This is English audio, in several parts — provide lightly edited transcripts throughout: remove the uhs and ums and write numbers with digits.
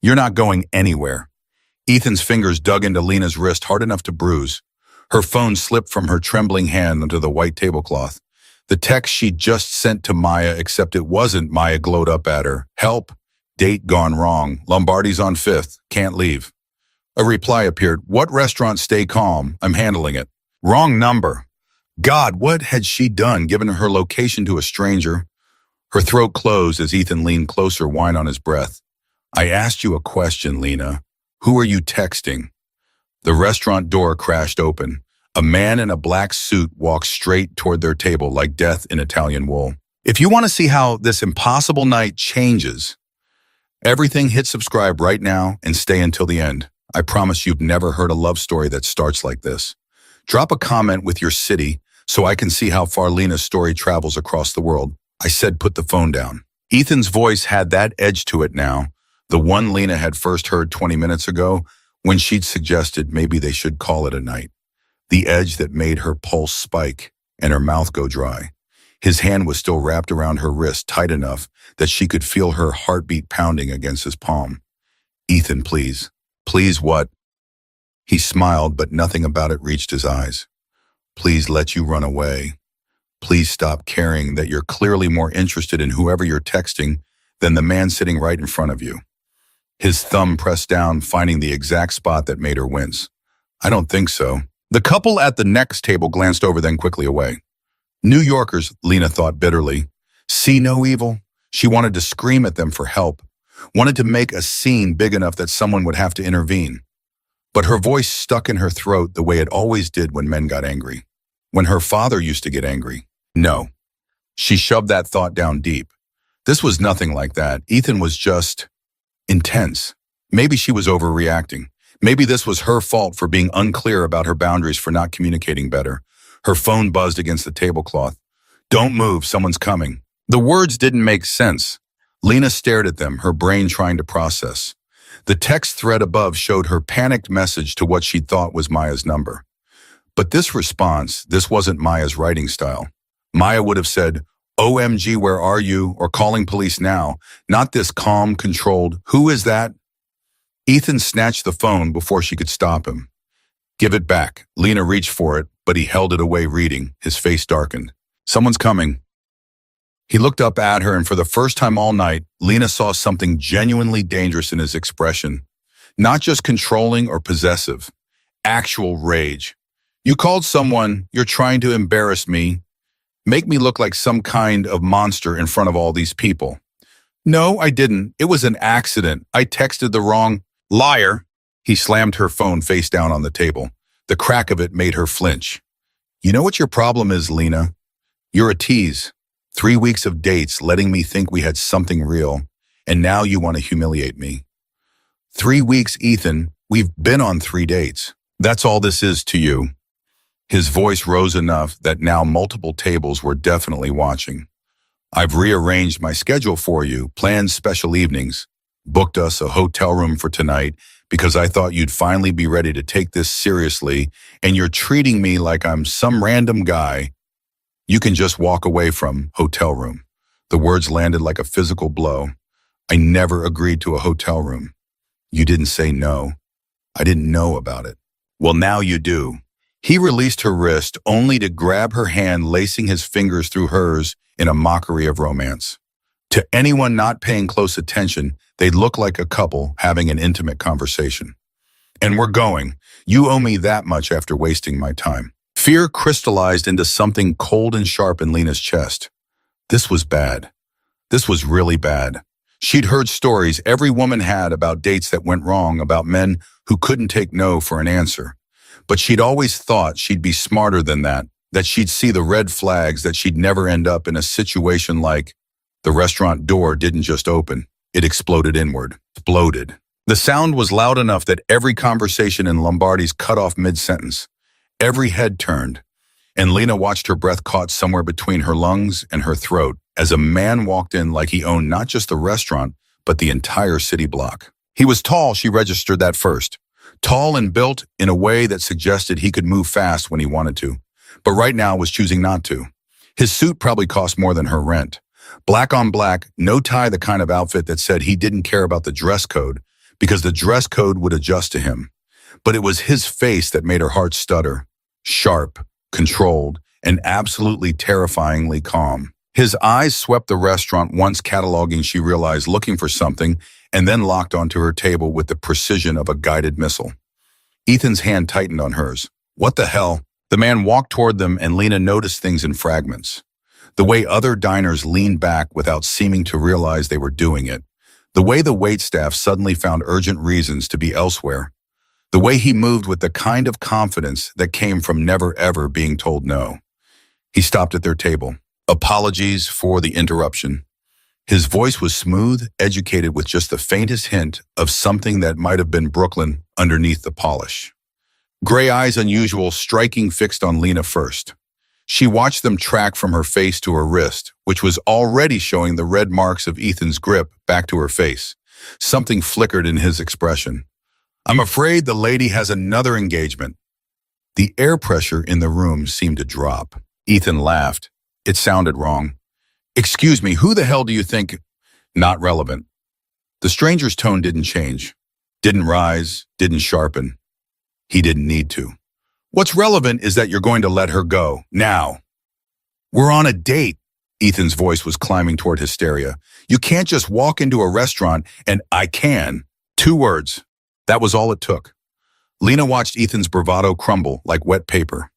You're not going anywhere. Ethan's fingers dug into Lena's wrist hard enough to bruise. Her phone slipped from her trembling hand onto the white tablecloth. The text she'd just sent to Maya, except it wasn't Maya, glowed up at her. Help. Date gone wrong. Lombardi's on 5th. Can't leave. A reply appeared. What restaurant? Stay calm. I'm handling it. Wrong number. God, what had she done, given her location to a stranger? Her throat closed as Ethan leaned closer, wine on his breath. I asked you a question, Lena. Who are you texting? The restaurant door crashed open. A man in a black suit walked straight toward their table like death in Italian wool. If you want to see how this impossible night changes, everything, hit subscribe right now and stay until the end. I promise you've never heard a love story that starts like this. Drop a comment with your city so I can see how far Lena's story travels across the world. I said put the phone down. Ethan's voice had that edge to it now, the one Lena had first heard 20 minutes ago when she'd suggested maybe they should call it a night. The edge that made her pulse spike and her mouth go dry. His hand was still wrapped around her wrist tight enough that she could feel her heartbeat pounding against his palm. Ethan, please. Please what? He smiled, but nothing about it reached his eyes. Please let you run away. Please stop caring that you're clearly more interested in whoever you're texting than the man sitting right in front of you. His thumb pressed down, finding the exact spot that made her wince. I don't think so. The couple at the next table glanced over, then quickly away. New Yorkers, Lena thought bitterly. See no evil? She wanted to scream at them for help, wanted to make a scene big enough that someone would have to intervene. But her voice stuck in her throat the way it always did when men got angry. When her father used to get angry. No. She shoved that thought down deep. This was nothing like that. Ethan was just intense. Maybe she was overreacting. Maybe this was her fault for being unclear about her boundaries, for not communicating better. Her phone buzzed against the tablecloth. Don't move, someone's coming. The words didn't make sense. Lena stared at them, her brain trying to process. The text thread above showed her panicked message to what she thought was Maya's number. But this response, this wasn't Maya's writing style. Maya would have said, OMG, where are you? Or calling police now. Not this calm, controlled, who is that? Ethan snatched the phone before she could stop him. Give it back. Lena reached for it, but he held it away, reading. His face darkened. Someone's coming. He looked up at her, and for the first time all night, Lena saw something genuinely dangerous in his expression. Not just controlling or possessive. Actual rage. You called someone, you're trying to embarrass me, make me look like some kind of monster in front of all these people. No, I didn't. It was an accident. I texted the wrong liar. He slammed her phone face down on the table. The crack of it made her flinch. You know what your problem is, Lena? You're a tease. 3 weeks of dates, letting me think we had something real, and now you want to humiliate me. 3 weeks, Ethan. We've been on 3 dates. That's all this is to you. His voice rose enough that now multiple tables were definitely watching. I've rearranged my schedule for you, planned special evenings, booked us a hotel room for tonight because I thought you'd finally be ready to take this seriously, and you're treating me like I'm some random guy you can just walk away from. Hotel room. The words landed like a physical blow. I never agreed to a hotel room. You didn't say no. I didn't know about it. Well, now you do. He released her wrist only to grab her hand, lacing his fingers through hers in a mockery of romance. To anyone not paying close attention, they'd look like a couple having an intimate conversation. And we're going. You owe me that much after wasting my time. Fear crystallized into something cold and sharp in Lena's chest. This was bad. This was really bad. She'd heard stories every woman had about dates that went wrong, about men who couldn't take no for an answer. But she'd always thought she'd be smarter than that she'd see the red flags, that she'd never end up in a situation like the restaurant door didn't just open. It exploded inward. Exploded. The sound was loud enough that every conversation in Lombardi's cut off mid-sentence. Every head turned, and Lena watched her breath caught somewhere between her lungs and her throat as a man walked in like he owned not just the restaurant, but the entire city block. He was tall, she registered that first. Tall and built in a way that suggested he could move fast when he wanted to, but right now was choosing not to. His suit probably cost more than her rent. Black on black, no tie, the kind of outfit that said he didn't care about the dress code, because the dress code would adjust to him. But it was his face that made her heart stutter. Sharp, controlled, and absolutely terrifyingly calm. His eyes swept the restaurant, once cataloging, she realized, looking for something, and then locked onto her table with the precision of a guided missile. Ethan's hand tightened on hers. What the hell? The man walked toward them, and Lena noticed things in fragments. The way other diners leaned back without seeming to realize they were doing it. The way the waitstaff suddenly found urgent reasons to be elsewhere. The way he moved with the kind of confidence that came from never ever being told no. He stopped at their table. Apologies for the interruption. His voice was smooth, educated, with just the faintest hint of something that might have been Brooklyn underneath the polish. Gray eyes, unusual, striking, fixed on Lena first. She watched them track from her face to her wrist, which was already showing the red marks of Ethan's grip, back to her face. Something flickered in his expression. I'm afraid the lady has another engagement. The air pressure in the room seemed to drop. Ethan laughed. It sounded wrong. Excuse me, who the hell do you think? Not relevant. The stranger's tone didn't change. Didn't rise, didn't sharpen. He didn't need to. What's relevant is that you're going to let her go, now. We're on a date. Ethan's voice was climbing toward hysteria. You can't just walk into a restaurant and I can. 2 words. That was all it took. Lena watched Ethan's bravado crumble like wet paper.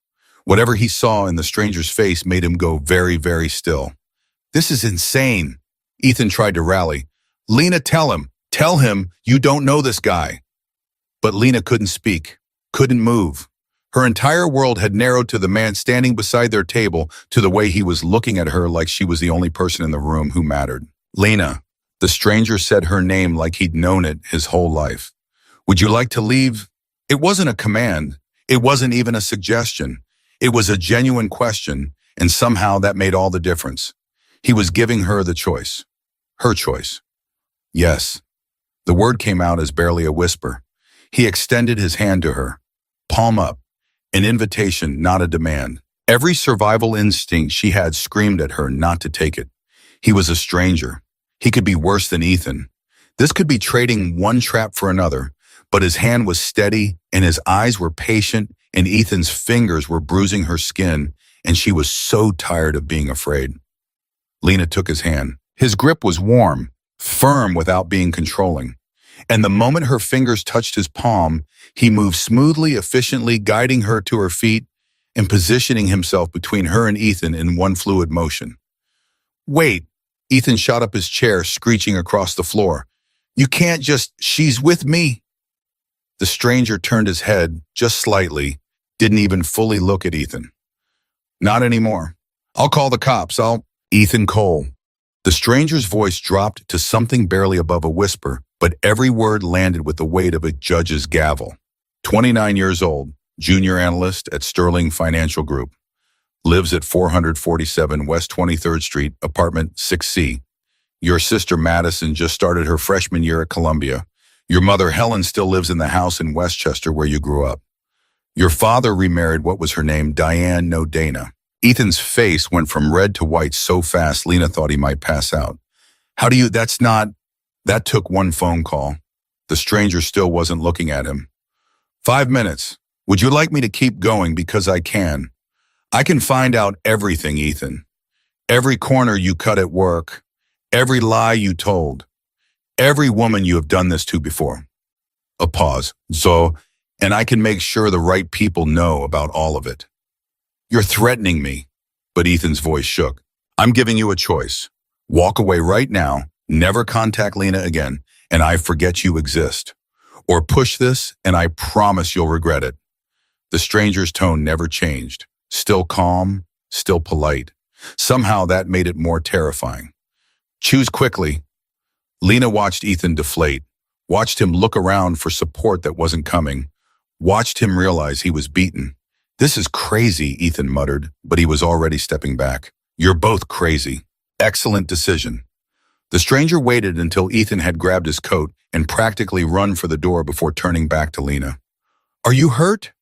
Whatever he saw in the stranger's face made him go very, very still. This is insane. Ethan tried to rally. Lena, tell him you don't know this guy. But Lena couldn't speak, couldn't move. Her entire world had narrowed to the man standing beside their table, to the way he was looking at her like she was the only person in the room who mattered. Lena. The stranger said her name like he'd known it his whole life. Would you like to leave? It wasn't a command. It wasn't even a suggestion. It was a genuine question, and somehow that made all the difference. He was giving her the choice. Her choice. Yes. The word came out as barely a whisper. He extended his hand to her. Palm up. An invitation, not a demand. Every survival instinct she had screamed at her not to take it. He was a stranger. He could be worse than Ethan. This could be trading one trap for another, but his hand was steady and his eyes were patient, and Ethan's fingers were bruising her skin, and she was so tired of being afraid. Lena took his hand. His grip was warm, firm without being controlling. And the moment her fingers touched his palm, he moved smoothly, efficiently, guiding her to her feet and positioning himself between her and Ethan in one fluid motion. Wait, Ethan shot up his chair, screeching across the floor. You can't just, she's with me. The stranger turned his head just slightly, didn't even fully look at Ethan. Not anymore. I'll call the cops. Ethan Cole. The stranger's voice dropped to something barely above a whisper, but every word landed with the weight of a judge's gavel. 29 years old, junior analyst at Sterling Financial Group. Lives at 447 West 23rd Street, apartment 6C. Your sister Madison just started her freshman year at Columbia. Your mother Helen still lives in the house in Westchester where you grew up. Your father remarried, what was her name, Diane, no Dana. Ethan's face went from red to white so fast Lena thought he might pass out. That took one phone call. The stranger still wasn't looking at him. 5 minutes. Would you like me to keep going? Because I can. I can find out everything, Ethan. Every corner you cut at work, every lie you told, every woman you have done this to before. A pause. And I can make sure the right people know about all of it. You're threatening me, but Ethan's voice shook. I'm giving you a choice. Walk away right now, never contact Lena again, and I forget you exist. Or push this, and I promise you'll regret it. The stranger's tone never changed. Still calm, still polite. Somehow that made it more terrifying. Choose quickly. Lena watched Ethan deflate, watched him look around for support that wasn't coming, watched him realize he was beaten. This is crazy, Ethan muttered, but he was already stepping back. You're both crazy. Excellent decision. The stranger waited until Ethan had grabbed his coat and practically run for the door before turning back to Lena. Are you hurt?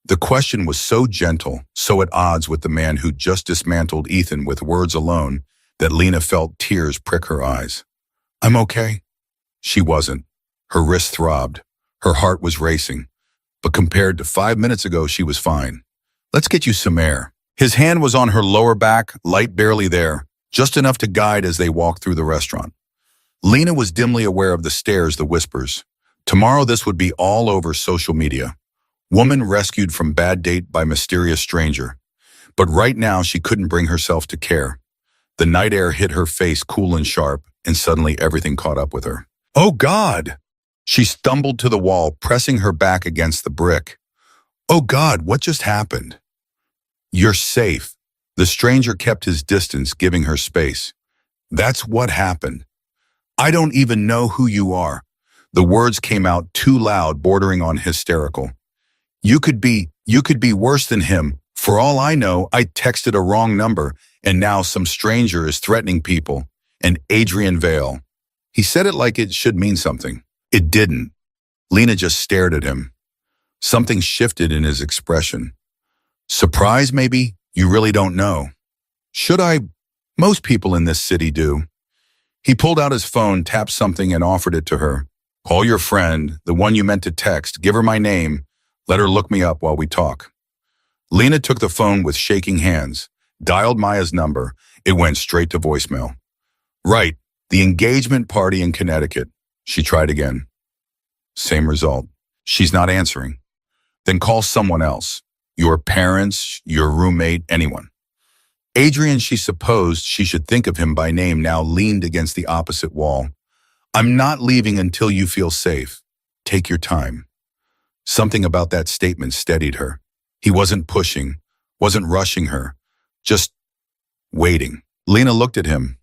The question was so gentle, so at odds with the man who just dismantled Ethan with words alone, that Lena felt tears prick her eyes. I'm okay. She wasn't. Her wrist throbbed. Her heart was racing. But compared to 5 minutes ago, she was fine. Let's get you some air. His hand was on her lower back, light barely there, just enough to guide as they walked through the restaurant. Lena was dimly aware of the stares, the whispers. Tomorrow this would be all over social media. Woman rescued from bad date by mysterious stranger. But right now she couldn't bring herself to care. The night air hit her face cool and sharp, and suddenly everything caught up with her. Oh God! She stumbled to the wall, pressing her back against the brick. Oh God, what just happened? You're safe. The stranger kept his distance, giving her space. That's what happened. I don't even know who you are. The words came out too loud, bordering on hysterical. You could be worse than him. For all I know, I texted a wrong number, and now some stranger is threatening people. And Adrian Vale. He said it like it should mean something. It didn't. Lena just stared at him. Something shifted in his expression. Surprise, maybe? You really don't know. Should I? Most people in this city do. He pulled out his phone, tapped something, and offered it to her. Call your friend, the one you meant to text. Give her my name. Let her look me up while we talk. Lena took the phone with shaking hands, dialed Maya's number. It went straight to voicemail. Right, the engagement party in Connecticut. She tried again. Same result. She's not answering. Then call someone else. Your parents, your roommate, anyone. Adrian, she supposed she should think of him by name, now leaned against the opposite wall. I'm not leaving until you feel safe. Take your time. Something about that statement steadied her. He wasn't pushing, wasn't rushing her, just waiting. Lena looked at him.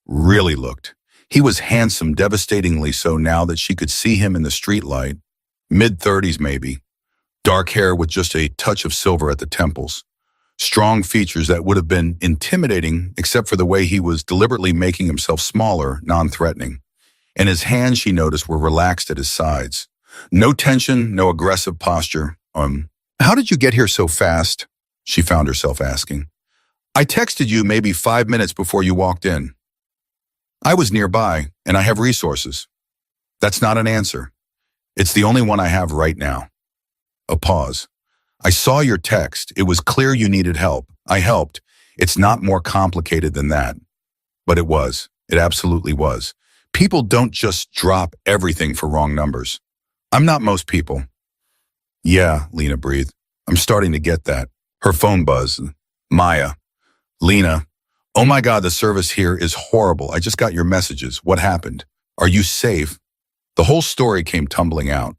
Really looked. He was handsome, devastatingly so now that she could see him in the streetlight. Mid-30s maybe. Dark hair with just a touch of silver at the temples. Strong features that would have been intimidating except for the way he was deliberately making himself smaller, non-threatening. And his hands, she noticed, were relaxed at his sides. No tension, no aggressive posture. How did you get here so fast? She found herself asking. I texted you maybe 5 minutes before you walked in. I was nearby, and I have resources. That's not an answer. It's the only one I have right now. A pause. I saw your text. It was clear you needed help. I helped. It's not more complicated than that. But it was. It absolutely was. People don't just drop everything for wrong numbers. I'm not most people. Yeah, Lena breathed. I'm starting to get that. Her phone buzzed. Maya. Lena. Oh my God, the service here is horrible. I just got your messages. What happened? Are you safe? The whole story came tumbling out.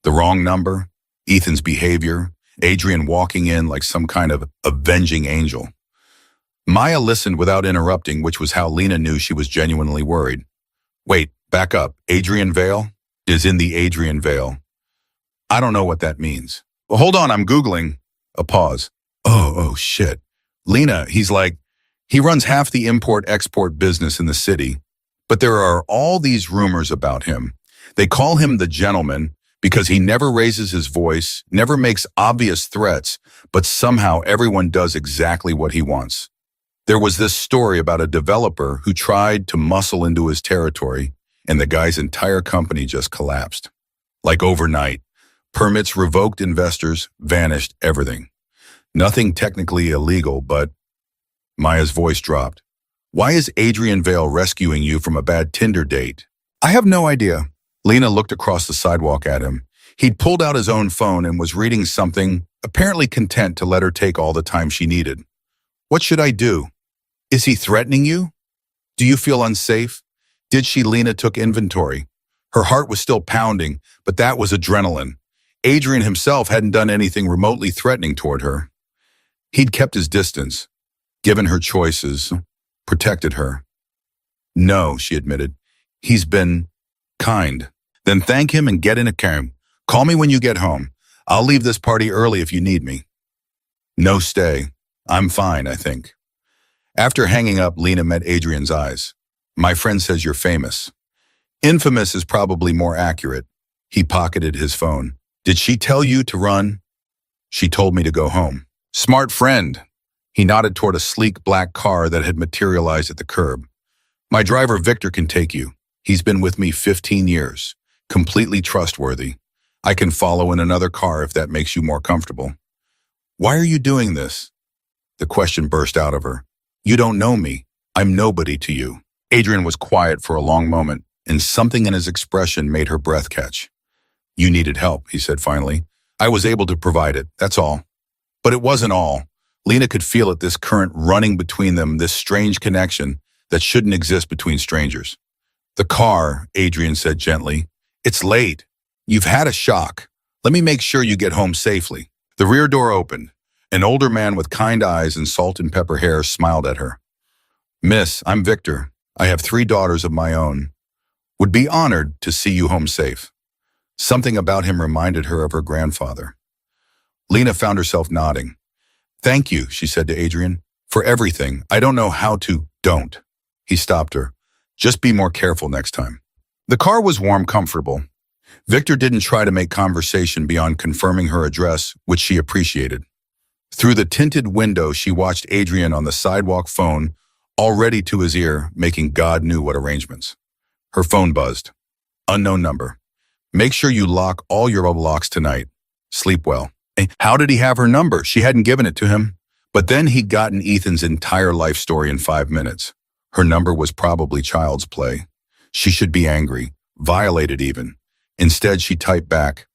The wrong number, Ethan's behavior, Adrian walking in like some kind of avenging angel. Maya listened without interrupting, which was how Lena knew she was genuinely worried. Wait, back up. Adrian Vale? Is in the Adrian Vale. I don't know what that means. Well, hold on, I'm Googling. A pause. Oh, shit. Lena, he runs half the import-export business in the city. But there are all these rumors about him. They call him the gentleman because he never raises his voice, never makes obvious threats, but somehow everyone does exactly what he wants. There was this story about a developer who tried to muscle into his territory, and the guy's entire company just collapsed. Like overnight. Permits revoked, investors vanished, everything. Nothing technically illegal, but Maya's voice dropped. Why is Adrian Vale rescuing you from a bad Tinder date? I have no idea. Lena looked across the sidewalk at him. He'd pulled out his own phone and was reading something, apparently content to let her take all the time she needed. What should I do? Is he threatening you? Do you feel unsafe? Did she? Lena took inventory. Her heart was still pounding, but that was adrenaline. Adrian himself hadn't done anything remotely threatening toward her. He'd kept his distance, given her choices, protected her. No, she admitted. He's been kind. Then thank him and get in a cab. Call me when you get home. I'll leave this party early if you need me. No stay. I'm fine, I think. After hanging up, Lena met Adrian's eyes. My friend says you're famous. Infamous is probably more accurate. He pocketed his phone. Did she tell you to run? She told me to go home. Smart friend. He nodded toward a sleek black car that had materialized at the curb. My driver Victor can take you. He's been with me 15 years. Completely trustworthy. I can follow in another car if that makes you more comfortable. Why are you doing this? The question burst out of her. You don't know me. I'm nobody to you. Adrian was quiet for a long moment, and something in his expression made her breath catch. You needed help, he said finally. I was able to provide it, that's all. But it wasn't all. Lena could feel it, this current running between them, this strange connection that shouldn't exist between strangers. The car, Adrian said gently. It's late. You've had a shock. Let me make sure you get home safely. The rear door opened. An older man with kind eyes and salt and pepper hair smiled at her. Miss, I'm Victor. I have 3 daughters of my own. Would be honored to see you home safe. Something about him reminded her of her grandfather. Lena found herself nodding. Thank you, she said to Adrian, for everything. I don't know how to, don't. He stopped her. Just be more careful next time. The car was warm, comfortable. Victor didn't try to make conversation beyond confirming her address, which she appreciated. Through the tinted window, she watched Adrian on the sidewalk phone, already to his ear, making God knew what arrangements. Her phone buzzed. Unknown number. Make sure you lock all your locks tonight. Sleep well. How did he have her number? She hadn't given it to him. But then he'd gotten Ethan's entire life story in 5 minutes. Her number was probably child's play. She should be angry, violated even. Instead, she typed back,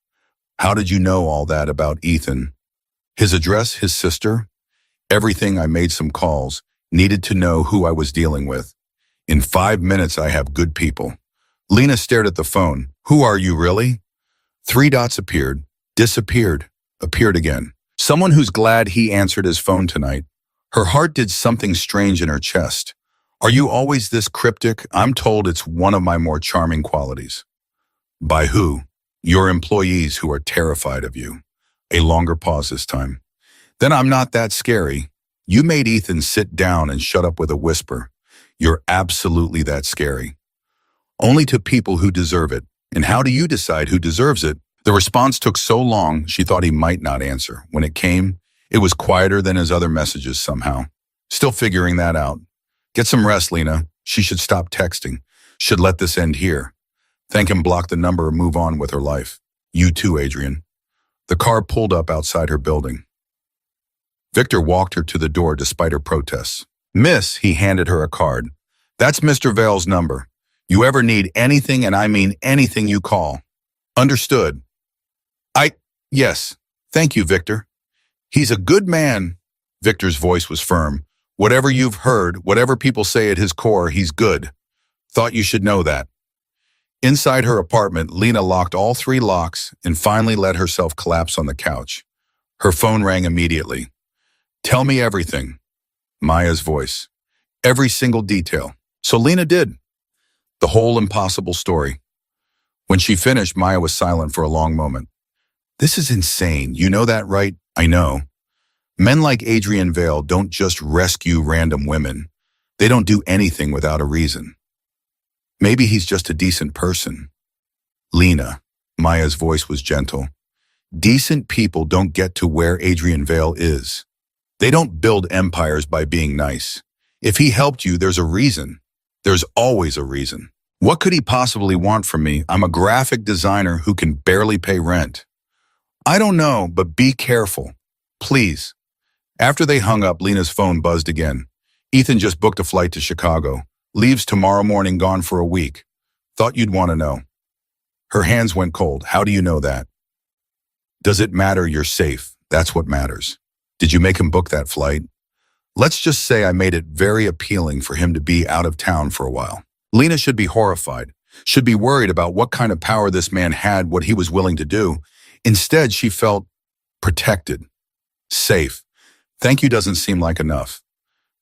how did you know all that about Ethan? His address, his sister? Everything. I made some calls, needed to know who I was dealing with. In 5 minutes, I have good people. Lena stared at the phone. Who are you, really? 3 dots appeared, disappeared, appeared again. Someone who's glad he answered his phone tonight. Her heart did something strange in her chest. Are you always this cryptic? I'm told it's one of my more charming qualities. By who? Your employees who are terrified of you. A longer pause this time. Then I'm not that scary. You made Ethan sit down and shut up with a whisper. You're absolutely that scary. Only to people who deserve it. And how do you decide who deserves it? The response took so long, she thought he might not answer. When it came, it was quieter than his other messages somehow. Still figuring that out. Get some rest, Lena. She should stop texting. Should let this end here. Thank him, block the number, and move on with her life. You too, Adrian. The car pulled up outside her building. Victor walked her to the door despite her protests. Miss, he handed her a card. That's Mr. Vale's number. You ever need anything, and I mean anything, you call. Understood. Yes. Thank you, Victor. He's a good man. Victor's voice was firm. Whatever you've heard, whatever people say at his core, he's good. Thought you should know that. Inside her apartment, Lena locked all 3 locks and finally let herself collapse on the couch. Her phone rang immediately. Tell me everything. Maya's voice. Every single detail. So Lena did. The whole impossible story. When she finished, Maya was silent for a long moment. This is insane. You know that, right? I know. Men like Adrian Vale don't just rescue random women. They don't do anything without a reason. Maybe he's just a decent person. Lena, Maya's voice was gentle. Decent people don't get to where Adrian Vale is. They don't build empires by being nice. If he helped you, there's a reason. There's always a reason. What could he possibly want from me? I'm a graphic designer who can barely pay rent. I don't know, but be careful. Please. After they hung up, Lena's phone buzzed again. Ethan just booked a flight to Chicago. Leaves tomorrow morning, gone for a week. Thought you'd want to know. Her hands went cold. How do you know that? Does it matter you're safe? That's what matters. Did you make him book that flight? Let's just say I made it very appealing for him to be out of town for a while. Lena should be horrified, should be worried about what kind of power this man had, what he was willing to do. Instead, she felt protected, safe. Thank you doesn't seem like enough.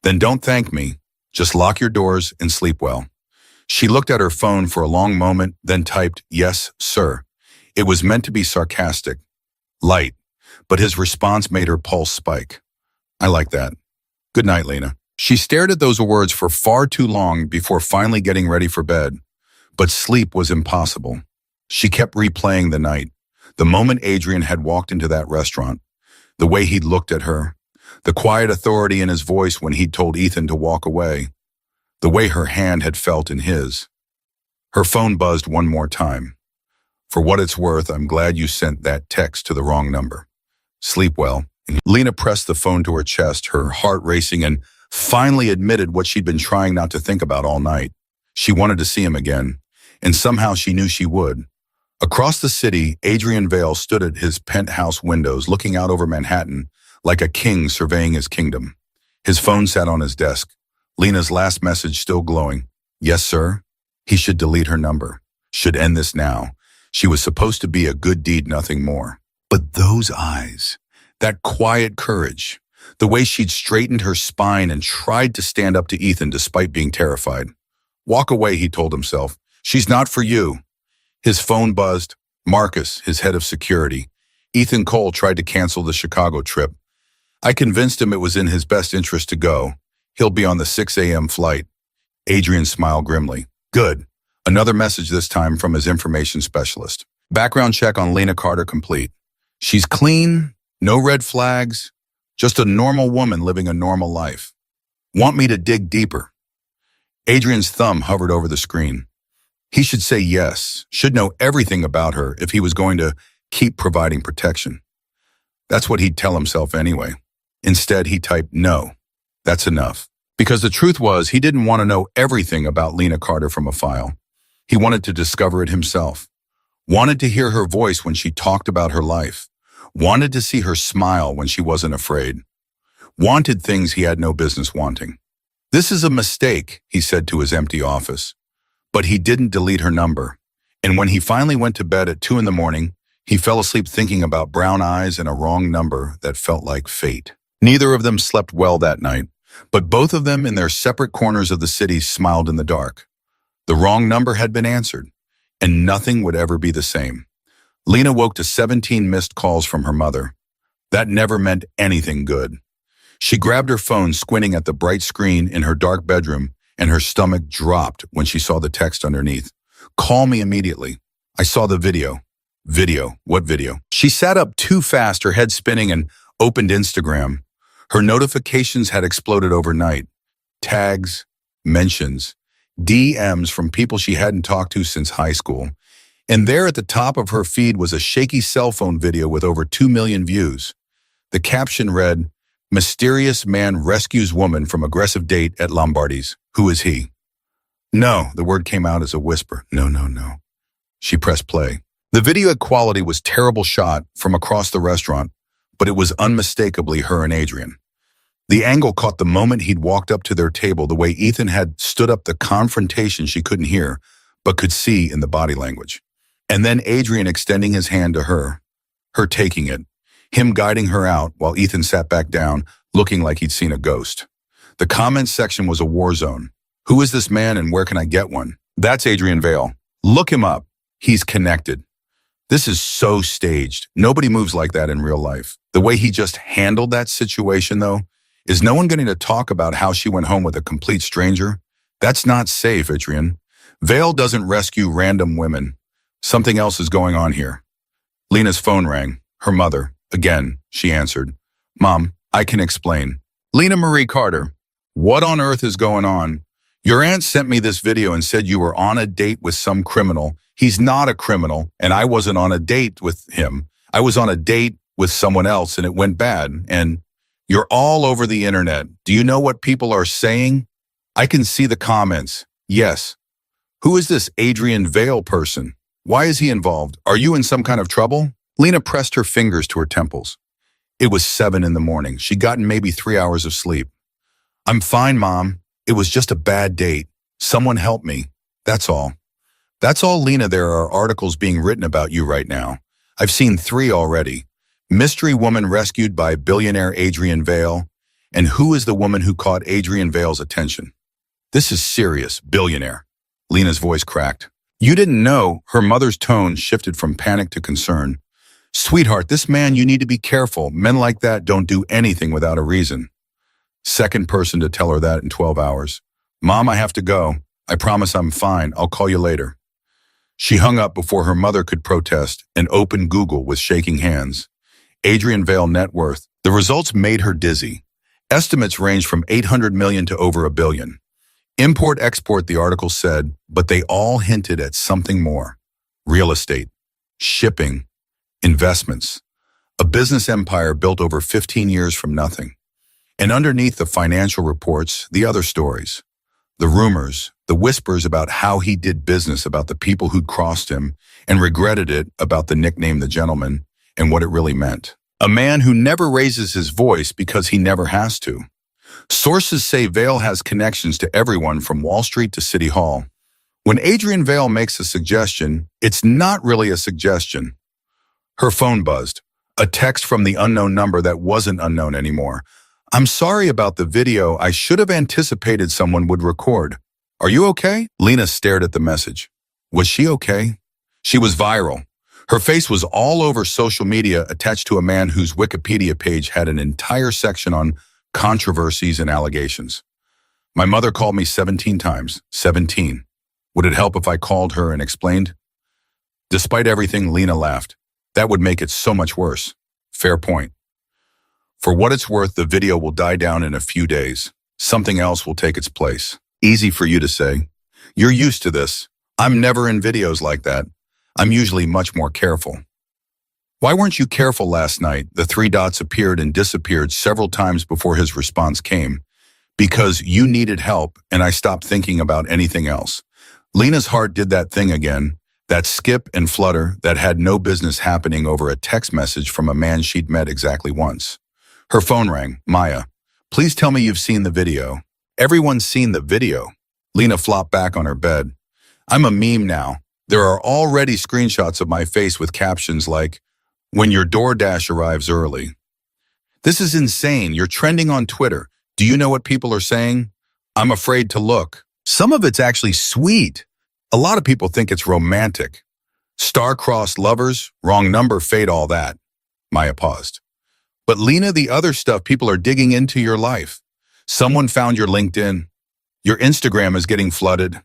Then don't thank me. Just lock your doors and sleep well. She looked at her phone for a long moment, then typed, yes, sir. It was meant to be sarcastic, light, but his response made her pulse spike. I like that. Good night, Lena. She stared at those words for far too long before finally getting ready for bed. But sleep was impossible. She kept replaying the night, the moment Adrian had walked into that restaurant, the way he'd looked at her, the quiet authority in his voice when he'd told Ethan to walk away, the way her hand had felt in his. Her phone buzzed one more time. For what it's worth, I'm glad you sent that text to the wrong number. Sleep well. Lena pressed the phone to her chest, her heart racing, and finally admitted what she'd been trying not to think about all night. She wanted to see him again, and somehow she knew she would. Across the city, Adrian Vale stood at his penthouse windows, looking out over Manhattan like a king surveying his kingdom. His phone sat on his desk, Lena's last message still glowing. Yes, sir. He should delete her number. Should end this now. She was supposed to be a good deed, nothing more. But those eyes, that quiet courage, the way she'd straightened her spine and tried to stand up to Ethan despite being terrified. Walk away, he told himself. She's not for you. His phone buzzed. Marcus, his head of security. Ethan Cole tried to cancel the Chicago trip. I convinced him it was in his best interest to go. He'll be on the 6 a.m. flight. Adrian smiled grimly. Good. Another message this time from his information specialist. Background check on Lena Carter complete. She's clean, no red flags, just a normal woman living a normal life. Want me to dig deeper? Adrian's thumb hovered over the screen. He should say yes, should know everything about her if he was going to keep providing protection. That's what he'd tell himself anyway. Instead, he typed no. That's enough. Because the truth was, he didn't want to know everything about Lena Carter from a file. He wanted to discover it himself. Wanted to hear her voice when she talked about her life. Wanted to see her smile when she wasn't afraid. Wanted things he had no business wanting. This is a mistake, he said to his empty office. But he didn't delete her number. And when he finally went to bed at 2 a.m, he fell asleep thinking about brown eyes and a wrong number that felt like fate. Neither of them slept well that night, but both of them in their separate corners of the city smiled in the dark. The wrong number had been answered, and nothing would ever be the same. Lena woke to 17 missed calls from her mother. That never meant anything good. She grabbed her phone, squinting at the bright screen in her dark bedroom, and her stomach dropped when she saw the text underneath. Call me immediately. I saw the video. Video? What video? She sat up too fast, her head spinning, and opened Instagram. Her notifications had exploded overnight. Tags, mentions, DMs from people she hadn't talked to since high school. And there at the top of her feed was a shaky cell phone video with over 2 million views. The caption read, Mysterious man rescues woman from aggressive date at Lombardi's. Who is he? No, the word came out as a whisper. No. She pressed play. The video quality was terrible shot from across the restaurant, but it was unmistakably her and Adrian. The angle caught the moment he'd walked up to their table, the way Ethan had stood up, the confrontation she couldn't hear, but could see in the body language. And then Adrian extending his hand to her taking it, him guiding her out while Ethan sat back down, looking like he'd seen a ghost. The comments section was a war zone. Who is this man and where can I get one? That's Adrian Vale. Look him up. He's connected. This is so staged. Nobody moves like that in real life. The way he just handled that situation, though, is no one going to talk about how she went home with a complete stranger? That's not safe, Adrian. Vale doesn't rescue random women. Something else is going on here. Lena's phone rang. Her mother. Again, she answered. Mom, I can explain. Lena Marie Carter. What on earth is going on? Your aunt sent me this video and said you were on a date with some criminal. He's not a criminal, and I wasn't on a date with him. I was on a date with someone else, and it went bad. And you're all over the internet. Do you know what people are saying? I can see the comments. Yes. Who is this Adrian Vale person? Why is he involved? Are you in some kind of trouble? Lena pressed her fingers to her temples. It was 7 a.m. She'd gotten maybe 3 hours of sleep. I'm fine, Mom. It was just a bad date. Someone help me. That's all. That's all, Lena. There are articles being written about you right now. I've seen 3 already. Mystery woman rescued by billionaire Adrian Vale. And who is the woman who caught Adrian Vale's attention? This is serious, billionaire. Lena's voice cracked. You didn't know. Her mother's tone shifted from panic to concern. Sweetheart, this man, you need to be careful. Men like that don't do anything without a reason. Second person to tell her that in 12 hours. Mom, I have to go. I promise I'm fine. I'll call you later. She hung up before her mother could protest and opened Google with shaking hands. Adrian Vale net worth. The results made her dizzy. Estimates ranged from 800 million to over $1 billion. Import-export, the article said, but they all hinted at something more. Real estate. shipping, investments, a business empire built over 15 years from nothing. And underneath the financial reports, the other stories, the rumors, the whispers about how he did business, about the people who'd crossed him and regretted it, about the nickname the gentleman and what it really meant. A man who never raises his voice because he never has to. Sources say Vale has connections to everyone from Wall Street to City Hall. When Adrian Vale makes a suggestion, it's not really a suggestion. Her phone buzzed. A text from the unknown number that wasn't unknown anymore. "I'm sorry about the video. I should have anticipated someone would record. Are you okay?" Lena stared at the message. Was she okay? She was viral. Her face was all over social media, attached to a man whose Wikipedia page had an entire section on controversies and allegations. "My mother called me 17 times. 17. Would it help if I called her and explained?" Despite everything, Lena laughed. "That would make it so much worse." Fair point. For what it's worth, the video will die down in a few days. Something else will take its place. Easy for you to say. You're used to this. I'm never in videos like that. I'm usually much more careful. "Why weren't you careful last night?" The three dots appeared and disappeared several times before his response came. "Because you needed help and I stopped thinking about anything else." Lena's heart did that thing again. That skip and flutter that had no business happening over a text message from a man she'd met exactly once. Her phone rang. "Maya, please tell me you've seen the video." "Everyone's seen the video." Lena flopped back on her bed. "I'm a meme now. There are already screenshots of my face with captions like, 'When your DoorDash arrives early.' This is insane. You're trending on Twitter. Do you know what people are saying? I'm afraid to look. Some of it's actually sweet. A lot of people think it's romantic. Star-crossed lovers, wrong number, fade all that." Maya paused. "But Lena, the other stuff, people are digging into your life. Someone found your LinkedIn. Your Instagram is getting flooded.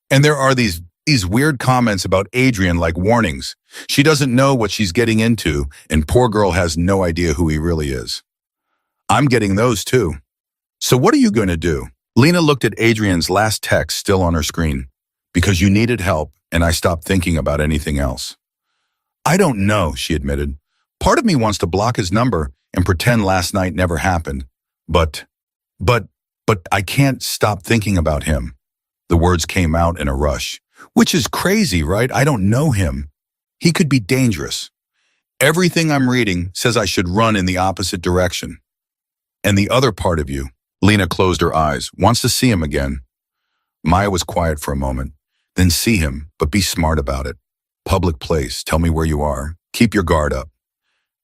And there are these weird comments about Adrian, like warnings. She doesn't know what she's getting into, and poor girl has no idea who he really is." "I'm getting those too. So what are you going to do?" Lena looked at Adrian's last text still on her screen. "Because you needed help, and I stopped thinking about anything else." "I don't know," she admitted. "Part of me wants to block his number and pretend last night never happened. But I can't stop thinking about him." The words came out in a rush. "Which is crazy, right? I don't know him. He could be dangerous. Everything I'm reading says I should run in the opposite direction. And the other part of you," Lena closed her eyes, "wants to see him again." Maya was quiet for a moment. "Then see him, but be smart about it. Public place, tell me where you are. Keep your guard up."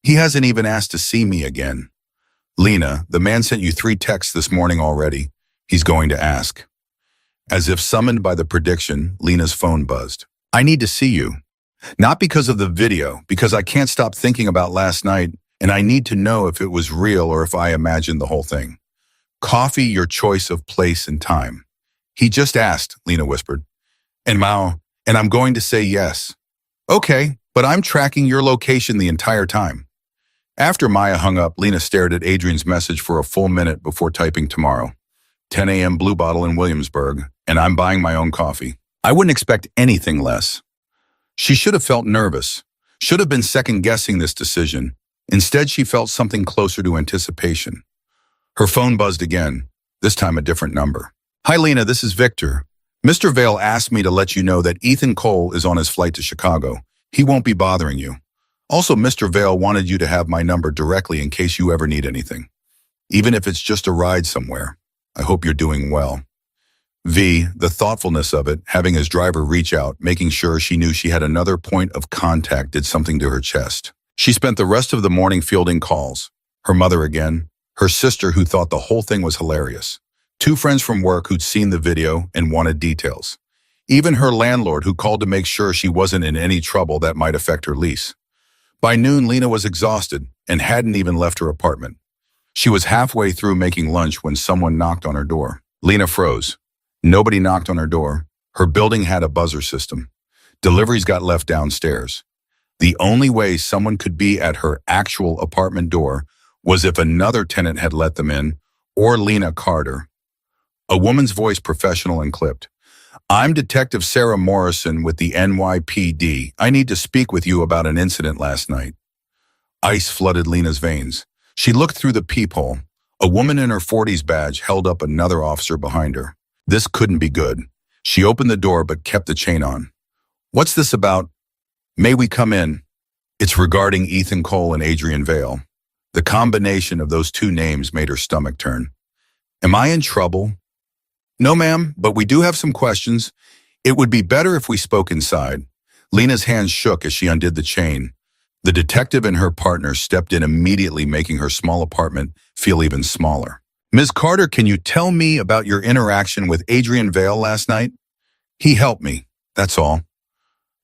"He hasn't even asked to see me again." "Lena, the man sent you 3 texts this morning already. He's going to ask." As if summoned by the prediction, Lena's phone buzzed. "I need to see you. Not because of the video, because I can't stop thinking about last night, and I need to know if it was real or if I imagined the whole thing. Coffee, your choice of place and time." "He just asked," Lena whispered. And I'm going to say yes." "Okay, but I'm tracking your location the entire time." After Maya hung up, Lena stared at Adrian's message for a full minute before typing tomorrow. 10 a.m. Blue Bottle in Williamsburg, and I'm buying my own coffee. I wouldn't expect anything less. She should have felt nervous, should have been second-guessing this decision. Instead, she felt something closer to anticipation. Her phone buzzed again, this time a different number. "Hi, Lena, this is Victor. Mr. Vale asked me to let you know that Ethan Cole is on his flight to Chicago. He won't be bothering you. Also, Mr. Vale wanted you to have my number directly in case you ever need anything. Even if it's just a ride somewhere. I hope you're doing well." V, the thoughtfulness of it, having his driver reach out, making sure she knew she had another point of contact, did something to her chest. She spent the rest of the morning fielding calls. Her mother again, her sister who thought the whole thing was hilarious, 2 friends from work who'd seen the video and wanted details. Even her landlord who called to make sure she wasn't in any trouble that might affect her lease. By noon, Lena was exhausted and hadn't even left her apartment. She was halfway through making lunch when someone knocked on her door. Lena froze. Nobody knocked on her door. Her building had a buzzer system. Deliveries got left downstairs. The only way someone could be at her actual apartment door was if another tenant had let them in, or Lena Carter. A woman's voice, professional and clipped. I'm Detective Sarah Morrison with the NYPD. I need to speak with you about an incident last night. Ice flooded Lena's veins. She looked through the peephole. A woman in her 40s badge held up another officer behind her. This couldn't be good. She opened the door but kept the chain on. What's this about? May we come in? It's regarding Ethan Cole and Adrian Vale. The combination of those two names made her stomach turn. Am I in trouble? No, ma'am, but we do have some questions. It would be better if we spoke inside. Lena's hands shook as she undid the chain. The detective and her partner stepped in immediately, making her small apartment feel even smaller. Ms. Carter, can you tell me about your interaction with Adrian Vale last night? He helped me, that's all.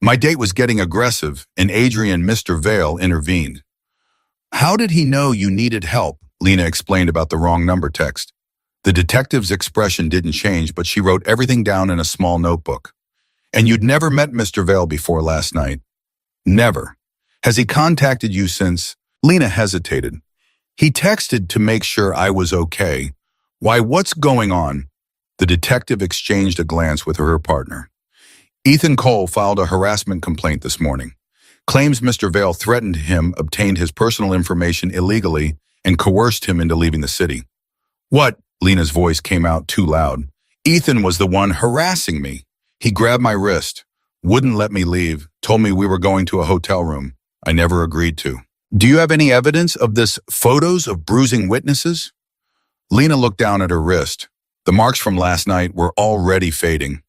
My date was getting aggressive, and Adrian, Mr. Vale, intervened. How did he know you needed help? Lena explained about the wrong number text. The detective's expression didn't change, but she wrote everything down in a small notebook. And you'd never met Mr. Vale before last night? Never. Has he contacted you since? Lena hesitated. He texted to make sure I was okay. Why, what's going on? The detective exchanged a glance with her partner. Ethan Cole filed a harassment complaint this morning. Claims Mr. Vale threatened him, obtained his personal information illegally, and coerced him into leaving the city. What? Lena's voice came out too loud. Ethan was the one harassing me. He grabbed my wrist, wouldn't let me leave, told me we were going to a hotel room. I never agreed to. Do you have any evidence of this? Photos of bruising witnesses? Lena looked down at her wrist. The marks from last night were already fading.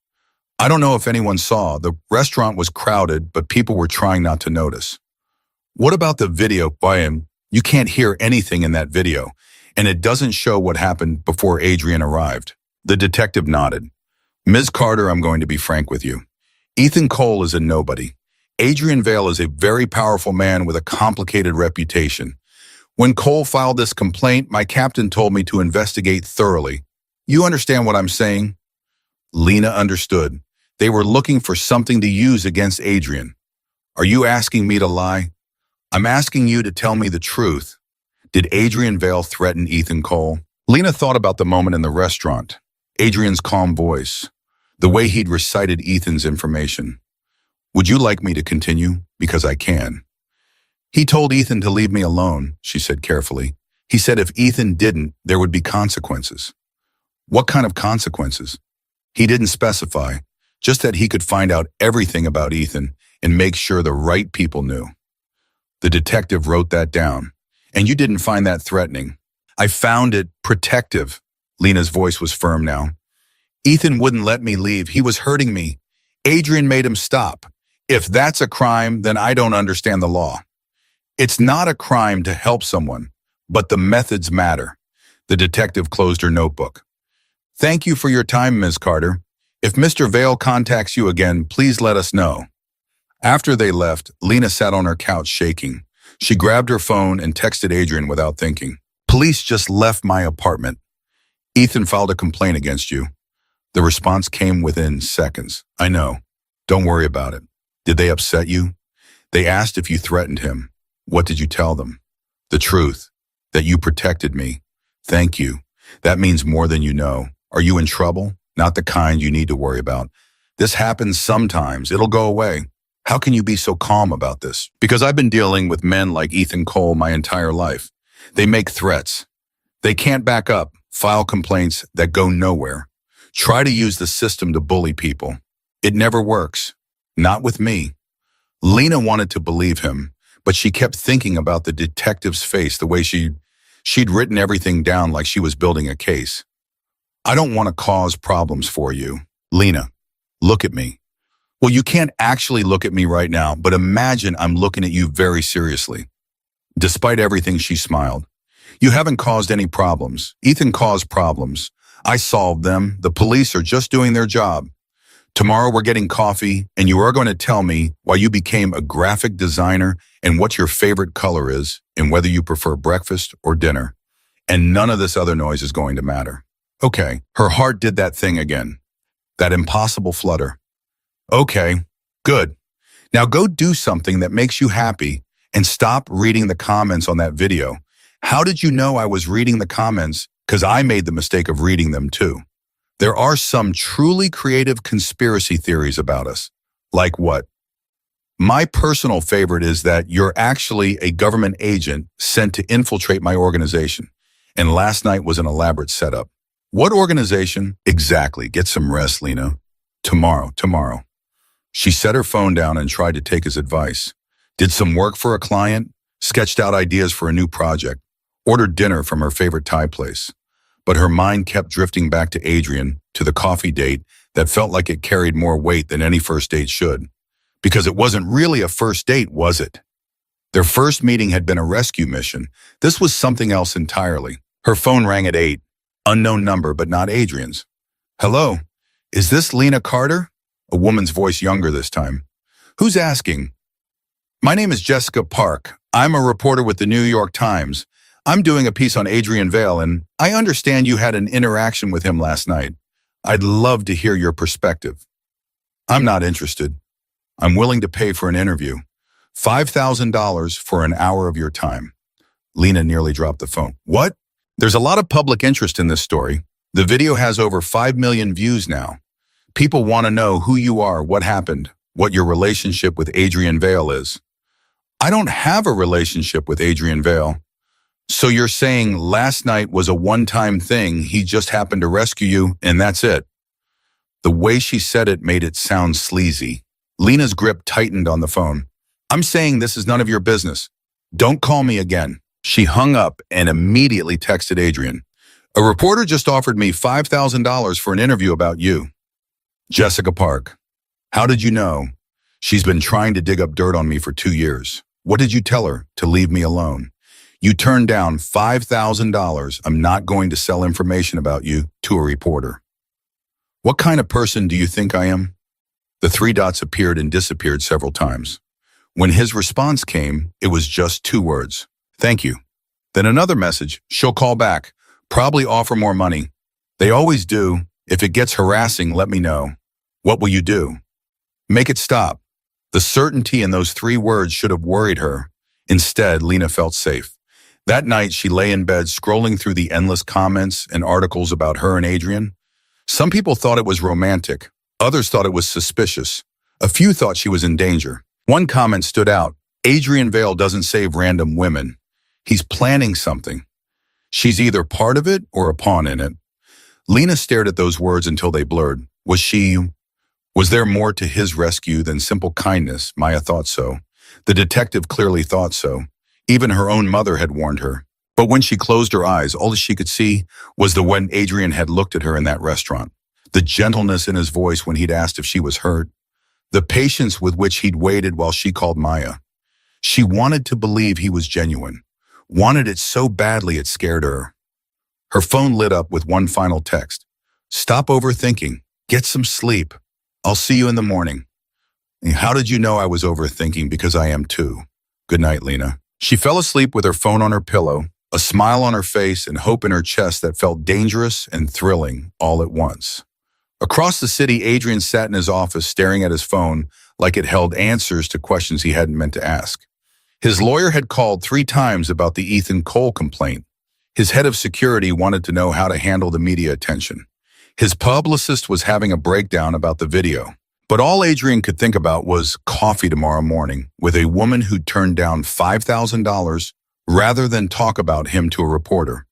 I don't know if anyone saw. The restaurant was crowded, but people were trying not to notice. What about the video? You can't hear anything in that video, and it doesn't show what happened before Adrian arrived. The detective nodded. Ms. Carter, I'm going to be frank with you. Ethan Cole is a nobody. Adrian Vale is a very powerful man with a complicated reputation. When Cole filed this complaint, my captain told me to investigate thoroughly. You understand what I'm saying? Lena understood. They were looking for something to use against Adrian. Are you asking me to lie? I'm asking you to tell me the truth. Did Adrian Vale threaten Ethan Cole? Lena thought about the moment in the restaurant. Adrian's calm voice. The way he'd recited Ethan's information. Would you like me to continue? Because I can. He told Ethan to leave me alone, she said carefully. He said if Ethan didn't, there would be consequences. What kind of consequences? He didn't specify, just that he could find out everything about Ethan and make sure the right people knew. The detective wrote that down. And you didn't find that threatening. I found it protective. Lena's voice was firm now. Ethan wouldn't let me leave. He was hurting me. Adrian made him stop. If that's a crime, then I don't understand the law. It's not a crime to help someone, but the methods matter. The detective closed her notebook. Thank you for your time, Ms. Carter. If Mr. Vale contacts you again, please let us know. After they left, Lena sat on her couch shaking. She grabbed her phone and texted Adrian without thinking. Police just left my apartment. Ethan filed a complaint against you. The response came within seconds. I know. Don't worry about it. Did they upset you? They asked if you threatened him. What did you tell them? The truth. That you protected me. Thank you. That means more than you know. Are you in trouble? Not the kind you need to worry about. This happens sometimes. It'll go away. How can you be so calm about this? Because I've been dealing with men like Ethan Cole my entire life. They make threats. They can't back up, file complaints that go nowhere. Try to use the system to bully people. It never works. Not with me. Lena wanted to believe him, but she kept thinking about the detective's face, the way she'd written everything down like she was building a case. I don't want to cause problems for you. Lena, look at me. Well, you can't actually look at me right now, but imagine I'm looking at you very seriously. Despite everything, she smiled. You haven't caused any problems. Ethan caused problems. I solved them. The police are just doing their job. Tomorrow we're getting coffee, and you are going to tell me why you became a graphic designer and what your favorite color is and whether you prefer breakfast or dinner. And none of this other noise is going to matter. Okay, her heart did that thing again. That impossible flutter. Okay, good. Now go do something that makes you happy and stop reading the comments on that video. How did you know I was reading the comments? Because I made the mistake of reading them too. There are some truly creative conspiracy theories about us. Like what? My personal favorite is that you're actually a government agent sent to infiltrate my organization, and last night was an elaborate setup. What organization? Exactly. Get some rest, Lena. Tomorrow. She set her phone down and tried to take his advice. Did some work for a client, sketched out ideas for a new project, ordered dinner from her favorite Thai place. But her mind kept drifting back to Adrian, to the coffee date that felt like it carried more weight than any first date should. Because it wasn't really a first date, was it? Their first meeting had been a rescue mission. This was something else entirely. Her phone rang at 8. Unknown number, but not Adrian's. Hello, is this Lena Carter? A woman's voice, younger this time. Who's asking? My name is Jessica Park. I'm a reporter with the New York Times. I'm doing a piece on Adrian Vale, and I understand you had an interaction with him last night. I'd love to hear your perspective. I'm not interested. I'm willing to pay for an interview. $5,000 for an hour of your time. Lena nearly dropped the phone. What? There's a lot of public interest in this story. The video has over 5 million views now. People want to know who you are, what happened, what your relationship with Adrian Vale is. I don't have a relationship with Adrian Vale. So you're saying last night was a one-time thing, he just happened to rescue you, and that's it? The way she said it made it sound sleazy. Lena's grip tightened on the phone. I'm saying this is none of your business. Don't call me again. She hung up and immediately texted Adrian. A reporter just offered me $5,000 for an interview about you. Jessica Park. How did you know? She's been trying to dig up dirt on me for 2 years. What did you tell her? To leave me alone. You turned down $5,000. I'm not going to sell information about you to a reporter. What kind of person do you think I am? The 3 dots appeared and disappeared several times. When his response came, it was just 2 words. Thank you. Then another message. She'll call back. Probably offer more money. They always do. If it gets harassing, let me know. What will you do? Make it stop. The certainty in those 3 words should have worried her. Instead, Lena felt safe. That night, she lay in bed scrolling through the endless comments and articles about her and Adrian. Some people thought it was romantic. Others thought it was suspicious. A few thought she was in danger. One comment stood out. Adrian Vale doesn't save random women. He's planning something. She's either part of it or a pawn in it. Lena stared at those words until they blurred. Was there more to his rescue than simple kindness? Maya thought so. The detective clearly thought so. Even her own mother had warned her. But when she closed her eyes, all that she could see was the way Adrian had looked at her in that restaurant. The gentleness in his voice when he'd asked if she was hurt. The patience with which he'd waited while she called Maya. She wanted to believe he was genuine. Wanted it so badly it scared her. Her phone lit up with one final text. Stop overthinking. Get some sleep. I'll see you in the morning. How did you know I was overthinking? Because I am too. Good night, Lena. She fell asleep with her phone on her pillow, a smile on her face and hope in her chest that felt dangerous and thrilling all at once. Across the city, Adrian sat in his office staring at his phone like it held answers to questions he hadn't meant to ask. His lawyer had called 3 times about the Ethan Cole complaint. His head of security wanted to know how to handle the media attention. His publicist was having a breakdown about the video. But all Adrian could think about was coffee tomorrow morning with a woman who turned down $5,000 rather than talk about him to a reporter.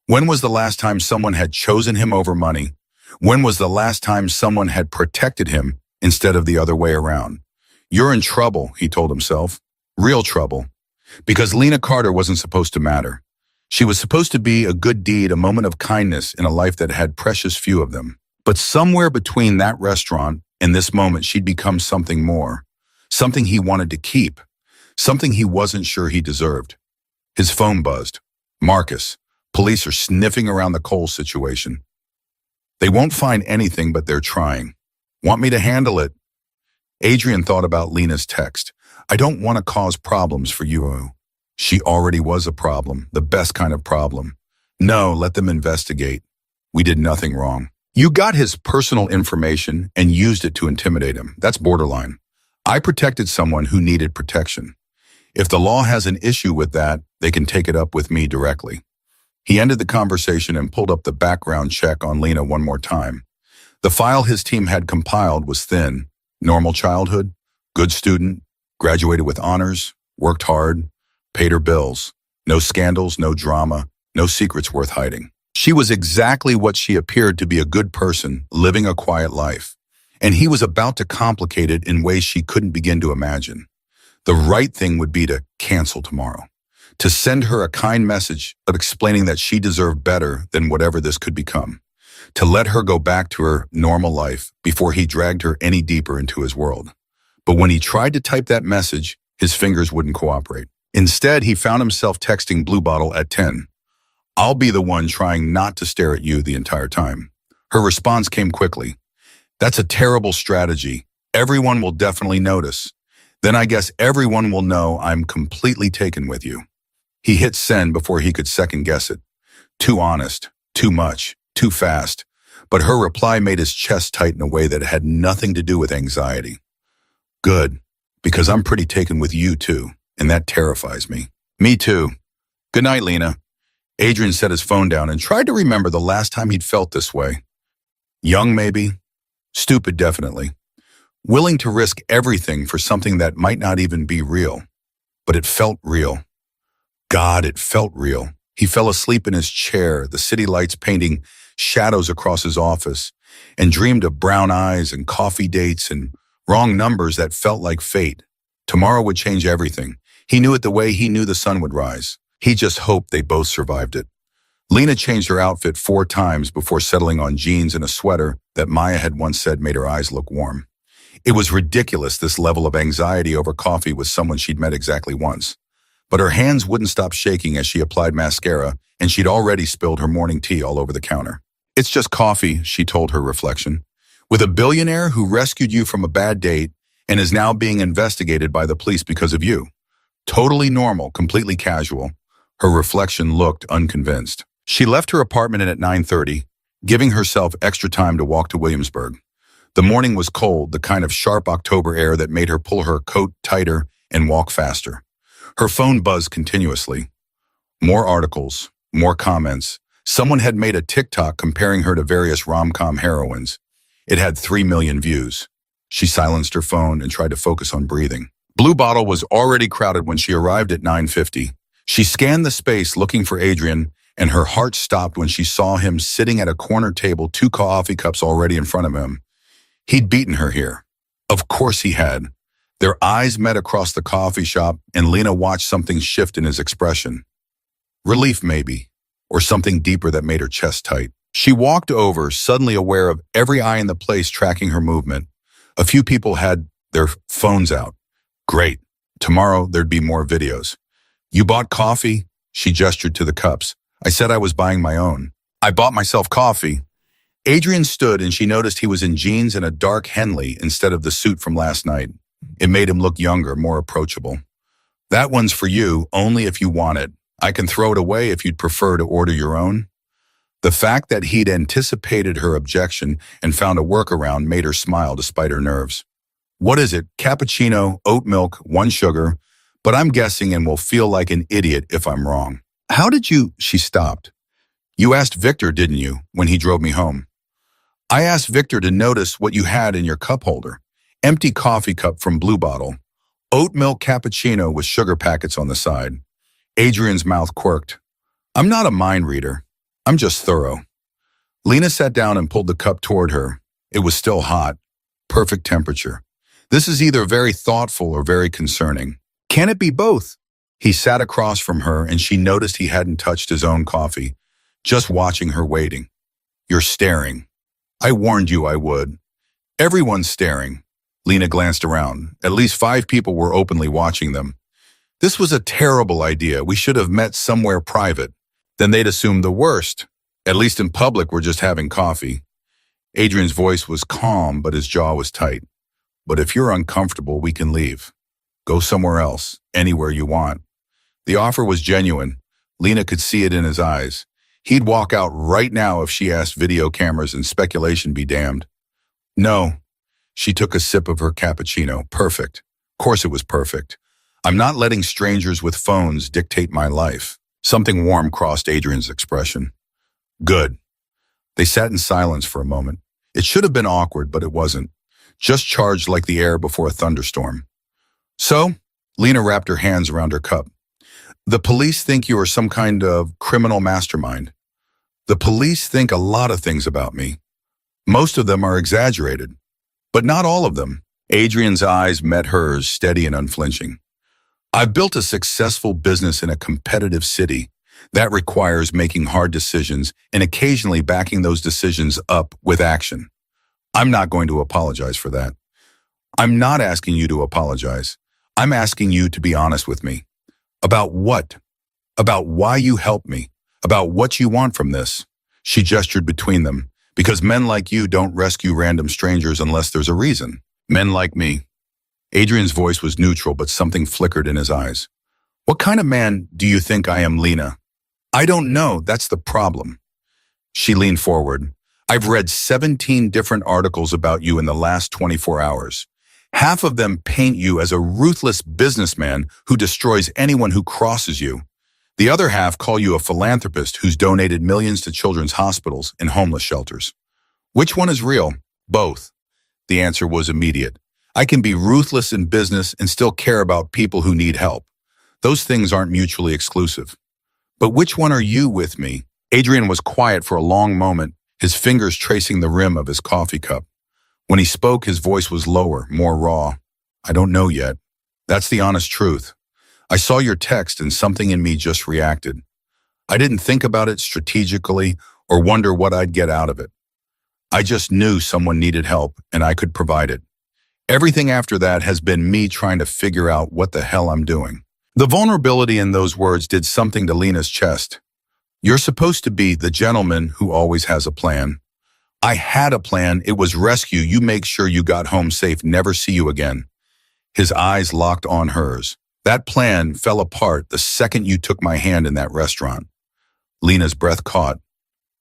When was the last time someone had chosen him over money? When was the last time someone had protected him instead of the other way around? You're in trouble, he told himself. Real trouble. Because Lena Carter wasn't supposed to matter. She was supposed to be a good deed, a moment of kindness in a life that had precious few of them. But somewhere between that restaurant and this moment, she'd become something more. Something he wanted to keep. Something he wasn't sure he deserved. His phone buzzed. Marcus. Police are sniffing around the Cole situation. They won't find anything, but they're trying. Want me to handle it? Adrian thought about Lena's text. I don't want to cause problems for you. She already was a problem, the best kind of problem. No, let them investigate. We did nothing wrong. You got his personal information and used it to intimidate him. That's borderline. I protected someone who needed protection. If the law has an issue with that, they can take it up with me directly. He ended the conversation and pulled up the background check on Lena one more time. The file his team had compiled was thin. Normal childhood, good student, graduated with honors, worked hard, paid her bills. No scandals, no drama, no secrets worth hiding. She was exactly what she appeared to be, a good person, living a quiet life. And he was about to complicate it in ways she couldn't begin to imagine. The right thing would be to cancel tomorrow, to send her a kind message of explaining that she deserved better than whatever this could become, to let her go back to her normal life before he dragged her any deeper into his world. But when he tried to type that message, his fingers wouldn't cooperate. Instead, he found himself texting Blue Bottle at 10. I'll be the one trying not to stare at you the entire time. Her response came quickly. That's a terrible strategy. Everyone will definitely notice. Then I guess everyone will know I'm completely taken with you. He hit send before he could second guess it. Too honest, too much, too fast. But her reply made his chest tighten in a way that had nothing to do with anxiety. Good, because I'm pretty taken with you too. And that terrifies me. Me too. Good night, Lena. Adrian set his phone down and tried to remember the last time he'd felt this way. Young, maybe. Stupid, definitely. Willing to risk everything for something that might not even be real. But it felt real. God, it felt real. He fell asleep in his chair, the city lights painting shadows across his office, and dreamed of brown eyes and coffee dates and wrong numbers that felt like fate. Tomorrow would change everything. He knew it the way he knew the sun would rise. He just hoped they both survived it. Lena changed her outfit 4 times before settling on jeans and a sweater that Maya had once said made her eyes look warm. It was ridiculous, this level of anxiety over coffee with someone she'd met exactly once. But her hands wouldn't stop shaking as she applied mascara, and she'd already spilled her morning tea all over the counter. It's just coffee, she told her reflection. With a billionaire who rescued you from a bad date and is now being investigated by the police because of you. Totally normal, completely casual. Her reflection looked unconvinced. She left her apartment at 9:30, giving herself extra time to walk to Williamsburg. The morning was cold, the kind of sharp October air that made her pull her coat tighter and walk faster. Her phone buzzed continuously. More articles, more comments. Someone had made a TikTok comparing her to various rom-com heroines. It had 3 million views. She silenced her phone and tried to focus on breathing. Blue Bottle was already crowded when she arrived at 9:50. She scanned the space looking for Adrian, and her heart stopped when she saw him sitting at a corner table, 2 coffee cups already in front of him. He'd beaten her here. Of course he had. Their eyes met across the coffee shop, and Lena watched something shift in his expression. Relief, maybe, or something deeper that made her chest tight. She walked over, suddenly aware of every eye in the place tracking her movement. A few people had their phones out. Great. Tomorrow there'd be more videos. You bought coffee? She gestured to the cups. I said I was buying my own. I bought myself coffee. Adrian stood and she noticed he was in jeans and a dark Henley instead of the suit from last night. It made him look younger, more approachable. That one's for you, only if you want it. I can throw it away if you'd prefer to order your own. The fact that he'd anticipated her objection and found a workaround made her smile despite her nerves. What is it? Cappuccino, oat milk, 1 sugar, but I'm guessing and will feel like an idiot if I'm wrong. How did you? She stopped. You asked Victor, didn't you, when he drove me home? I asked Victor to notice what you had in your cup holder. Empty coffee cup from Blue Bottle. Oat milk cappuccino with sugar packets on the side. Adrian's mouth quirked. I'm not a mind reader. I'm just thorough. Lena sat down and pulled the cup toward her. It was still hot. Perfect temperature. This is either very thoughtful or very concerning. Can it be both? He sat across from her and she noticed he hadn't touched his own coffee, just watching her waiting. You're staring. I warned you I would. Everyone's staring. Lena glanced around. At least 5 people were openly watching them. This was a terrible idea. We should have met somewhere private. Then they'd assume the worst. At least in public, we're just having coffee. Adrian's voice was calm, but his jaw was tight. But if you're uncomfortable, we can leave. Go somewhere else, anywhere you want. The offer was genuine. Lena could see it in his eyes. He'd walk out right now if she asked video cameras and speculation be damned. No. She took a sip of her cappuccino. Perfect. Of course it was perfect. I'm not letting strangers with phones dictate my life. Something warm crossed Adrian's expression. Good. They sat in silence for a moment. It should have been awkward, but it wasn't. Just charged like the air before a thunderstorm. So, Lena wrapped her hands around her cup. The police think you are some kind of criminal mastermind. The police think a lot of things about me. Most of them are exaggerated, but not all of them. Adrian's eyes met hers, steady and unflinching. I've built a successful business in a competitive city. That requires making hard decisions and occasionally backing those decisions up with action. I'm not going to apologize for that. I'm not asking you to apologize. I'm asking you to be honest with me. About what? About why you helped me. About what you want from this. She gestured between them. Because men like you don't rescue random strangers unless there's a reason. Men like me. Adrian's voice was neutral, but something flickered in his eyes. What kind of man do you think I am, Lena? I don't know, that's the problem. She leaned forward. I've read 17 different articles about you in the last 24 hours. Half of them paint you as a ruthless businessman who destroys anyone who crosses you. The other half call you a philanthropist who's donated millions to children's hospitals and homeless shelters. Which one is real? Both. The answer was immediate. I can be ruthless in business and still care about people who need help. Those things aren't mutually exclusive. But which one are you with me? Adrian was quiet for a long moment, his fingers tracing the rim of his coffee cup. When he spoke, his voice was lower, more raw. I don't know yet. That's the honest truth. I saw your text and something in me just reacted. I didn't think about it strategically or wonder what I'd get out of it. I just knew someone needed help and I could provide it. Everything after that has been me trying to figure out what the hell I'm doing. The vulnerability in those words did something to Lena's chest. You're supposed to be the gentleman who always has a plan. I had a plan. It was rescue. You make sure you got home safe, never see you again. His eyes locked on hers. That plan fell apart the second you took my hand in that restaurant. Lena's breath caught.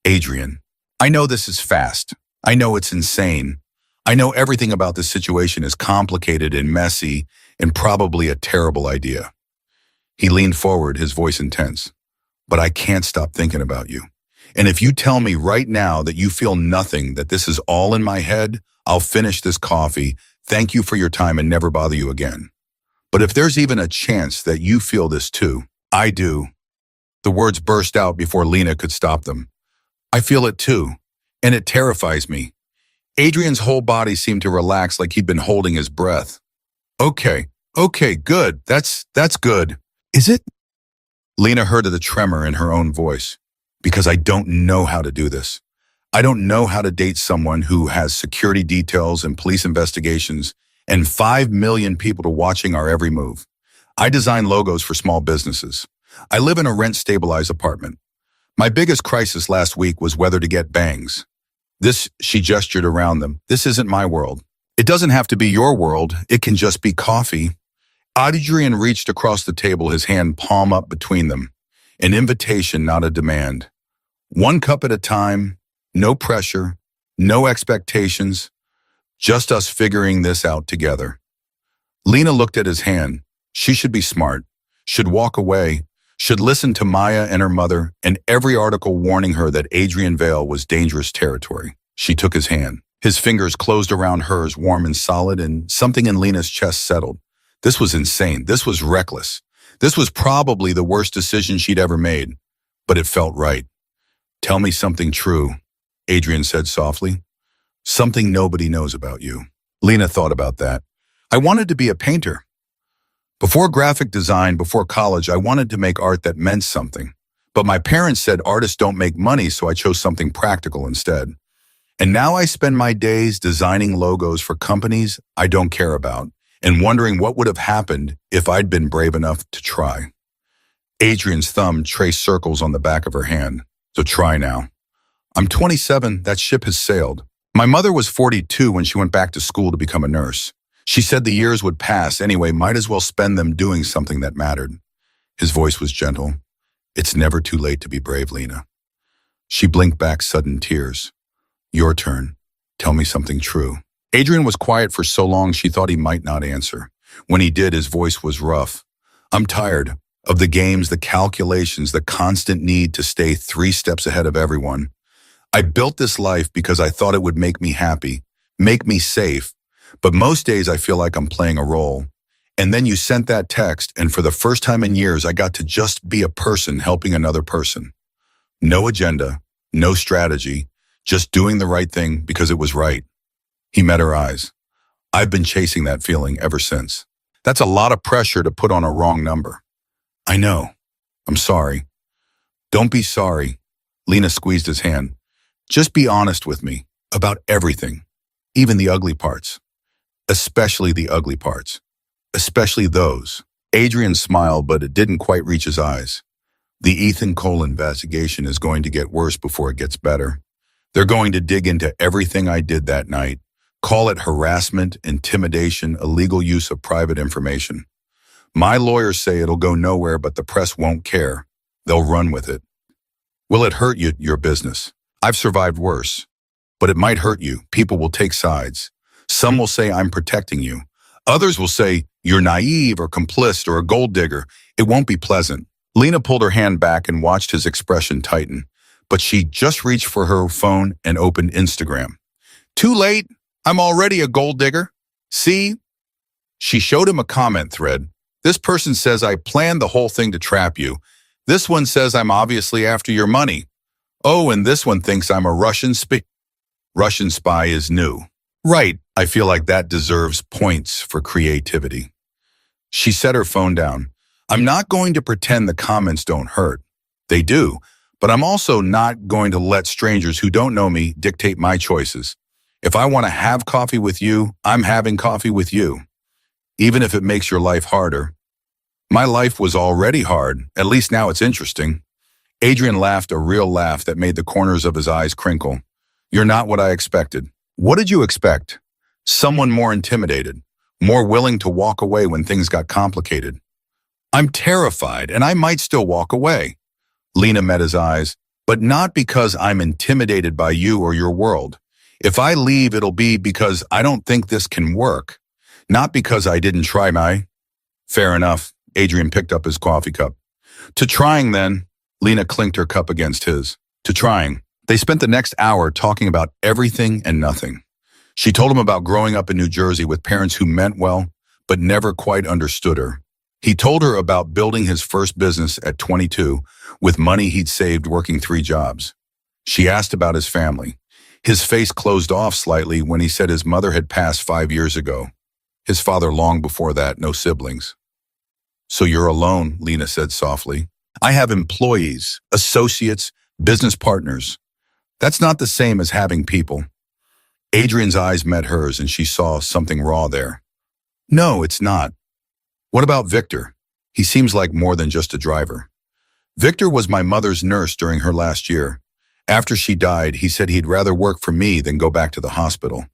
Adrian, I know this is fast. I know it's insane. I know everything about this situation is complicated and messy and probably a terrible idea. He leaned forward, his voice intense. But I can't stop thinking about you. And if you tell me right now that you feel nothing, that this is all in my head, I'll finish this coffee, thank you for your time and never bother you again. But if there's even a chance that you feel this too, I do. The words burst out before Lena could stop them. I feel it too, and it terrifies me. Adrian's whole body seemed to relax like he'd been holding his breath. Okay, good, that's good. Is it? Lena heard of the tremor in her own voice. Because I don't know how to do this. I don't know how to date someone who has security details and police investigations and 5 million people watching our every move. I design logos for small businesses. I live in a rent-stabilized apartment. My biggest crisis last week was whether to get bangs. This, she gestured around them, this isn't my world. It doesn't have to be your world. It can just be coffee. Adrian reached across the table, his hand palm up between them. An invitation, not a demand. 1 cup at a time, no pressure, no expectations, just us figuring this out together. Lena looked at his hand. She should be smart, should walk away, should listen to Maya and her mother and every article warning her that Adrian Vale was dangerous territory. She took his hand. His fingers closed around hers, warm and solid, and something in Lena's chest settled. This was insane. This was reckless. This was probably the worst decision she'd ever made, but it felt right. Tell me something true, Adrian said softly. Something nobody knows about you. Lena thought about that. I wanted to be a painter. Before graphic design, before college, I wanted to make art that meant something. But my parents said artists don't make money, so I chose something practical instead. And now I spend my days designing logos for companies I don't care about and wondering what would have happened if I'd been brave enough to try. Adrian's thumb traced circles on the back of her hand. So try now. I'm 27, that ship has sailed. My mother was 42 when she went back to school to become a nurse. She said the years would pass anyway, might as well spend them doing something that mattered. His voice was gentle. It's never too late to be brave, Lena. She blinked back sudden tears. Your turn. Tell me something true. Adrian was quiet for so long she thought he might not answer. When he did, his voice was rough. I'm tired. Of the games, the calculations, the constant need to stay 3 steps ahead of everyone. I built this life because I thought it would make me happy, make me safe, but most days I feel like I'm playing a role. And then you sent that text, and for the first time in years, I got to just be a person helping another person. No agenda, no strategy, just doing the right thing because it was right. He met her eyes. I've been chasing that feeling ever since. That's a lot of pressure to put on a wrong number. I know. I'm sorry. Don't be sorry. Lena squeezed his hand. Just be honest with me about everything, even the ugly parts. Especially the ugly parts. Especially those. Adrian smiled, but it didn't quite reach his eyes. The Ethan Cole investigation is going to get worse before it gets better. They're going to dig into everything I did that night. Call it harassment, intimidation, illegal use of private information. My lawyers say it'll go nowhere, but the press won't care. They'll run with it. Will it hurt you, your business? I've survived worse. But it might hurt you. People will take sides. Some will say I'm protecting you. Others will say you're naive or complicit or a gold digger. It won't be pleasant. Lena pulled her hand back and watched his expression tighten, but she just reached for her phone and opened Instagram. Too late. I'm already a gold digger. See? She showed him a comment thread. This person says I planned the whole thing to trap you. This one says I'm obviously after your money. Oh, and this one thinks I'm a Russian spy. Russian spy is new. Right, I feel like that deserves points for creativity. She set her phone down. I'm not going to pretend the comments don't hurt. They do, but I'm also not going to let strangers who don't know me dictate my choices. If I want to have coffee with you, I'm having coffee with you. Even if it makes your life harder. My life was already hard, at least now it's interesting. Adrian laughed a real laugh that made the corners of his eyes crinkle. You're not what I expected. What did you expect? Someone more intimidated, more willing to walk away when things got complicated. I'm terrified, and I might still walk away. Lena met his eyes, but not because I'm intimidated by you or your world. If I leave, it'll be because I don't think this can work. Not because I didn't try my... Fair enough. Adrian picked up his coffee cup. To trying, then. Lena clinked her cup against his. To trying. They spent the next hour talking about everything and nothing. She told him about growing up in New Jersey with parents who meant well, but never quite understood her. He told her about building his first business at 22 with money he'd saved working 3 jobs. She asked about his family. His face closed off slightly when he said his mother had passed 5 years ago. His father long before that, no siblings. So you're alone, Lena said softly. I have employees, associates, business partners. That's not the same as having people. Adrian's eyes met hers and she saw something raw there. No, it's not. What about Victor? He seems like more than just a driver. Victor was my mother's nurse during her last year. After she died, he said he'd rather work for me than go back to the hospital.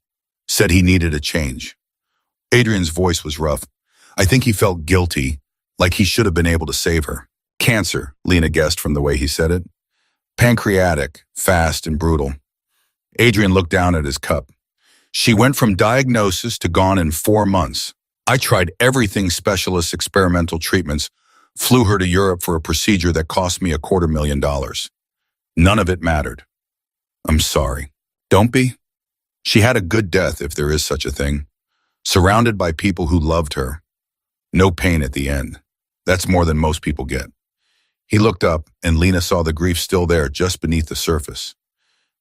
Said he needed a change. Adrian's voice was rough. I think he felt guilty, like he should have been able to save her. Cancer, Lena guessed from the way he said it. Pancreatic, fast and brutal. Adrian looked down at his cup. She went from diagnosis to gone in 4 months. I tried everything specialist experimental treatments, flew her to Europe for a procedure that cost me $250,000. None of it mattered. I'm sorry. Don't be. She had a good death, if there is such a thing. Surrounded by people who loved her. No pain at the end. That's more than most people get. He looked up, and Lena saw the grief still there just beneath the surface.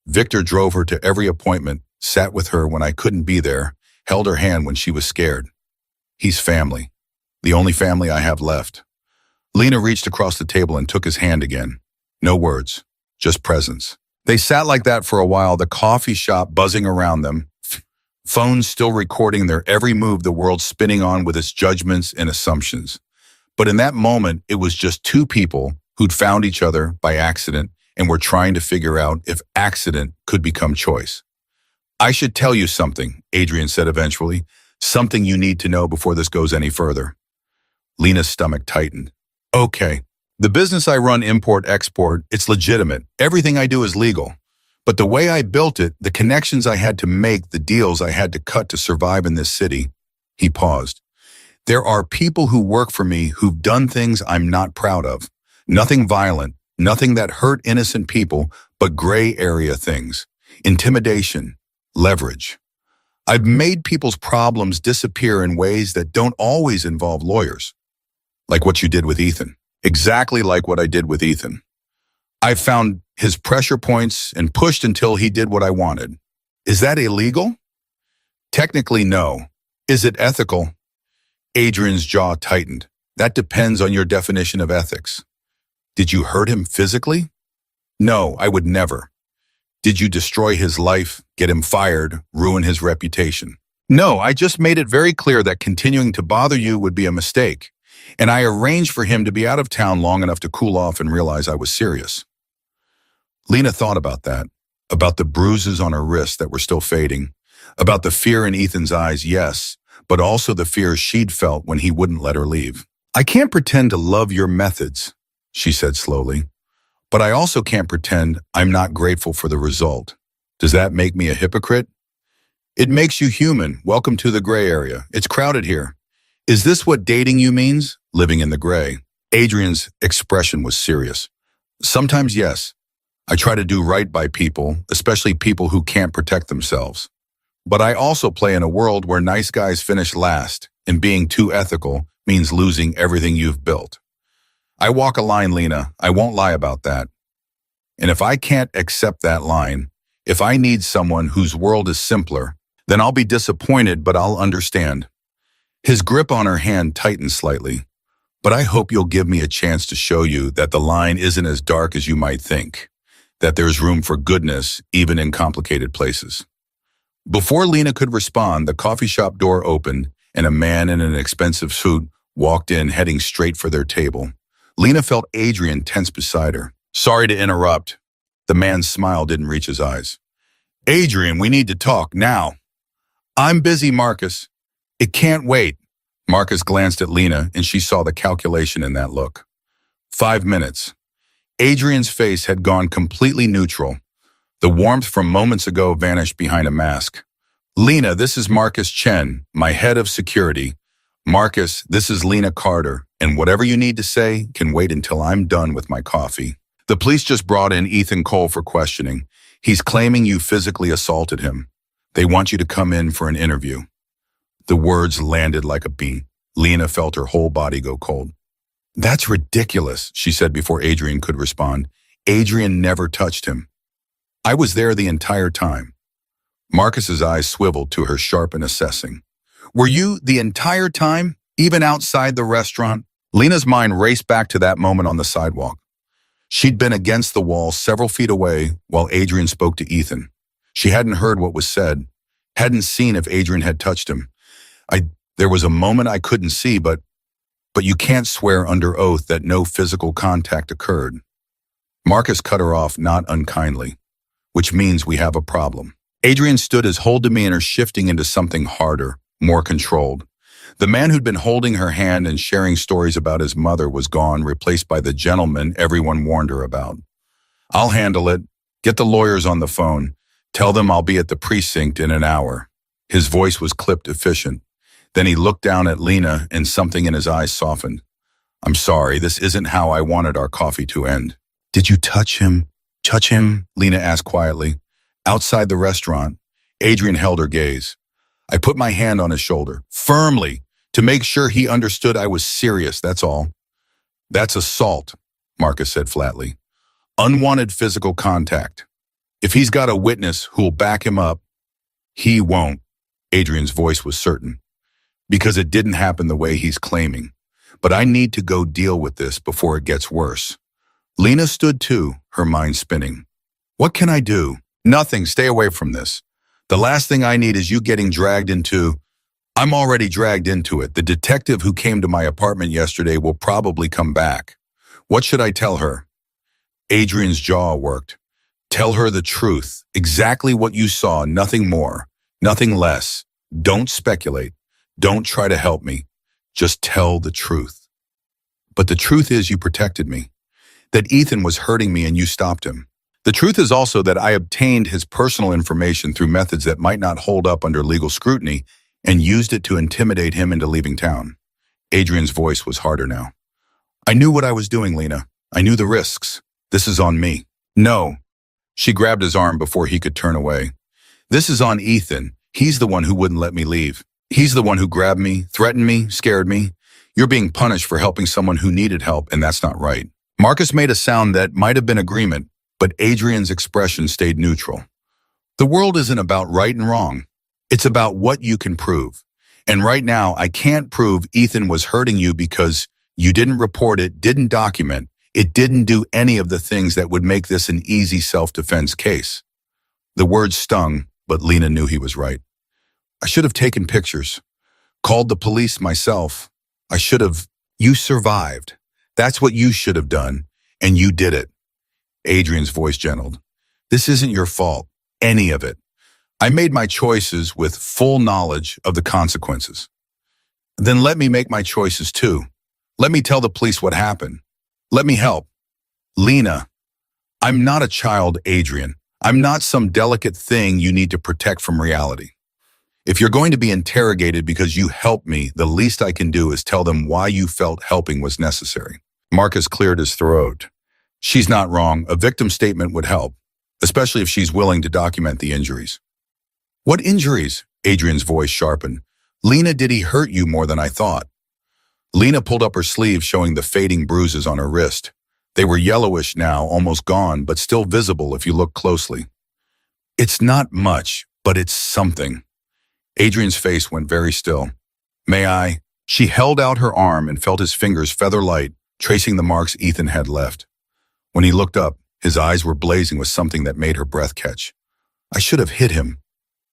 Victor drove her to every appointment, sat with her when I couldn't be there, held her hand when she was scared. He's family. The only family I have left. Lena reached across the table and took his hand again. No words, just presence. They sat like that for a while, the coffee shop buzzing around them, phones still recording their every move, the world spinning on with its judgments and assumptions. But in that moment, it was just 2 people who'd found each other by accident and were trying to figure out if accident could become choice. I should tell you something, Adrian said eventually, something you need to know before this goes any further. Lena's stomach tightened. Okay, the business I run import-export, it's legitimate. Everything I do is legal. But the way I built it, the connections I had to make, the deals I had to cut to survive in this city, he paused. There are people who work for me who've done things I'm not proud of. Nothing violent, nothing that hurt innocent people, but gray area things. Intimidation, leverage. I've made people's problems disappear in ways that don't always involve lawyers. Like what you did with Ethan. Exactly like what I did with Ethan. I found his pressure points and pushed until he did what I wanted. Is that illegal? Technically, no. Is it ethical? Adrian's jaw tightened. That depends on your definition of ethics. Did you hurt him physically? No, I would never. Did you destroy his life, get him fired, ruin his reputation? No, I just made it very clear that continuing to bother you would be a mistake, and I arranged for him to be out of town long enough to cool off and realize I was serious. Lena thought about that, about the bruises on her wrists that were still fading, about the fear in Ethan's eyes, yes, but also the fear she'd felt when he wouldn't let her leave. I can't pretend to love your methods, she said slowly, but I also can't pretend I'm not grateful for the result. Does that make me a hypocrite? It makes you human. Welcome to the gray area. It's crowded here. Is this what dating you means? Living in the gray. Adrian's expression was serious. Sometimes, yes. I try to do right by people, especially people who can't protect themselves. But I also play in a world where nice guys finish last, and being too ethical means losing everything you've built. I walk a line, Lena. I won't lie about that. And if I can't accept that line, if I need someone whose world is simpler, then I'll be disappointed, but I'll understand. His grip on her hand tightened slightly. But I hope you'll give me a chance to show you that the line isn't as dark as you might think, that there's room for goodness even in complicated places. Before Lena could respond, the coffee shop door opened and a man in an expensive suit walked in, heading straight for their table. Lena felt Adrian tense beside her. Sorry to interrupt. The man's smile didn't reach his eyes. Adrian, we need to talk now. I'm busy, Marcus. It can't wait. Marcus glanced at Lena and she saw the calculation in that look. 5 minutes. Adrian's face had gone completely neutral. The warmth from moments ago vanished behind a mask. Lena, this is Marcus Chen, my head of security. Marcus, this is Lena Carter, and whatever you need to say can wait until I'm done with my coffee. The police just brought in Ethan Cole for questioning. He's claiming you physically assaulted him. They want you to come in for an interview. The words landed like a beam. Lena felt her whole body go cold. That's ridiculous, she said before Adrian could respond. Adrian never touched him. I was there the entire time. Marcus's eyes swiveled to her, sharp and assessing. Were you the entire time, even outside the restaurant? Lena's mind raced back to that moment on the sidewalk. She'd been against the wall several feet away while Adrian spoke to Ethan. She hadn't heard what was said, hadn't seen if Adrian had touched him. There was a moment I couldn't see, but you can't swear under oath that no physical contact occurred. Marcus cut her off, not unkindly, which means we have a problem. Adrian stood, his whole demeanor shifting into something harder, more controlled. The man who'd been holding her hand and sharing stories about his mother was gone, replaced by the gentleman everyone warned her about. I'll handle it. Get the lawyers on the phone. Tell them I'll be at the precinct in an hour. His voice was clipped, efficient. Then he looked down at Lena and something in his eyes softened. I'm sorry, this isn't how I wanted our coffee to end. Did you touch him? Touch him? Lena asked quietly. Outside the restaurant, Adrian held her gaze. I put my hand on his shoulder, firmly, to make sure he understood I was serious, that's all. That's assault, Marcus said flatly. Unwanted physical contact. If he's got a witness who'll back him up, he won't. Adrian's voice was certain. Because it didn't happen the way he's claiming. But I need to go deal with this before it gets worse. Lena stood too, her mind spinning. What can I do? Nothing, stay away from this. The last thing I need is you getting dragged into... I'm already dragged into it. The detective who came to my apartment yesterday will probably come back. What should I tell her? Adrian's jaw worked. Tell her the truth, exactly what you saw, nothing more, nothing less. Don't speculate. Don't try to help me. Just tell the truth. But the truth is you protected me, that Ethan was hurting me and you stopped him. The truth is also that I obtained his personal information through methods that might not hold up under legal scrutiny and used it to intimidate him into leaving town. Adrian's voice was harder now. I knew what I was doing, Lena. I knew the risks. This is on me. No. She grabbed his arm before he could turn away. This is on Ethan. He's the one who wouldn't let me leave. He's the one who grabbed me, threatened me, scared me. You're being punished for helping someone who needed help, and that's not right. Marcus made a sound that might have been agreement, but Adrian's expression stayed neutral. The world isn't about right and wrong. It's about what you can prove. And right now, I can't prove Ethan was hurting you because you didn't report it, didn't document. It didn't do any of the things that would make this an easy self-defense case. The words stung, but Lena knew he was right. I should have taken pictures, called the police myself. You survived. That's what you should have done, and you did it. Adrian's voice gentled. This isn't your fault, any of it. I made my choices with full knowledge of the consequences. Then let me make my choices too. Let me tell the police what happened. Let me help. Lena, I'm not a child, Adrian. I'm not some delicate thing you need to protect from reality. If you're going to be interrogated because you helped me, the least I can do is tell them why you felt helping was necessary. Marcus cleared his throat. She's not wrong. A victim statement would help, especially if she's willing to document the injuries. What injuries? Adrian's voice sharpened. Lena, did he hurt you more than I thought? Lena pulled up her sleeve, showing the fading bruises on her wrist. They were yellowish now, almost gone, but still visible if you look closely. It's not much, but it's something. Adrian's face went very still. May I? She held out her arm and felt his fingers feather light, tracing the marks Ethan had left. When he looked up, his eyes were blazing with something that made her breath catch. I should have hit him,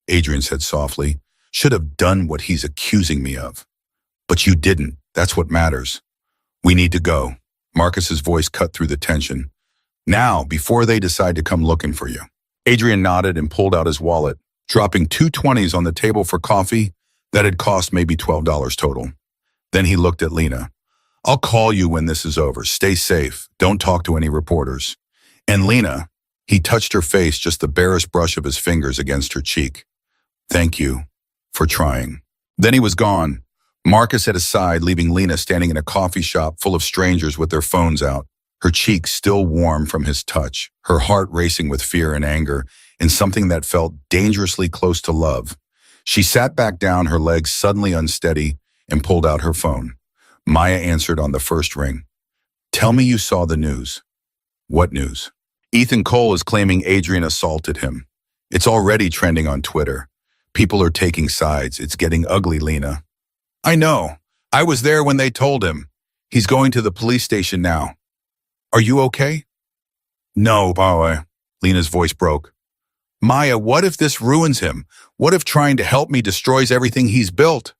Adrian said softly. Should have done what he's accusing me of. But you didn't. That's what matters. We need to go. Marcus's voice cut through the tension. Now, before they decide to come looking for you. Adrian nodded and pulled out his wallet, dropping 2 20s on the table for coffee that had cost maybe $12 total. Then he looked at Lena. I'll call you when this is over. Stay safe. Don't talk to any reporters. And Lena, he touched her face, just the barest brush of his fingers against her cheek. Thank you for trying. Then he was gone. Marcus at his side, leaving Lena standing in a coffee shop full of strangers with their phones out, her cheeks still warm from his touch, her heart racing with fear and anger, and something that felt dangerously close to love. She sat back down, her legs suddenly unsteady, and pulled out her phone. Maya answered on the first ring. Tell me you saw the news. What news? Ethan Cole is claiming Adrian assaulted him. It's already trending on Twitter. People are taking sides. It's getting ugly, Lena. I know. I was there when they told him. He's going to the police station now. Are you okay? No, Maya. Lena's voice broke. Maya, what if this ruins him? What if trying to help me destroys everything he's built?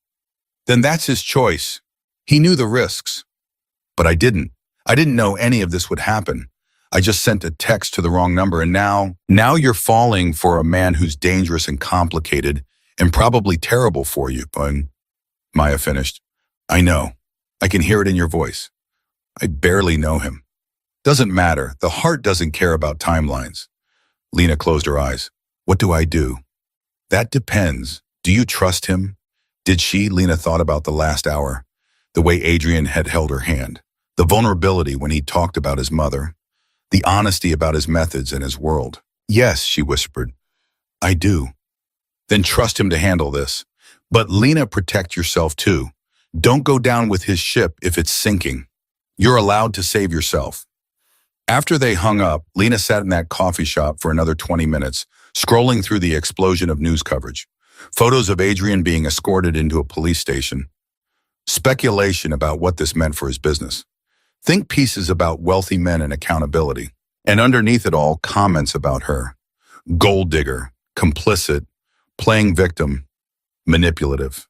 Then that's his choice. He knew the risks. But I didn't. I didn't know any of this would happen. I just sent a text to the wrong number, and now you're falling for a man who's dangerous and complicated and probably terrible for you, Maya finished. I know. I can hear it in your voice. I barely know him. Doesn't matter. The heart doesn't care about timelines. Lena closed her eyes. What do I do? That depends. Do you trust him? Did she? Lena thought about the last hour. The way Adrian had held her hand. The vulnerability when he talked about his mother. The honesty about his methods and his world. Yes, she whispered. I do. Then trust him to handle this. But Lena, protect yourself too. Don't go down with his ship if it's sinking. You're allowed to save yourself. After they hung up, Lena sat in that coffee shop for another 20 minutes, scrolling through the explosion of news coverage. Photos of Adrian being escorted into a police station. Speculation about what this meant for his business. Think pieces about wealthy men and accountability. And underneath it all, comments about her. Gold digger, complicit, playing victim, manipulative.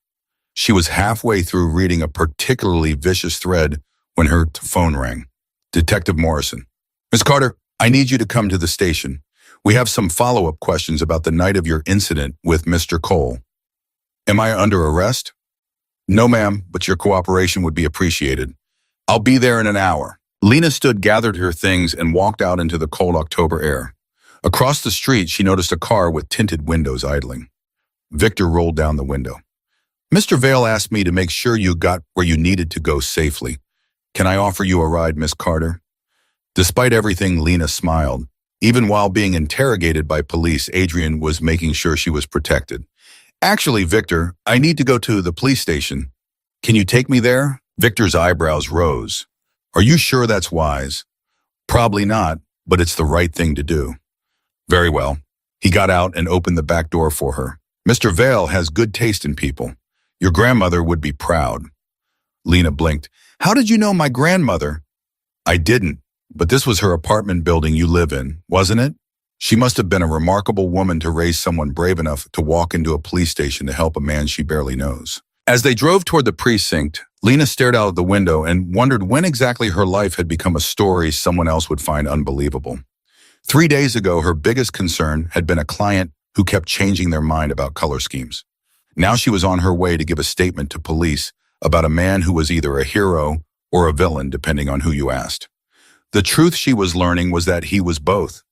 She was halfway through reading a particularly vicious thread when her phone rang. Detective Morrison. Miss Carter, I need you to come to the station. We have some follow-up questions about the night of your incident with Mr. Cole. Am I under arrest? No, ma'am, but your cooperation would be appreciated. I'll be there in an hour. Lena gathered her things and walked out into the cold October air. Across the street, she noticed a car with tinted windows idling. Victor rolled down the window. Mr. Vale asked me to make sure you got where you needed to go safely. Can I offer you a ride, Miss Carter? Despite everything, Lena smiled. Even while being interrogated by police, Adrian was making sure she was protected. Actually, Victor, I need to go to the police station. Can you take me there? Victor's eyebrows rose. Are you sure that's wise? Probably not, but it's the right thing to do. Very well. He got out and opened the back door for her. Mr. Vale has good taste in people. Your grandmother would be proud. Lena blinked. How did you know my grandmother? I didn't, but this was her apartment building you live in, wasn't it? She must have been a remarkable woman to raise someone brave enough to walk into a police station to help a man she barely knows. As they drove toward the precinct, Lena stared out of the window and wondered when exactly her life had become a story someone else would find unbelievable. 3 days ago, her biggest concern had been a client who kept changing their mind about color schemes. Now she was on her way to give a statement to police about a man who was either a hero or a villain, depending on who you asked. The truth she was learning was that he was both,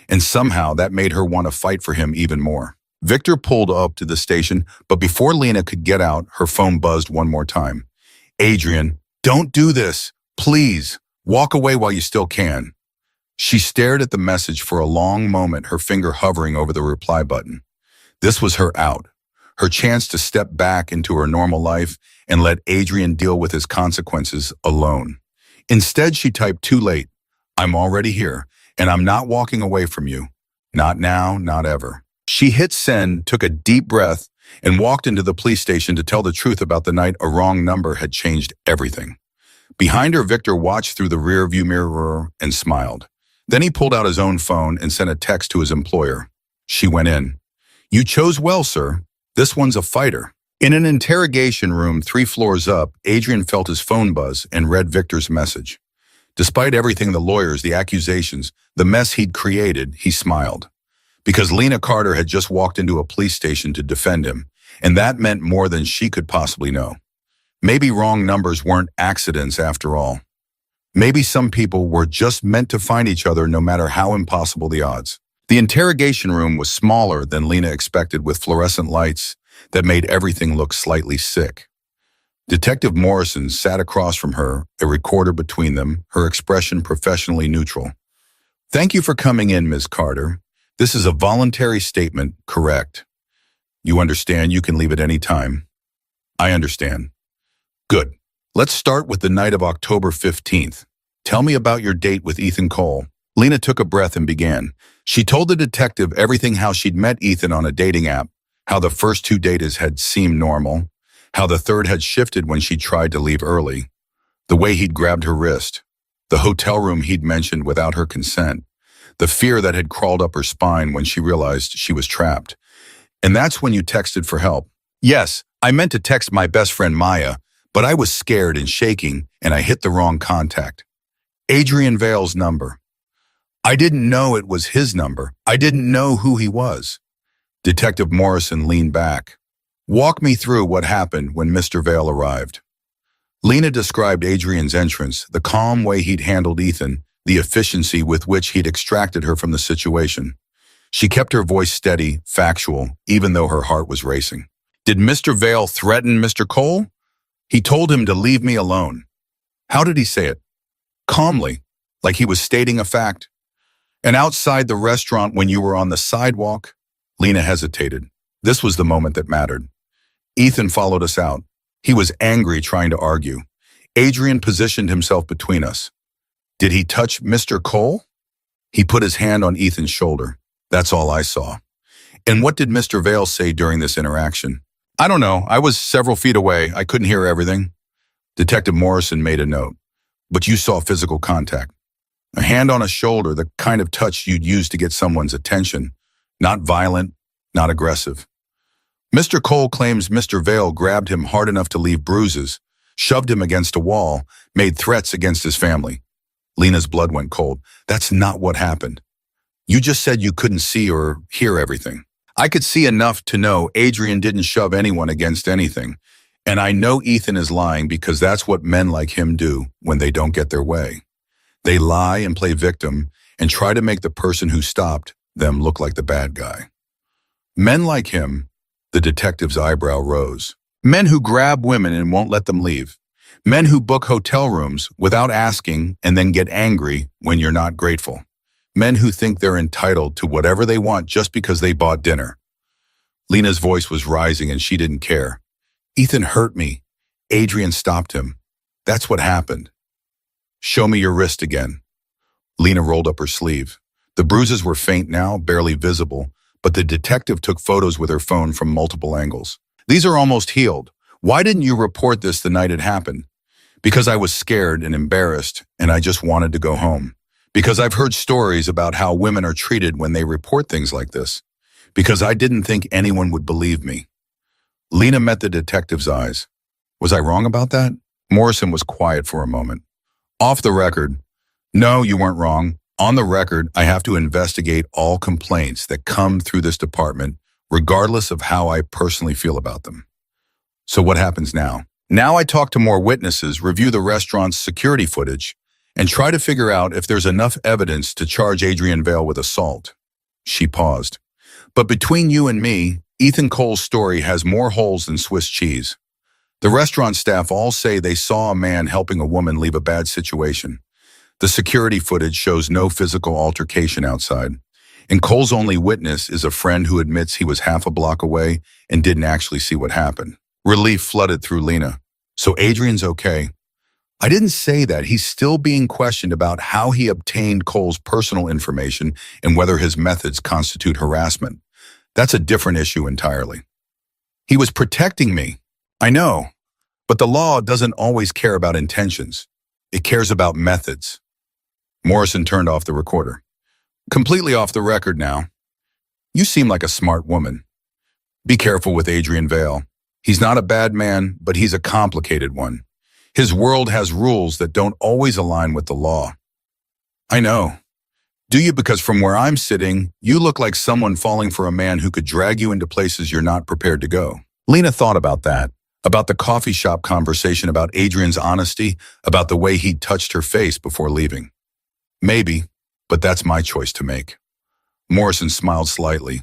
and somehow that made her want to fight for him even more. Victor pulled up to the station, but before Lena could get out, her phone buzzed one more time. Adrian, don't do this. Please, walk away while you still can. She stared at the message for a long moment, her finger hovering over the reply button. This was her out, her chance to step back into her normal life and let Adrian deal with his consequences alone. Instead, she typed, too late. I'm already here, and I'm not walking away from you. Not now, not ever. She hit send, took a deep breath, and walked into the police station to tell the truth about the night a wrong number had changed everything. Behind her, Victor watched through the rearview mirror and smiled. Then he pulled out his own phone and sent a text to his employer. She went in. You chose well, sir. This one's a fighter. In an interrogation room 3 floors up, Adrian felt his phone buzz and read Victor's message. Despite everything, the lawyers, the accusations, the mess he'd created, he smiled. Because Lena Carter had just walked into a police station to defend him, and that meant more than she could possibly know. Maybe wrong numbers weren't accidents after all. Maybe some people were just meant to find each other no matter how impossible the odds. The interrogation room was smaller than Lena expected, with fluorescent lights that made everything look slightly sick. Detective Morrison sat across from her, a recorder between them, her expression professionally neutral. Thank you for coming in, Ms. Carter. This is a voluntary statement, correct? You understand you can leave at any time? I understand. Good. Let's start with the night of October 15th. Tell me about your date with Ethan Cole. Lena took a breath and began. She told the detective everything: how she'd met Ethan on a dating app, how the first 2 dates had seemed normal, how the third had shifted when she tried to leave early, the way he'd grabbed her wrist, the hotel room he'd mentioned without her consent, the fear that had crawled up her spine when she realized she was trapped. And that's when you texted for help. Yes, I meant to text my best friend Maya, but I was scared and shaking, and I hit the wrong contact. Adrian Vale's number. I didn't know it was his number. I didn't know who he was. Detective Morrison leaned back. Walk me through what happened when Mr. Vale arrived. Lena described Adrian's entrance, the calm way he'd handled Ethan, the efficiency with which he'd extracted her from the situation. She kept her voice steady, factual, even though her heart was racing. Did Mr. Vale threaten Mr. Cole? He told him to leave me alone. How did he say it? Calmly, like he was stating a fact. And outside the restaurant when you were on the sidewalk? Lena hesitated. This was the moment that mattered. Ethan followed us out. He was angry, trying to argue. Adrian positioned himself between us. Did he touch Mr. Cole? He put his hand on Ethan's shoulder. That's all I saw. And what did Mr. Vale say during this interaction? I don't know. I was several feet away. I couldn't hear everything. Detective Morrison made a note. But you saw physical contact. A hand on a shoulder, the kind of touch you'd use to get someone's attention. Not violent, not aggressive. Mr. Cole claims Mr. Vale grabbed him hard enough to leave bruises, shoved him against a wall, made threats against his family. Lena's blood went cold. That's not what happened. You just said you couldn't see or hear everything. I could see enough to know Adrian didn't shove anyone against anything. And I know Ethan is lying because that's what men like him do when they don't get their way. They lie and play victim and try to make the person who stopped them look like the bad guy. Men like him, the detective's eyebrow rose. Men who grab women and won't let them leave. Men who book hotel rooms without asking and then get angry when you're not grateful. Men who think they're entitled to whatever they want just because they bought dinner. Lena's voice was rising and she didn't care. Ethan hurt me. Adrian stopped him. That's what happened. Show me your wrist again. Lena rolled up her sleeve. The bruises were faint now, barely visible, but the detective took photos with her phone from multiple angles. These are almost healed. Why didn't you report this the night it happened? Because I was scared and embarrassed, and I just wanted to go home. Because I've heard stories about how women are treated when they report things like this. Because I didn't think anyone would believe me. Lena met the detective's eyes. Was I wrong about that? Morrison was quiet for a moment. Off the record, no, you weren't wrong. On the record, I have to investigate all complaints that come through this department, regardless of how I personally feel about them. So what happens now? Now I talk to more witnesses, review the restaurant's security footage, and try to figure out if there's enough evidence to charge Adrian Vale with assault. She paused. But between you and me, Ethan Cole's story has more holes than Swiss cheese. The restaurant staff all say they saw a man helping a woman leave a bad situation. The security footage shows no physical altercation outside. And Cole's only witness is a friend who admits he was half a block away and didn't actually see what happened. Relief flooded through Lena. So Adrian's okay. I didn't say that. He's still being questioned about how he obtained Cole's personal information and whether his methods constitute harassment. That's a different issue entirely. He was protecting me. I know. But the law doesn't always care about intentions. It cares about methods. Morrison turned off the recorder. Completely off the record now. You seem like a smart woman. Be careful with Adrian Vale. He's not a bad man, but he's a complicated one. His world has rules that don't always align with the law. I know. Do you? Because from where I'm sitting, you look like someone falling for a man who could drag you into places you're not prepared to go. Lena thought about that, about the coffee shop conversation, about Adrian's honesty, about the way he'd touched her face before leaving. Maybe, but that's my choice to make. Morrison smiled slightly.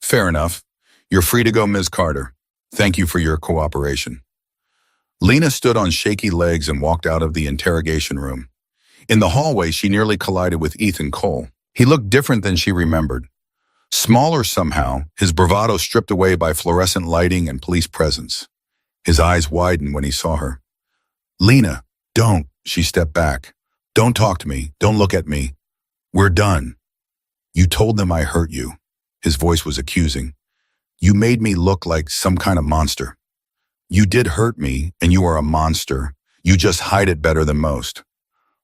Fair enough. You're free to go, Ms. Carter. Thank you for your cooperation. Lena stood on shaky legs and walked out of the interrogation room. In the hallway, she nearly collided with Ethan Cole. He looked different than she remembered. Smaller somehow, his bravado stripped away by fluorescent lighting and police presence. His eyes widened when he saw her. Lena, don't. She stepped back. Don't talk to me. Don't look at me. We're done. You told them I hurt you. His voice was accusing. You made me look like some kind of monster. You did hurt me, and you are a monster. You just hide it better than most.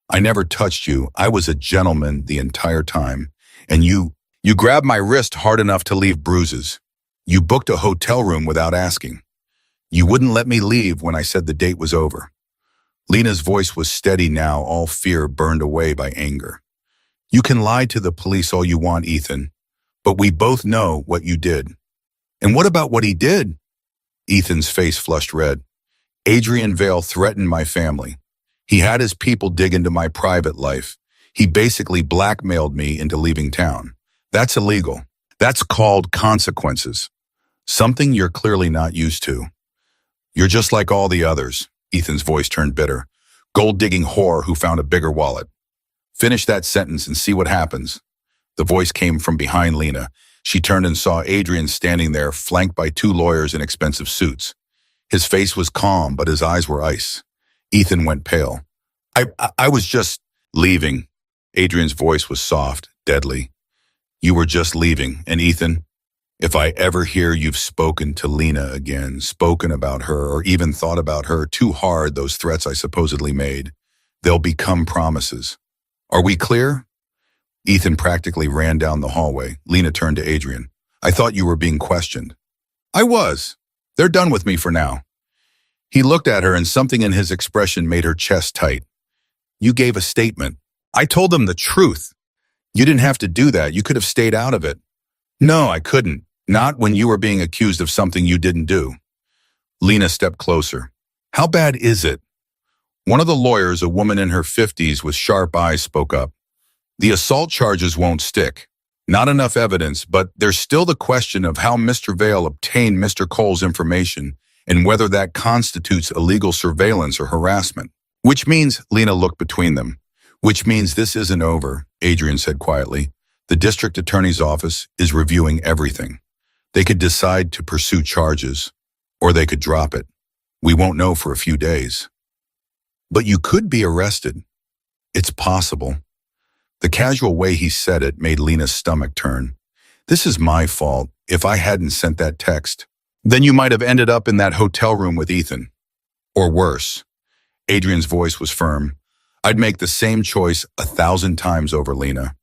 I never touched you. I was a gentleman the entire time. And you grabbed my wrist hard enough to leave bruises. You booked a hotel room without asking. You wouldn't let me leave when I said the date was over. Lena's voice was steady now, all fear burned away by anger. You can lie to the police all you want, Ethan, but we both know what you did. And what about what he did? Ethan's face flushed red. Adrian Vale threatened my family. He had his people dig into my private life. He basically blackmailed me into leaving town. That's illegal. That's called consequences. Something you're clearly not used to. You're just like all the others. Ethan's voice turned bitter. Gold-digging whore who found a bigger wallet. Finish that sentence and see what happens. The voice came from behind Lena. She turned and saw Adrian standing there, flanked by two lawyers in expensive suits. His face was calm, but his eyes were ice. Ethan went pale. I was just leaving. Adrian's voice was soft, deadly. You were just leaving. And Ethan, if I ever hear you've spoken to Lena again, spoken about her, or even thought about her too hard, those threats I supposedly made, they'll become promises. Are we clear? Ethan practically ran down the hallway. Lena turned to Adrian. I thought you were being questioned. I was. They're done with me for now. He looked at her and something in his expression made her chest tight. You gave a statement. I told them the truth. You didn't have to do that. You could have stayed out of it. No, I couldn't. Not when you were being accused of something you didn't do. Lena stepped closer. How bad is it? One of the lawyers, a woman in her 50s with sharp eyes, spoke up. The assault charges won't stick. Not enough evidence, but there's still the question of how Mr. Vale obtained Mr. Cole's information and whether that constitutes illegal surveillance or harassment. Which means, Lena looked between them. Which means this isn't over, Adrian said quietly. The district attorney's office is reviewing everything. They could decide to pursue charges, or they could drop it. We won't know for a few days. But you could be arrested. It's possible. The casual way he said it made Lena's stomach turn. This is my fault. If I hadn't sent that text, then you might have ended up in that hotel room with Ethan. Or worse. Adrian's voice was firm. I'd make the same choice 1,000 times over, Lena.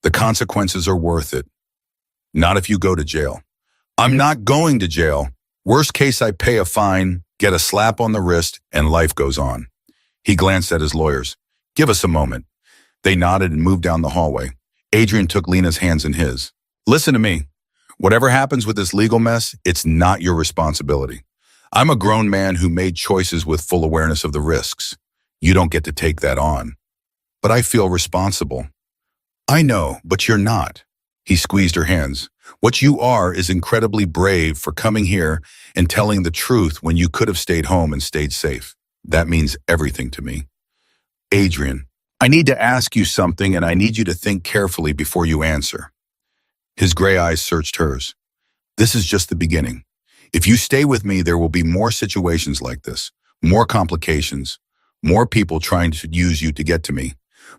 The consequences are worth it. Not if you go to jail. I'm not going to jail. Worst case, I pay a fine, get a slap on the wrist, and life goes on. He glanced at his lawyers. Give us a moment. They nodded and moved down the hallway. Adrian took Lena's hands in his. Listen to me. Whatever happens with this legal mess, it's not your responsibility. I'm a grown man who made choices with full awareness of the risks. You don't get to take that on. But I feel responsible. I know, but you're not. He squeezed her hands. What you are is incredibly brave for coming here and telling the truth when you could have stayed home and stayed safe. That means everything to me. Adrian, I need to ask you something and I need you to think carefully before you answer. His gray eyes searched hers. This is just the beginning. If you stay with me, there will be more situations like this, more complications, more people trying to use you to get to me,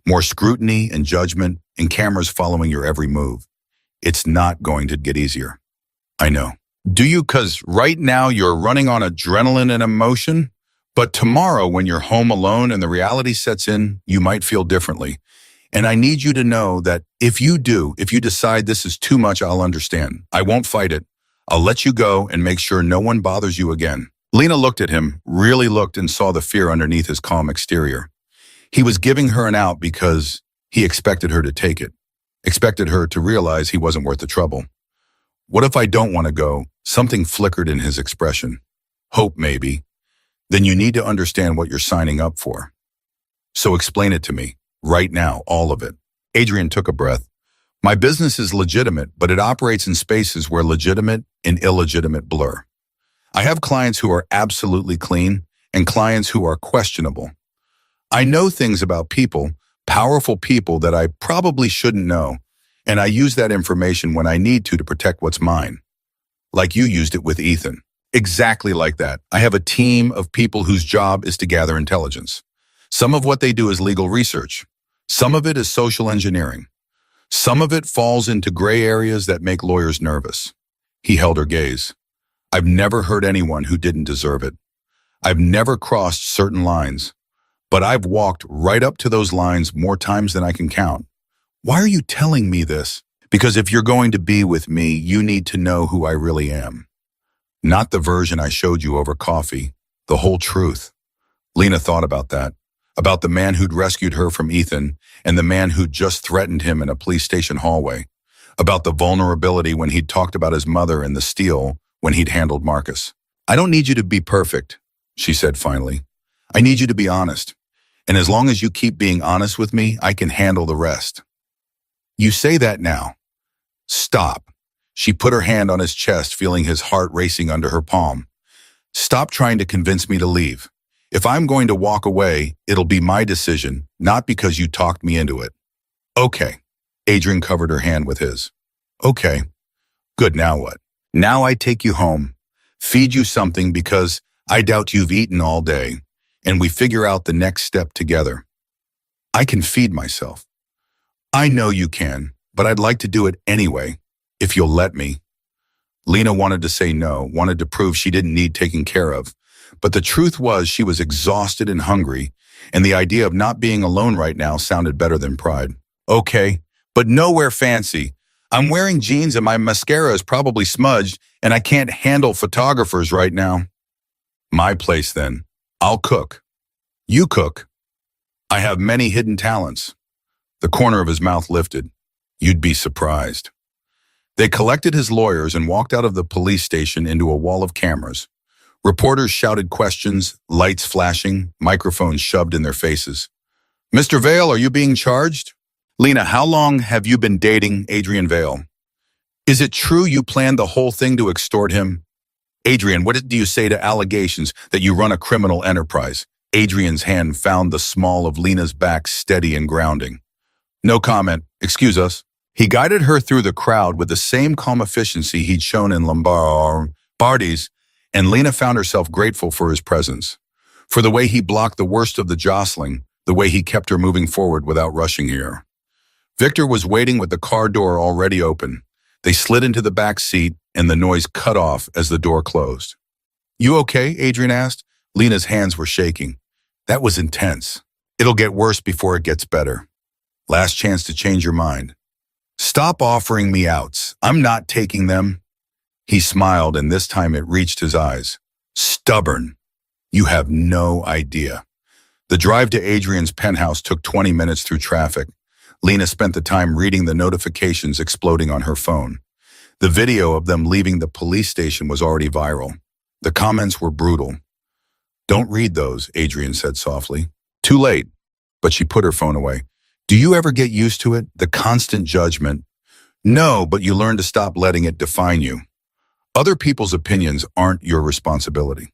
more scrutiny and judgment and cameras following your every move. It's not going to get easier. I know. Do you? 'Cause right now you're running on adrenaline and emotion, but tomorrow when you're home alone and the reality sets in, you might feel differently. And I need you to know that if you decide this is too much, I'll understand. I won't fight it. I'll let you go and make sure no one bothers you again. Lena looked at him, really looked and saw the fear underneath his calm exterior. He was giving her an out because he expected her to take it, expected her to realize he wasn't worth the trouble. What if I don't want to go? Something flickered in his expression. Hope, maybe. Then you need to understand what you're signing up for. So explain it to me, right now, all of it. Adrian took a breath. My business is legitimate, but it operates in spaces where legitimate and illegitimate blur. I have clients who are absolutely clean and clients who are questionable. I know things about people, powerful people that I probably shouldn't know, and I use that information when I need to protect what's mine. Like you used it with Ethan. Exactly like that. I have a team of people whose job is to gather intelligence. Some of what they do is legal research. Some of it is social engineering. Some of it falls into gray areas that make lawyers nervous. He held her gaze. I've never hurt anyone who didn't deserve it. I've never crossed certain lines, but I've walked right up to those lines more times than I can count. Why are you telling me this? Because if you're going to be with me, you need to know who I really am. Not the version I showed you over coffee, the whole truth. Lena thought about that, about the man who'd rescued her from Ethan and the man who'd just threatened him in a police station hallway, about the vulnerability when he'd talked about his mother and the steel when he'd handled Marcus. I don't need you to be perfect, she said finally. I need you to be honest. And as long as you keep being honest with me, I can handle the rest. You say that now. Stop. She put her hand on his chest, feeling his heart racing under her palm. Stop trying to convince me to leave. If I'm going to walk away, it'll be my decision, not because you talked me into it. Okay. Adrian covered her hand with his. Okay. Good, now what? Now I take you home, feed you something because I doubt you've eaten all day, and we figure out the next step together. I can feed myself. I know you can, but I'd like to do it anyway, if you'll let me. Lena wanted to say no, wanted to prove she didn't need taking care of, but the truth was she was exhausted and hungry, and the idea of not being alone right now sounded better than pride. Okay, but nowhere fancy. I'm wearing jeans and my mascara is probably smudged, and I can't handle photographers right now. My place then. I'll cook. You cook. I have many hidden talents. The corner of his mouth lifted. You'd be surprised. They collected his lawyers and walked out of the police station into a wall of cameras. Reporters shouted questions, lights flashing, microphones shoved in their faces. Mr. Vale, are you being charged? Lena, how long have you been dating Adrian Vale? Is it true you planned the whole thing to extort him? Adrian, what do you say to allegations that you run a criminal enterprise? Adrian's hand found the small of Lena's back steady and grounding. No comment. Excuse us. He guided her through the crowd with the same calm efficiency he'd shown in Lombardi's, and Lena found herself grateful for his presence, for the way he blocked the worst of the jostling, the way he kept her moving forward without rushing her. Victor was waiting with the car door already open. They slid into the back seat, and the noise cut off as the door closed. You okay? Adrian asked. Lena's hands were shaking. That was intense. It'll get worse before it gets better. Last chance to change your mind. Stop offering me outs. I'm not taking them. He smiled, and this time it reached his eyes. Stubborn. You have no idea. The drive to Adrian's penthouse took 20 minutes through traffic. Lena spent the time reading the notifications exploding on her phone. The video of them leaving the police station was already viral. The comments were brutal. Don't read those, Adrian said softly. Too late. But she put her phone away. Do you ever get used to it? The constant judgment? No, but you learn to stop letting it define you. Other people's opinions aren't your responsibility.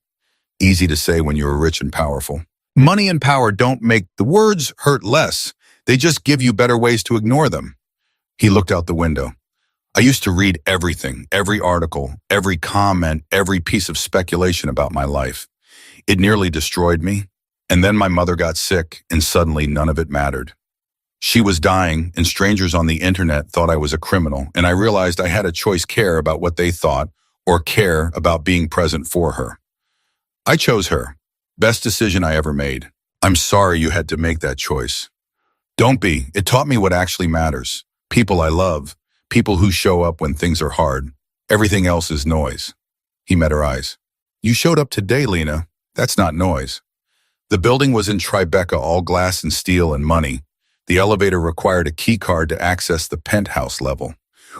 Easy to say when you're rich and powerful. Money and power don't make the words hurt less. They just give you better ways to ignore them. He looked out the window. I used to read everything, every article, every comment, every piece of speculation about my life. It nearly destroyed me. And then my mother got sick, and suddenly none of it mattered. She was dying, and strangers on the internet thought I was a criminal, and I realized I had a choice: care about what they thought or care about being present for her. I chose her. Best decision I ever made. I'm sorry you had to make that choice. Don't be. It taught me what actually matters. People I love. People who show up when things are hard. Everything else is noise. He met her eyes. You showed up today, Lena. That's not noise. The building was in Tribeca, all glass and steel and money. The elevator required a key card to access the penthouse level.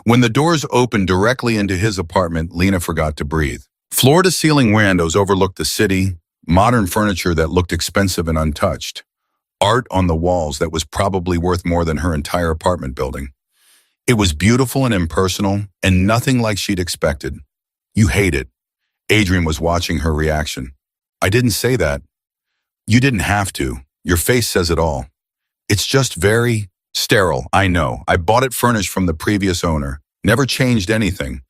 When the doors opened directly into his apartment, Lena forgot to breathe. Floor-to-ceiling windows overlooked the city, modern furniture that looked expensive and untouched. Art on the walls that was probably worth more than her entire apartment building. It was beautiful and impersonal, and nothing like she'd expected. You hate it. Adrian was watching her reaction. I didn't say that. You didn't have to. Your face says it all. It's just very sterile, I know. I bought it furnished from the previous owner. Never changed anything.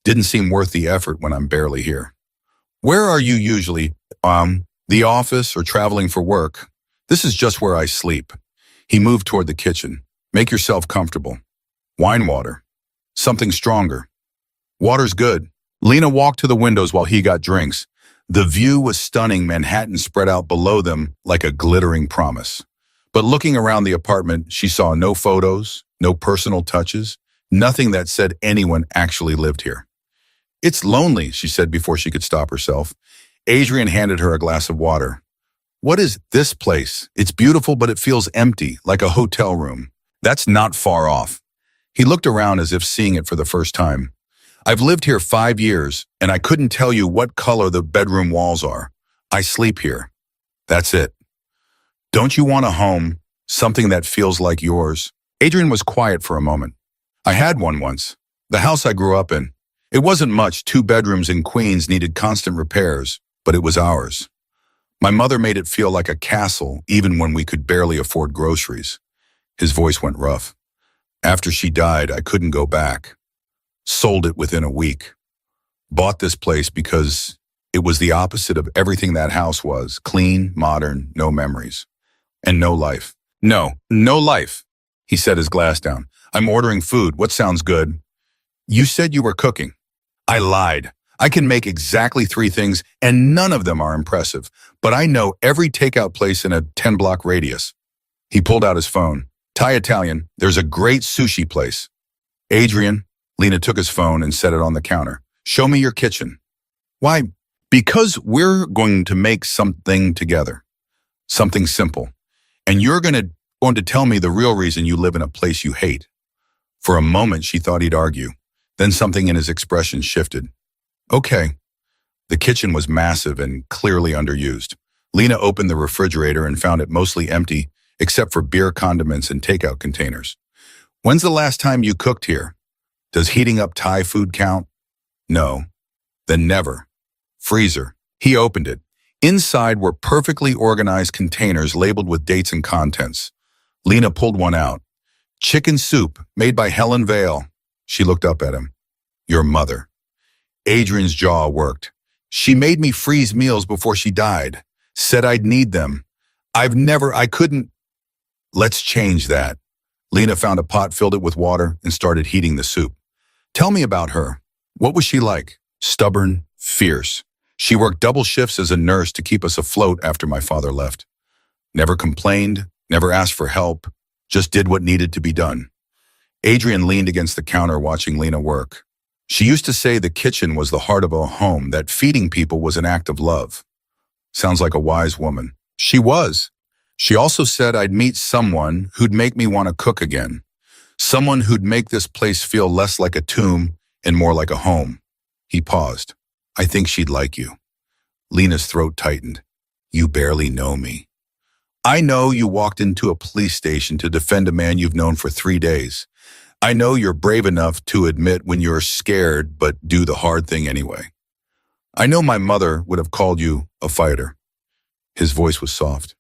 Didn't seem worth the effort when I'm barely here. Where are you usually? The office or traveling for work? This is just where I sleep. He moved toward the kitchen. Make yourself comfortable. Wine water. Something stronger. Water's good. Lena walked to the windows while he got drinks. The view was stunning, Manhattan spread out below them like a glittering promise. But looking around the apartment, she saw no photos, no personal touches, nothing that said anyone actually lived here. It's lonely, she said before she could stop herself. Adrian handed her a glass of water. What is this place? It's beautiful, but it feels empty, like a hotel room. That's not far off. He looked around as if seeing it for the first time. I've lived here 5 years, and I couldn't tell you what color the bedroom walls are. I sleep here. That's it. Don't you want a home, something that feels like yours? Adrian was quiet for a moment. I had one once. The house I grew up in. It wasn't much. 2 bedrooms in Queens, needed constant repairs, but it was ours. My mother made it feel like a castle, even when we could barely afford groceries. His voice went rough. After she died, I couldn't go back. Sold it within a week. Bought this place because it was the opposite of everything that house was. Clean, modern, no memories. And no life. No life. He set his glass down. I'm ordering food. What sounds good? You said you were cooking. I lied. I can make exactly 3 things, and none of them are impressive. But I know every takeout place in a 10-block radius. He pulled out his phone. Thai Italian. There's a great sushi place. Adrian. Lena took his phone and set it on the counter. Show me your kitchen. Why? Because we're going to make something together. Something simple. And you're going to tell me the real reason you live in a place you hate. For a moment, she thought he'd argue. Then something in his expression shifted. Okay. The kitchen was massive and clearly underused. Lena opened the refrigerator and found it mostly empty, except for beer, condiments, and takeout containers. When's the last time you cooked here? Does heating up Thai food count? No. Then never. Freezer. He opened it. Inside were perfectly organized containers labeled with dates and contents. Lena pulled one out. Chicken soup, made by Helen Vale. She looked up at him. Your mother. Adrian's jaw worked. She made me freeze meals before she died. Said I'd need them. I couldn't. Let's change that. Lena found a pot, filled it with water, and started heating the soup. Tell me about her. What was she like? Stubborn, fierce. She worked double shifts as a nurse to keep us afloat after my father left. Never complained, never asked for help, just did what needed to be done. Adrian leaned against the counter watching Lena work. She used to say the kitchen was the heart of a home, that feeding people was an act of love. Sounds like a wise woman. She was. She also said I'd meet someone who'd make me want to cook again. Someone who'd make this place feel less like a tomb and more like a home. He paused. I think she'd like you. Lena's throat tightened. You barely know me. I know you walked into a police station to defend a man you've known for 3 days. I know you're brave enough to admit when you're scared but do the hard thing anyway. I know my mother would have called you a fighter. His voice was soft.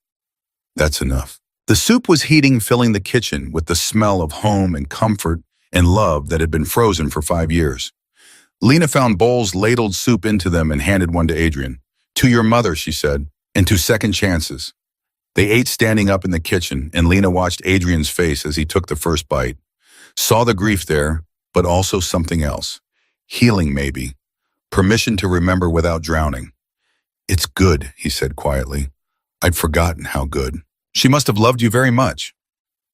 That's enough. The soup was heating, filling the kitchen with the smell of home and comfort and love that had been frozen for 5 years. Lena found bowls, ladled soup into them, and handed one to Adrian. To your mother, she said, and to second chances. They ate standing up in the kitchen, and Lena watched Adrian's face as he took the first bite. Saw the grief there, but also something else. Healing, maybe. Permission to remember without drowning. It's good, he said quietly. I'd forgotten how good. She must have loved you very much.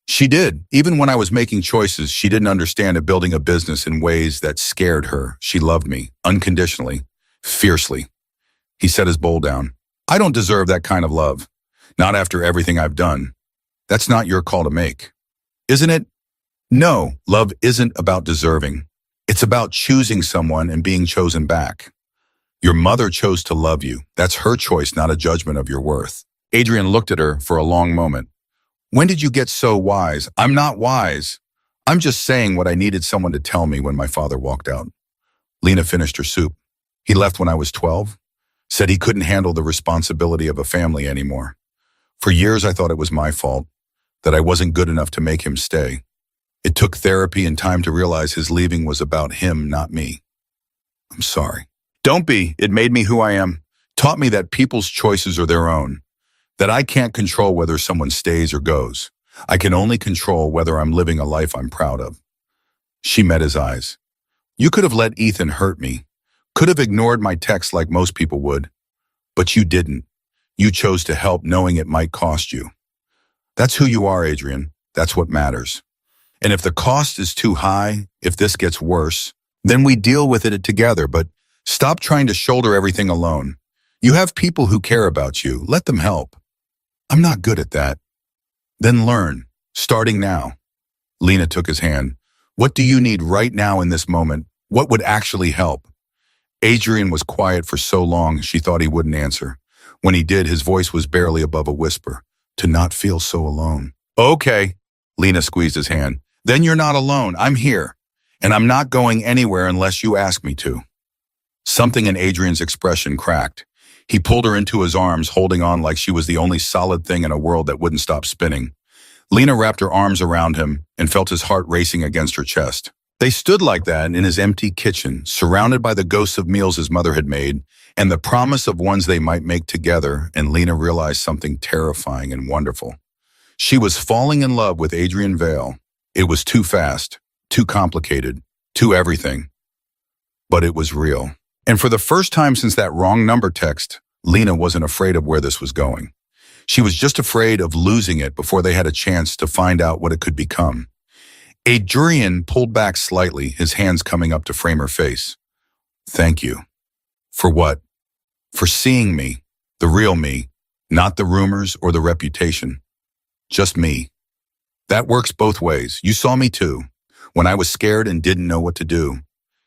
She did. Even when I was making choices, she didn't understand building a business in ways that scared her. She loved me, unconditionally, fiercely. He set his bowl down. I don't deserve that kind of love. Not after everything I've done. That's not your call to make. Isn't it? No, love isn't about deserving. It's about choosing someone and being chosen back. Your mother chose to love you. That's her choice, not a judgment of your worth. Adrian looked at her for a long moment. When did you get so wise? I'm not wise. I'm just saying what I needed someone to tell me when my father walked out. Lena finished her soup. He left when I was 12. Said he couldn't handle the responsibility of a family anymore. For years I thought it was my fault, that I wasn't good enough to make him stay. It took therapy and time to realize his leaving was about him, not me. I'm sorry. Don't be. It made me who I am. Taught me that people's choices are their own. That I can't control whether someone stays or goes. I can only control whether I'm living a life I'm proud of. She met his eyes. You could have let Ethan hurt me. Could have ignored my texts like most people would. But you didn't. You chose to help knowing it might cost you. That's who you are, Adrian. That's what matters. And if the cost is too high, if this gets worse, then we deal with it together, but stop trying to shoulder everything alone. You have people who care about you. Let them help. I'm not good at that. Then learn, starting now. Lena took his hand. What do you need right now in this moment? What would actually help? Adrian was quiet for so long she thought he wouldn't answer. When he did, his voice was barely above a whisper. To not feel so alone. Okay. Lena squeezed his hand. Then you're not alone. I'm here. And I'm not going anywhere unless you ask me to. Something in Adrian's expression cracked. He pulled her into his arms, holding on like she was the only solid thing in a world that wouldn't stop spinning. Lena wrapped her arms around him and felt his heart racing against her chest. They stood like that in his empty kitchen, surrounded by the ghosts of meals his mother had made, and the promise of ones they might make together, and Lena realized something terrifying and wonderful. She was falling in love with Adrian Vale. It was too fast, too complicated, too everything. But it was real. And for the first time since that wrong number text, Lena wasn't afraid of where this was going. She was just afraid of losing it before they had a chance to find out what it could become. Adrian pulled back slightly, his hands coming up to frame her face. Thank you. For what? For seeing me, the real me, not the rumors or the reputation. Just me. That works both ways. You saw me too, when I was scared and didn't know what to do.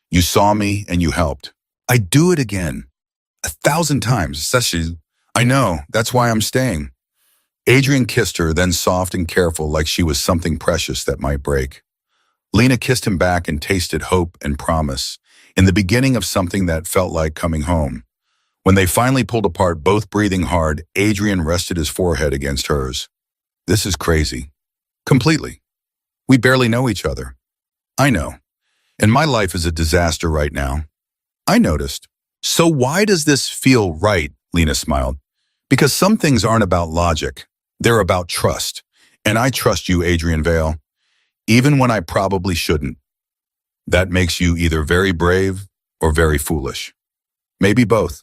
You saw me and you helped. I'd do it again. 1,000 times, especially. I know, that's why I'm staying. Adrian kissed her, then soft and careful like she was something precious that might break. Lena kissed him back and tasted hope and promise, in the beginning of something that felt like coming home. When they finally pulled apart, both breathing hard, Adrian rested his forehead against hers. This is crazy. Completely. We barely know each other. I know. And my life is a disaster right now. I noticed. So why does this feel right? Lena smiled. Because some things aren't about logic. They're about trust. And I trust you, Adrian Vale, even when I probably shouldn't. That makes you either very brave or very foolish. Maybe both.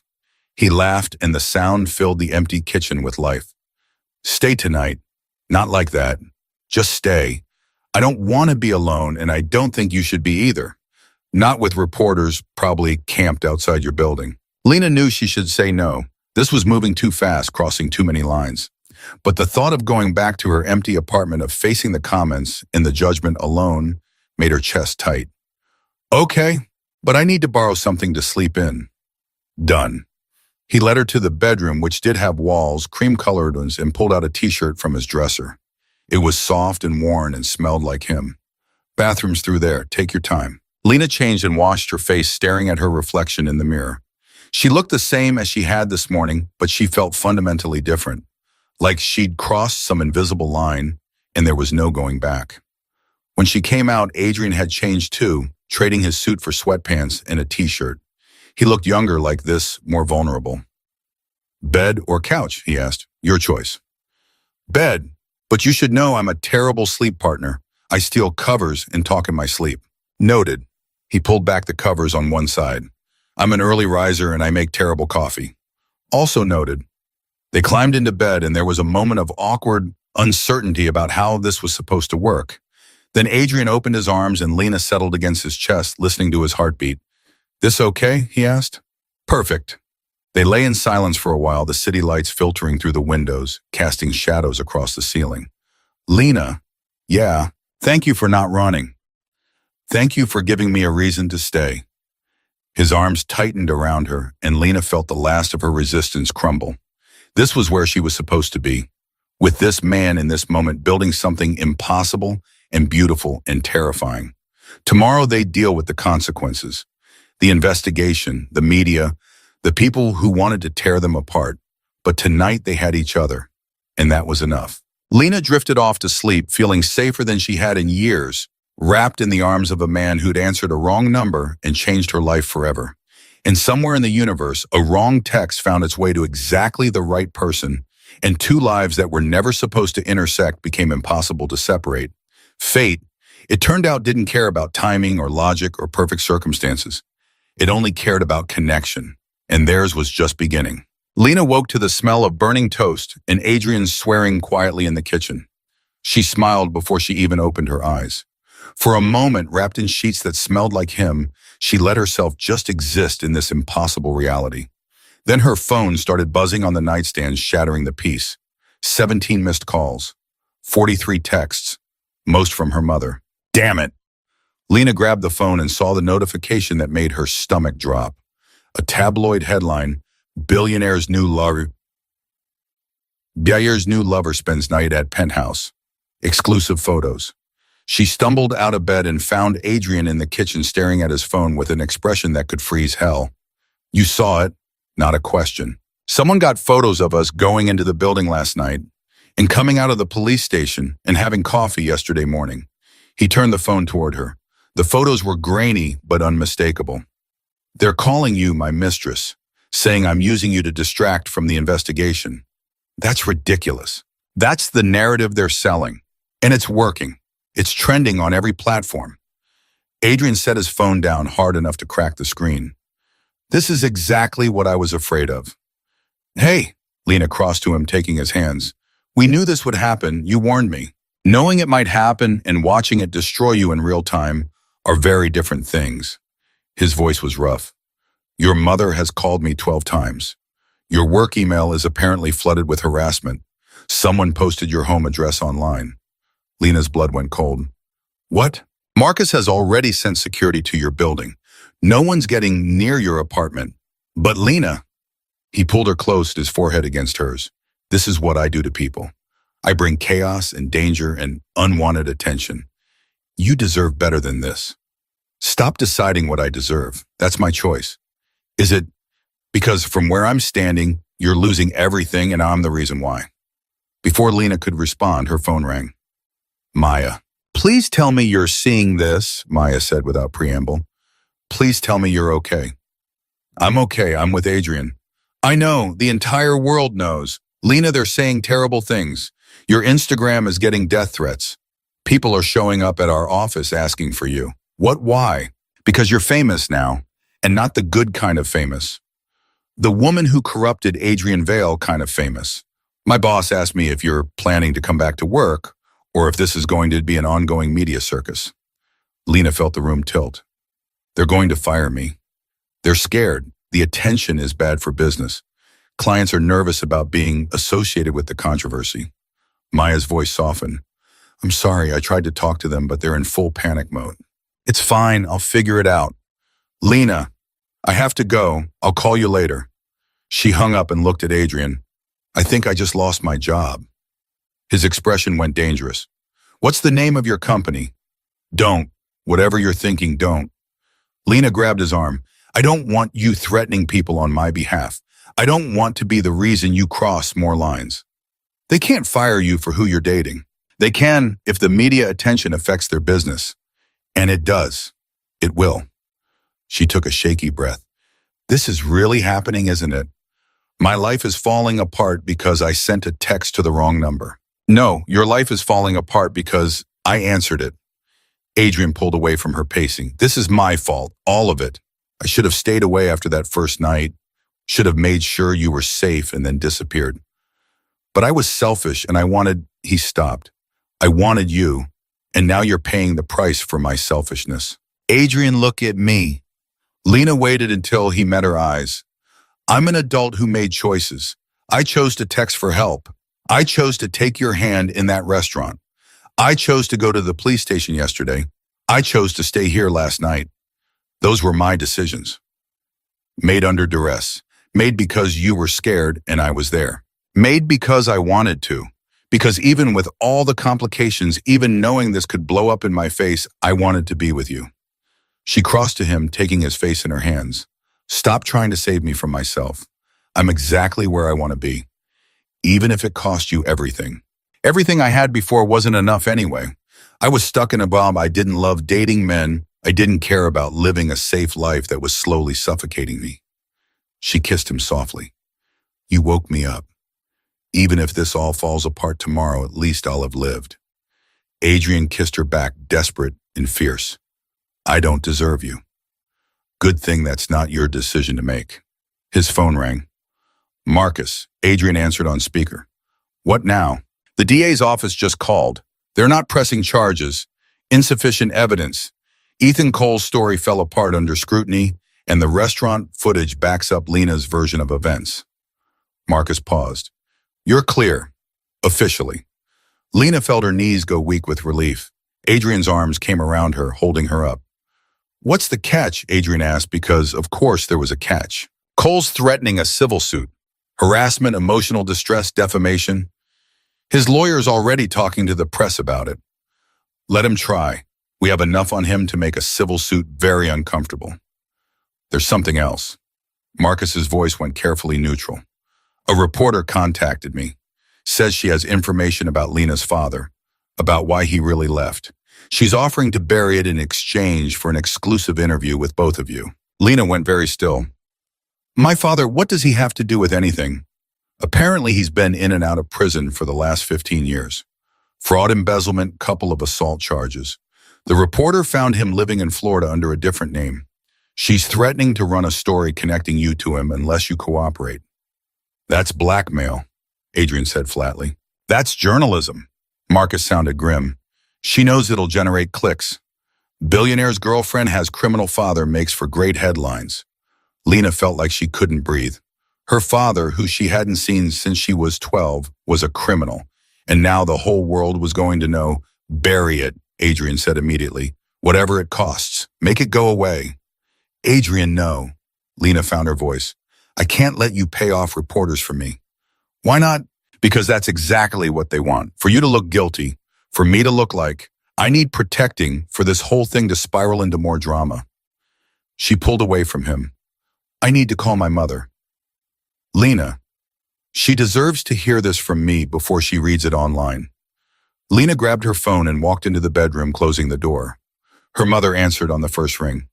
He laughed, and the sound filled the empty kitchen with life. Stay tonight. Not like that. Just stay. I don't want to be alone, and I don't think you should be either. Not with reporters probably camped outside your building. Lena knew she should say no. This was moving too fast, crossing too many lines. But the thought of going back to her empty apartment, of facing the comments and the judgment alone, made her chest tight. Okay, but I need to borrow something to sleep in. Done. He led her to the bedroom, which did have walls, cream-colored ones, and pulled out a t-shirt from his dresser. It was soft and worn and smelled like him. Bathroom's through there. Take your time. Lena changed and washed her face, staring at her reflection in the mirror. She looked the same as she had this morning, but she felt fundamentally different. Like she'd crossed some invisible line, and there was no going back. When she came out, Adrian had changed too, trading his suit for sweatpants and a t-shirt. He looked younger like this, more vulnerable. Bed or couch, he asked. Your choice. Bed, but you should know I'm a terrible sleep partner. I steal covers and talk in my sleep. Noted. He pulled back the covers on one side. I'm an early riser and I make terrible coffee. Also noted. They climbed into bed and there was a moment of awkward uncertainty about how this was supposed to work. Then Adrian opened his arms and Lena settled against his chest, listening to his heartbeat. This okay? He asked. Perfect. They lay in silence for a while, the city lights filtering through the windows, casting shadows across the ceiling. Lena, yeah, thank you for not running. Thank you for giving me a reason to stay. His arms tightened around her, and Lena felt the last of her resistance crumble. This was where she was supposed to be, with this man in this moment building something impossible and beautiful and terrifying. Tomorrow they'd deal with the consequences. The investigation, the media, the people who wanted to tear them apart. But tonight they had each other, and that was enough. Lena drifted off to sleep, feeling safer than she had in years, wrapped in the arms of a man who'd answered a wrong number and changed her life forever. And somewhere in the universe, a wrong text found its way to exactly the right person, and two lives that were never supposed to intersect became impossible to separate. Fate, it turned out, didn't care about timing or logic or perfect circumstances. It only cared about connection, and theirs was just beginning. Lena woke to the smell of burning toast and Adrian swearing quietly in the kitchen. She smiled before she even opened her eyes. For a moment, wrapped in sheets that smelled like him, she let herself just exist in this impossible reality. Then her phone started buzzing on the nightstand, shattering the peace. 17 missed calls, 43 texts, most from her mother. Damn it! Lena grabbed the phone and saw the notification that made her stomach drop. A tabloid headline, Billionaire's new lover spends night at penthouse. Exclusive photos. She stumbled out of bed and found Adrian in the kitchen staring at his phone with an expression that could freeze hell. You saw it, not a question. Someone got photos of us going into the building last night and coming out of the police station and having coffee yesterday morning. He turned the phone toward her. The photos were grainy but unmistakable. They're calling you my mistress, saying I'm using you to distract from the investigation. That's ridiculous. That's the narrative they're selling. And it's working. It's trending on every platform. Adrian set his phone down hard enough to crack the screen. This is exactly what I was afraid of. Hey, Lena crossed to him, taking his hands. We knew this would happen. You warned me. Knowing it might happen and watching it destroy you in real time are very different things. His voice was rough. Your mother has called me 12 times. Your work email is apparently flooded with harassment. Someone posted your home address online. Lena's blood went cold. What? Marcus has already sent security to your building. No one's getting near your apartment. But Lena, he pulled her close, his forehead against hers. This is what I do to people. I bring chaos and danger and unwanted attention. You deserve better than this. Stop deciding what I deserve. That's my choice. Is it Because from where I'm standing, you're losing everything and I'm the reason why. Before Lena could respond, her phone rang. Maya. Please tell me you're seeing this, Maya said without preamble. Please tell me you're okay. I'm okay. I'm with Adrian. I know. The entire world knows. Lena, they're saying terrible things. Your Instagram is getting death threats. People are showing up at our office asking for you. What? Why? Because you're famous now, and not the good kind of famous. The woman who corrupted Adrian Vale kind of famous. My boss asked me if you're planning to come back to work, or if this is going to be an ongoing media circus. Lena felt the room tilt. They're going to fire me. They're scared. The attention is bad for business. Clients are nervous about being associated with the controversy. Maya's voice softened. I'm sorry, I tried to talk to them, but they're in full panic mode. It's fine, I'll figure it out. Lena, I have to go. I'll call you later. She hung up and looked at Adrian. I think I just lost my job. His expression went dangerous. What's the name of your company? Don't. Whatever you're thinking, don't. Lena grabbed his arm. I don't want you threatening people on my behalf. I don't want to be the reason you cross more lines. They can't fire you for who you're dating. They can if the media attention affects their business. And it does. It will. She took a shaky breath. This is really happening, isn't it? My life is falling apart because I sent a text to the wrong number. No, your life is falling apart because I answered it. Adrian pulled away from her pacing. This is my fault, all of it. I should have stayed away after that first night, should have made sure you were safe and then disappeared. But I was selfish and I wanted, he stopped. I wanted you, and now you're paying the price for my selfishness. Adrian, look at me. Lena waited until he met her eyes. I'm an adult who made choices. I chose to text for help. I chose to take your hand in that restaurant. I chose to go to the police station yesterday. I chose to stay here last night. Those were my decisions. Made under duress. Made because you were scared and I was there. Made because I wanted to. Because even with all the complications, even knowing this could blow up in my face, I wanted to be with you. She crossed to him, taking his face in her hands. Stop trying to save me from myself. I'm exactly where I want to be. Even if it cost you everything. Everything I had before wasn't enough anyway. I was stuck in a bomb. I didn't love dating men. I didn't care about living a safe life that was slowly suffocating me. She kissed him softly. You woke me up. Even if this all falls apart tomorrow, at least I'll have lived. Adrian kissed her back, desperate and fierce. I don't deserve you. Good thing that's not your decision to make. His phone rang. Marcus, Adrian answered on speaker. What now? The DA's office just called. They're not pressing charges. Insufficient evidence. Ethan Cole's story fell apart under scrutiny, and the restaurant footage backs up Lena's version of events. Marcus paused. You're clear. Officially. Lena felt her knees go weak with relief. Adrian's arms came around her, holding her up. What's the catch? Adrian asked, because, of course, there was a catch. Cole's threatening a civil suit. Harassment, emotional distress, defamation. His lawyer's already talking to the press about it. Let him try. We have enough on him to make a civil suit very uncomfortable. There's something else. Marcus's voice went carefully neutral. A reporter contacted me. Says she has information about Lena's father, about why he really left. She's offering to bury it in exchange for an exclusive interview with both of you. Lena went very still. My father, what does he have to do with anything? Apparently he's been in and out of prison for the last 15 years. Fraud, embezzlement, couple of assault charges. The reporter found him living in Florida under a different name. She's threatening to run a story connecting you to him unless you cooperate. That's blackmail, Adrian said flatly. That's journalism. Marcus sounded grim. She knows it'll generate clicks. Billionaire's girlfriend has criminal father makes for great headlines. Lena felt like she couldn't breathe. Her father, who she hadn't seen since she was 12, was a criminal. And now the whole world was going to know. Bury it, Adrian said immediately. Whatever it costs, make it go away. Adrian, no. Lena found her voice. I can't let you pay off reporters for me. Why not? Because that's exactly what they want. For you to look guilty. For me to look like I need protecting for this whole thing to spiral into more drama. She pulled away from him. I need to call my mother. Lena, she deserves to hear this from me before she reads it online. Lena grabbed her phone and walked into the bedroom, closing the door. Her mother answered on the first ring.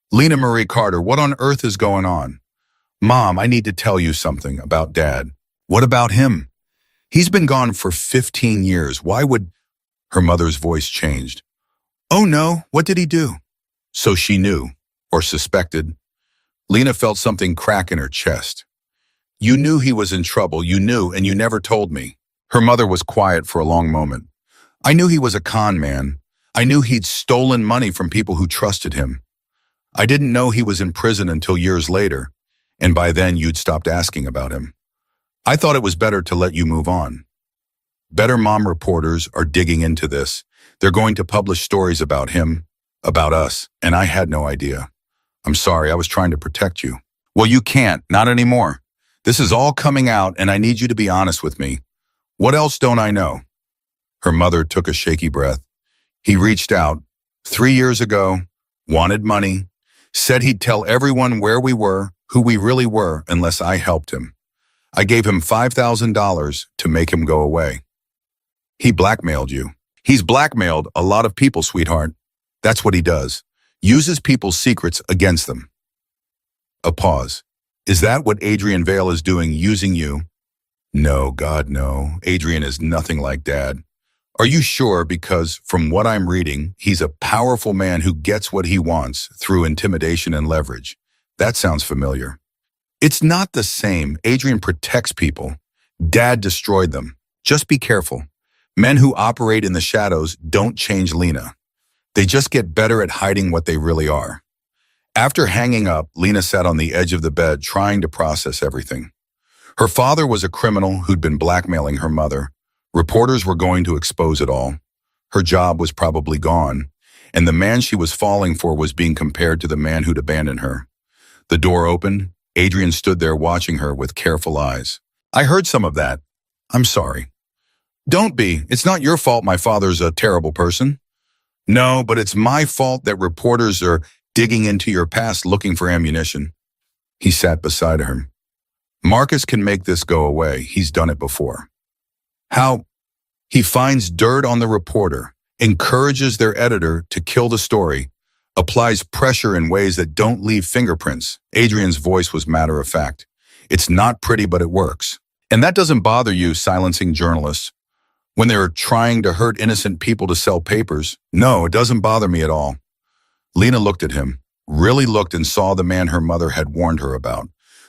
Lena Marie Carter, what on earth is going on? Mom, I need to tell you something about Dad. What about him? He's been gone for 15 years. Why would... Her mother's voice changed. Oh no, what did he do? So she knew, or suspected. Lena felt something crack in her chest. You knew he was in trouble, you knew, and you never told me. Her mother was quiet for a long moment. I knew he was a con man. I knew he'd stolen money from people who trusted him. I didn't know he was in prison until years later, and by then you'd stopped asking about him. I thought it was better to let you move on. Better Mom reporters are digging into this. They're going to publish stories about him, about us, and I had no idea. I'm sorry, I was trying to protect you. Well, you can't, not anymore. This is all coming out, and I need you to be honest with me. What else don't I know? Her mother took a shaky breath. He reached out 3 years ago, wanted money, said he'd tell everyone where we were, who we really were, unless I helped him. I gave him $5,000 to make him go away. He blackmailed you. He's blackmailed a lot of people, sweetheart. That's what he does. Uses people's secrets against them. A pause. Is that what Adrian Vale is doing, using you? No, God, no. Adrian is nothing like Dad. Are you sure? Because from what I'm reading, he's a powerful man who gets what he wants through intimidation and leverage. That sounds familiar. It's not the same. Adrian protects people. Dad destroyed them. Just be careful. Men who operate in the shadows don't change Lena. They just get better at hiding what they really are. After hanging up, Lena sat on the edge of the bed trying to process everything. Her father was a criminal who'd been blackmailing her mother. Reporters were going to expose it all. Her job was probably gone, and the man she was falling for was being compared to the man who'd abandoned her. The door opened. Adrian stood there watching her with careful eyes. I heard some of that. I'm sorry. Don't be. It's not your fault my father's a terrible person. No, but it's my fault that reporters are digging into your past looking for ammunition. He sat beside her. Marcus can make this go away. He's done it before. How? He finds dirt on the reporter, encourages their editor to kill the story, applies pressure in ways that don't leave fingerprints. Adrian's voice was matter of fact. It's not pretty, but it works. And that doesn't bother you, silencing journalists, when they're trying to hurt innocent people to sell papers? No, it doesn't bother me at all. Lena looked at him, really looked, and saw the man her mother had warned her about,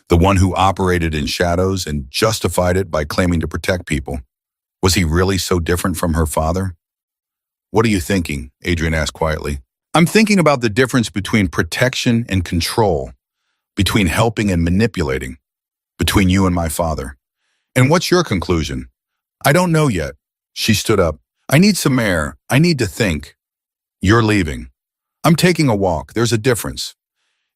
the one who operated in shadows and justified it by claiming to protect people. Was he really so different from her father? What are you thinking? Adrian asked quietly. I'm thinking about the difference between protection and control, between helping and manipulating, between you and my father. And what's your conclusion? I don't know yet. She stood up. I need some air. I need to think. You're leaving. I'm taking a walk. There's a difference.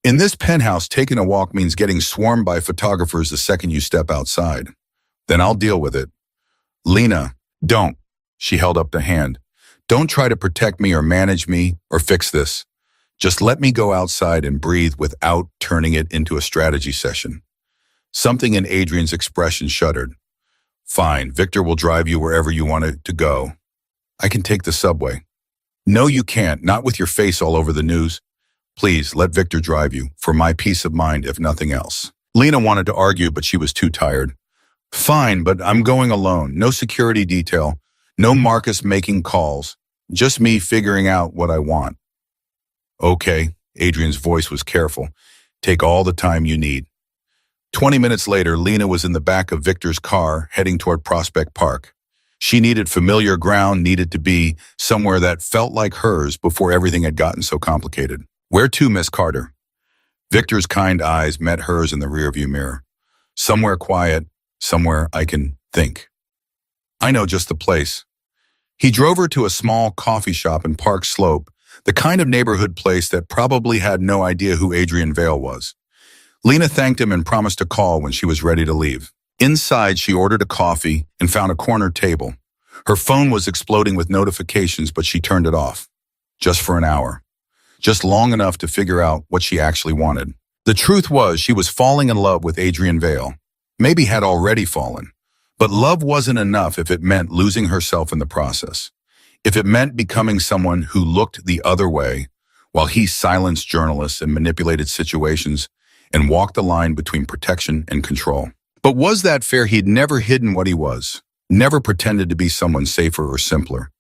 In this penthouse, taking a walk means getting swarmed by photographers the second you step outside. Then I'll deal with it. Lena, don't. She held up the hand. Don't try to protect me or manage me or fix this. Just let me go outside and breathe without turning it into a strategy session. Something in Adrian's expression shuddered. Fine, Victor will drive you wherever you want it to go. I can take the subway. No, you can't, not with your face all over the news. Please, let Victor drive you, for my peace of mind, if nothing else. Lena wanted to argue, but she was too tired. Fine, but I'm going alone. No security detail. No Marcus making calls. Just me figuring out what I want. Okay, Adrian's voice was careful. Take all the time you need. 20 minutes later, Lena was in the back of Victor's car, heading toward Prospect Park. She needed familiar ground, needed to be somewhere that felt like hers before everything had gotten so complicated. Where to, Miss Carter? Victor's kind eyes met hers in the rearview mirror. Somewhere quiet, somewhere I can think. I know just the place. He drove her to a small coffee shop in Park Slope, the kind of neighborhood place that probably had no idea who Adrian Vale was. Lena thanked him and promised to call when she was ready to leave. Inside, she ordered a coffee and found a corner table. Her phone was exploding with notifications, but she turned it off. Just for an hour. Just long enough to figure out what she actually wanted. The truth was, she was falling in love with Adrian Vale. maybe had already fallen. But love wasn't enough if it meant losing herself in the process. If it meant becoming someone who looked the other way, while he silenced journalists and manipulated situations and walked the line between protection and control. But was that fair? He'd never hidden what he was, never pretended to be someone safer or simpler.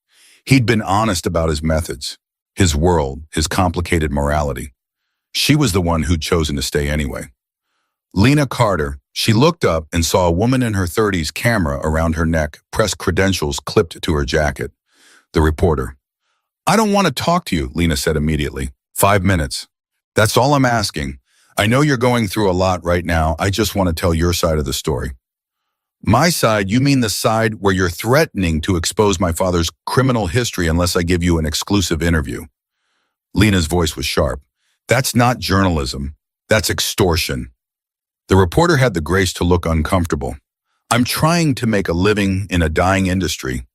He'd been honest about his methods, his world, his complicated morality. She was the one who'd chosen to stay anyway. Lena Carter, she looked up and saw a woman in her 30s, camera around her neck, press credentials clipped to her jacket. The reporter. "I don't want to talk to you," Lena said immediately. 5 minutes. "That's all I'm asking. I know you're going through a lot right now. I just want to tell your side of the story." "My side? You mean the side where you're threatening to expose my father's criminal history unless I give you an exclusive interview?" Lena's voice was sharp. "That's not journalism. That's extortion." The reporter had the grace to look uncomfortable. "I'm trying to make a living in a dying industry.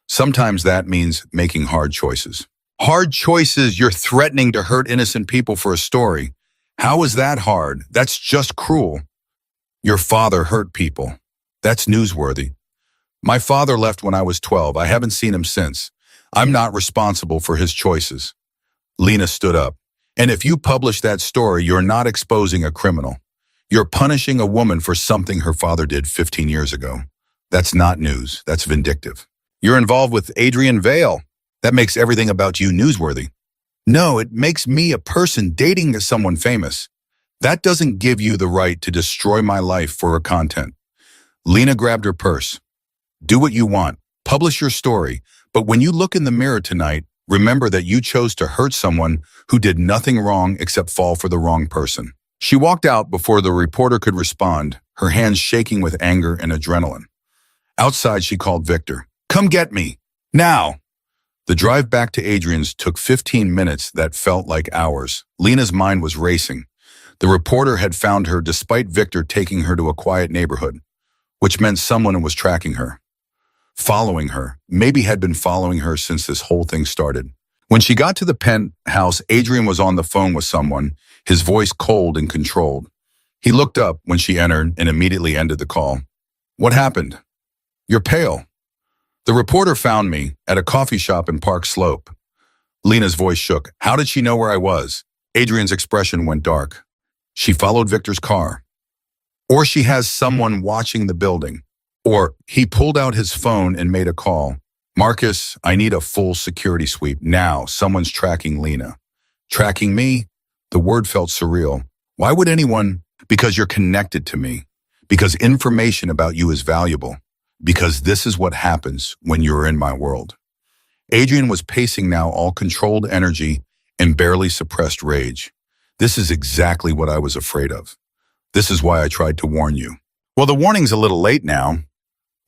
Sometimes that means making hard choices." "Hard choices? You're threatening to hurt innocent people for a story. How is that hard? That's just cruel." "Your father hurt people. That's newsworthy." "My father left when I was 12. I haven't seen him since. I'm not responsible for his choices." Lena stood up. "And if you publish that story, you're not exposing a criminal. You're punishing a woman for something her father did 15 years ago. That's not news. That's vindictive. You're involved with Adrian Vale. That makes everything about you newsworthy." "No, it makes me a person dating someone famous. That doesn't give you the right to destroy my life for her content." Lena grabbed her purse. "Do what you want. Publish your story. But when you look in the mirror tonight, remember that you chose to hurt someone who did nothing wrong except fall for the wrong person." She walked out before the reporter could respond, her hands shaking with anger and adrenaline. Outside, she called Victor. "Come get me. Now." The drive back to Adrian's took 15 minutes that felt like hours. Lena's mind was racing. The reporter had found her despite Victor taking her to a quiet neighborhood, which meant someone was tracking her, following her, maybe had been following her since this whole thing started. When she got to the penthouse, Adrian was on the phone with someone, his voice cold and controlled. He looked up when she entered and immediately ended the call. "What happened? You're pale." "The reporter found me at a coffee shop in Park Slope." Lena's voice shook. How did she know where I was? Adrian's expression went dark. She followed Victor's car. Or she has someone watching the building. Or he pulled out his phone and made a call. "Marcus, I need a full security sweep now. Someone's tracking Lena." "Tracking me?" The word felt surreal. "Why would anyone?" "Because you're connected to me. Because information about you is valuable. Because this is what happens when you're in my world." Adrian was pacing now, all controlled energy and barely suppressed rage. "This is exactly what I was afraid of. This is why I tried to warn you." "Well, the warning's a little late now."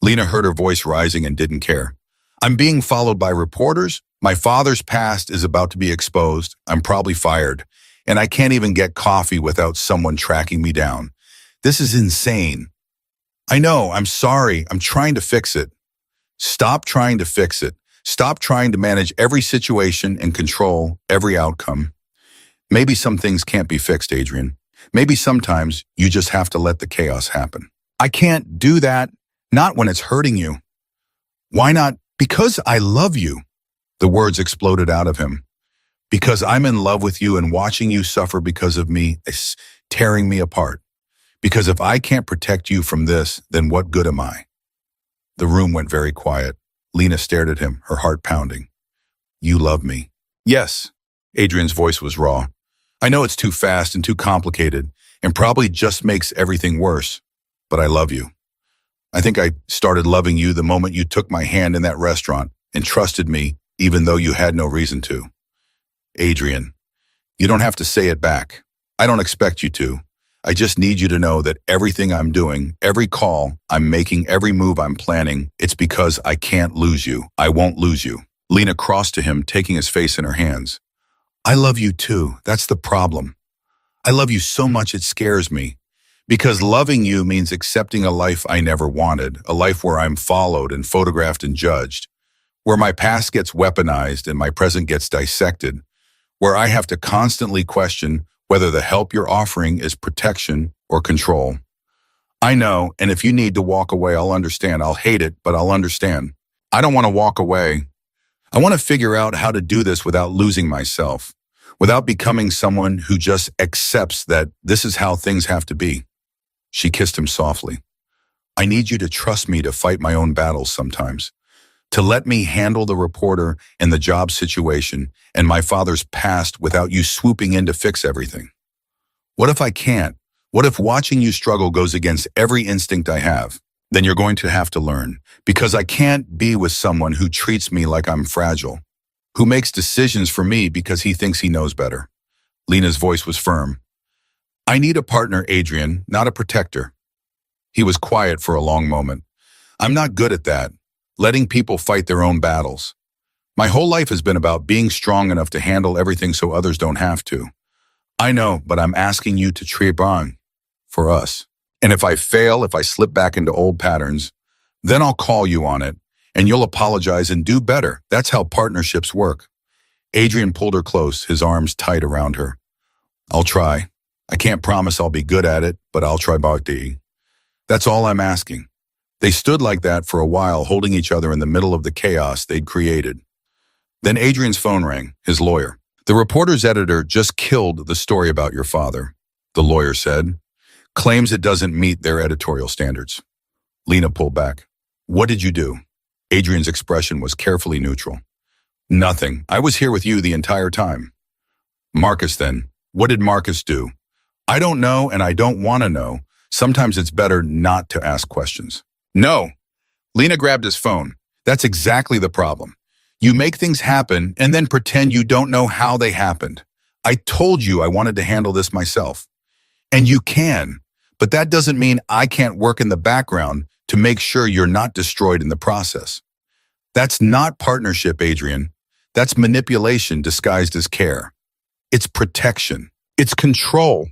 Lena heard her voice rising and didn't care. "I'm being followed by reporters. My father's past is about to be exposed. I'm probably fired. And I can't even get coffee without someone tracking me down. This is insane." "I know, I'm sorry. I'm trying to fix it." "Stop trying to fix it. Stop trying to manage every situation and control every outcome. Maybe some things can't be fixed, Adrian. Maybe sometimes you just have to let the chaos happen." "I can't do that. Not when it's hurting you." "Why not?" "Because I love you." The words exploded out of him. "Because I'm in love with you, and watching you suffer because of me is tearing me apart. Because if I can't protect you from this, then what good am I?" The room went very quiet. Lena stared at him, her heart pounding. "You love me." "Yes." Adrian's voice was raw. "I know it's too fast and too complicated, and probably just makes everything worse, but I love you. I think I started loving you the moment you took my hand in that restaurant and trusted me even though you had no reason to." "Adrian, you don't have to say it back. I don't expect you to. I just need you to know that everything I'm doing, every call I'm making, every move I'm planning, it's because I can't lose you. I won't lose you." Lena crossed to him, taking his face in her hands. "I love you too. That's the problem. I love you so much it scares me. Because loving you means accepting a life I never wanted, a life where I'm followed and photographed and judged, where my past gets weaponized and my present gets dissected, where I have to constantly question whether the help you're offering is protection or control. I know, and if you need to walk away, I'll understand. I'll hate it, but I'll understand. I don't want to walk away. I want to figure out how to do this without losing myself, without becoming someone who just accepts that this is how things have to be. She kissed him softly. I need you to trust me to fight my own battles sometimes, to let me handle the reporter and the job situation and my father's past without you swooping in to fix everything. What if I can't? What if watching you struggle goes against every instinct I have? Then you're going to have to learn, because I can't be with someone who treats me like I'm fragile, who makes decisions for me because he thinks he knows better. Lena's voice was firm. I need a partner, Adrian, not a protector. He was quiet for a long moment. I'm not good at that, letting people fight their own battles. My whole life has been about being strong enough to handle everything so others don't have to. I know, but I'm asking you to treat on for us. And if I fail, if I slip back into old patterns, then I'll call you on it, and you'll apologize and do better. That's how partnerships work. Adrian pulled her close, his arms tight around her. I'll try. I can't promise I'll be good at it, but I'll try, Bhakti. That's all I'm asking. They stood like that for a while, holding each other in the middle of the chaos they'd created. Then Adrian's phone rang, his lawyer. The reporter's editor just killed the story about your father, the lawyer said. Claims it doesn't meet their editorial standards. Lena pulled back. What did you do? Adrian's expression was carefully neutral. Nothing. I was here with you the entire time. Marcus then. What did Marcus do? I don't know, and I don't want to know. Sometimes it's better not to ask questions. No. Lena grabbed his phone. That's exactly the problem. You make things happen and then pretend you don't know how they happened. I told you I wanted to handle this myself. And you can, but that doesn't mean I can't work in the background to make sure you're not destroyed in the process. That's not partnership, Adrian. That's manipulation disguised as care. It's protection. It's control.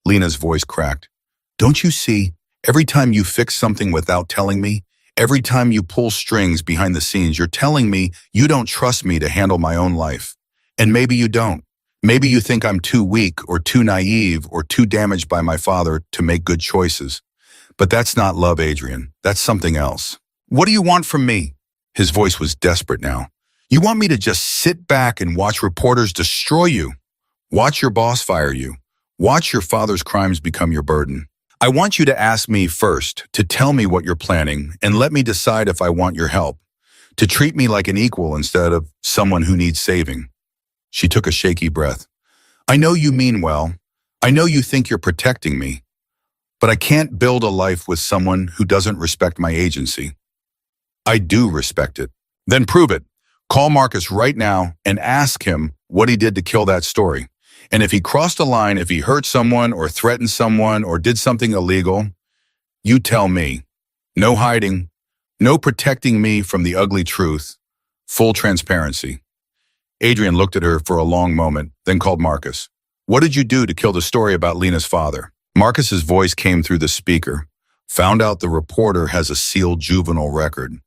Lena's voice cracked. Don't you see? Every time you fix something without telling me, every time you pull strings behind the scenes, you're telling me you don't trust me to handle my own life. And maybe you don't. Maybe you think I'm too weak or too naive or too damaged by my father to make good choices. But that's not love, Adrian. That's something else. What do you want from me? His voice was desperate now. You want me to just sit back and watch reporters destroy you? Watch your boss fire you? Watch your father's crimes become your burden? I want you to ask me first, to tell me what you're planning, and let me decide if I want your help. To treat me like an equal instead of someone who needs saving. She took a shaky breath. I know you mean well. I know you think you're protecting me. But I can't build a life with someone who doesn't respect my agency. I do respect it. Then prove it. Call Marcus right now and ask him what he did to kill that story. And if he crossed a line, if he hurt someone or threatened someone or did something illegal, you tell me. No hiding. No protecting me from the ugly truth. Full transparency. Adrian looked at her for a long moment, then called Marcus. What did you do to kill the story about Lena's father? Marcus's voice came through the speaker. Found out the reporter has a sealed juvenile record.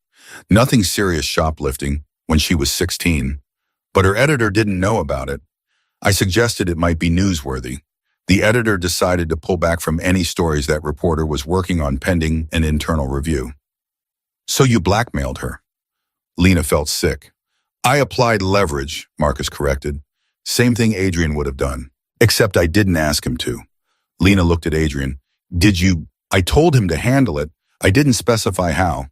Nothing serious shoplifting when she was 16. But her editor didn't know about it. I suggested it might be newsworthy. The editor decided to pull back from any stories that reporter was working on pending an internal review. So you blackmailed her. Lena felt sick. I applied leverage, Marcus corrected. Same thing Adrian would have done, except I didn't ask him to. Lena looked at Adrian. Did you? I told him to handle it. I didn't specify how,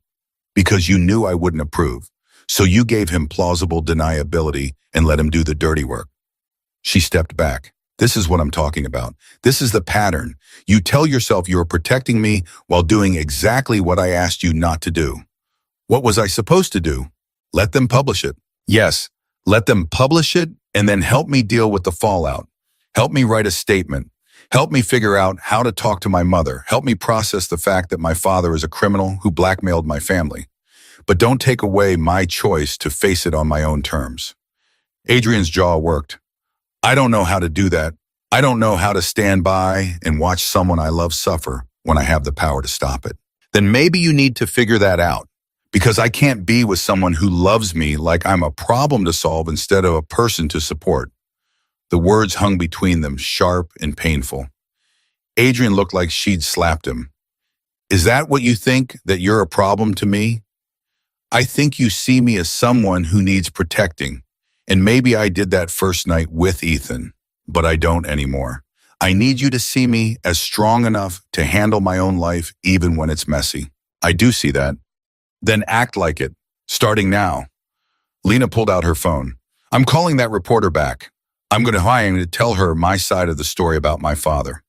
because you knew I wouldn't approve. So you gave him plausible deniability and let him do the dirty work. She stepped back. This is what I'm talking about. This is the pattern. You tell yourself you are protecting me while doing exactly what I asked you not to do. What was I supposed to do? Let them publish it. Yes, let them publish it and then help me deal with the fallout. Help me write a statement. Help me figure out how to talk to my mother. Help me process the fact that my father is a criminal who blackmailed my family. But don't take away my choice to face it on my own terms. Adrian's jaw worked. I don't know how to do that. I don't know how to stand by and watch someone I love suffer when I have the power to stop it. Then maybe you need to figure that out, because I can't be with someone who loves me like I'm a problem to solve instead of a person to support. The words hung between them, sharp and painful. Adrian looked like she'd slapped him. Is that what you think, that you're a problem to me? I think you see me as someone who needs protecting. And maybe I did that first night with Ethan, but I don't anymore. I need you to see me as strong enough to handle my own life even when it's messy. I do see that. Then act like it, starting now. Lena pulled out her phone. I'm calling that reporter back. I'm going to hire him to tell her my side of the story about my father.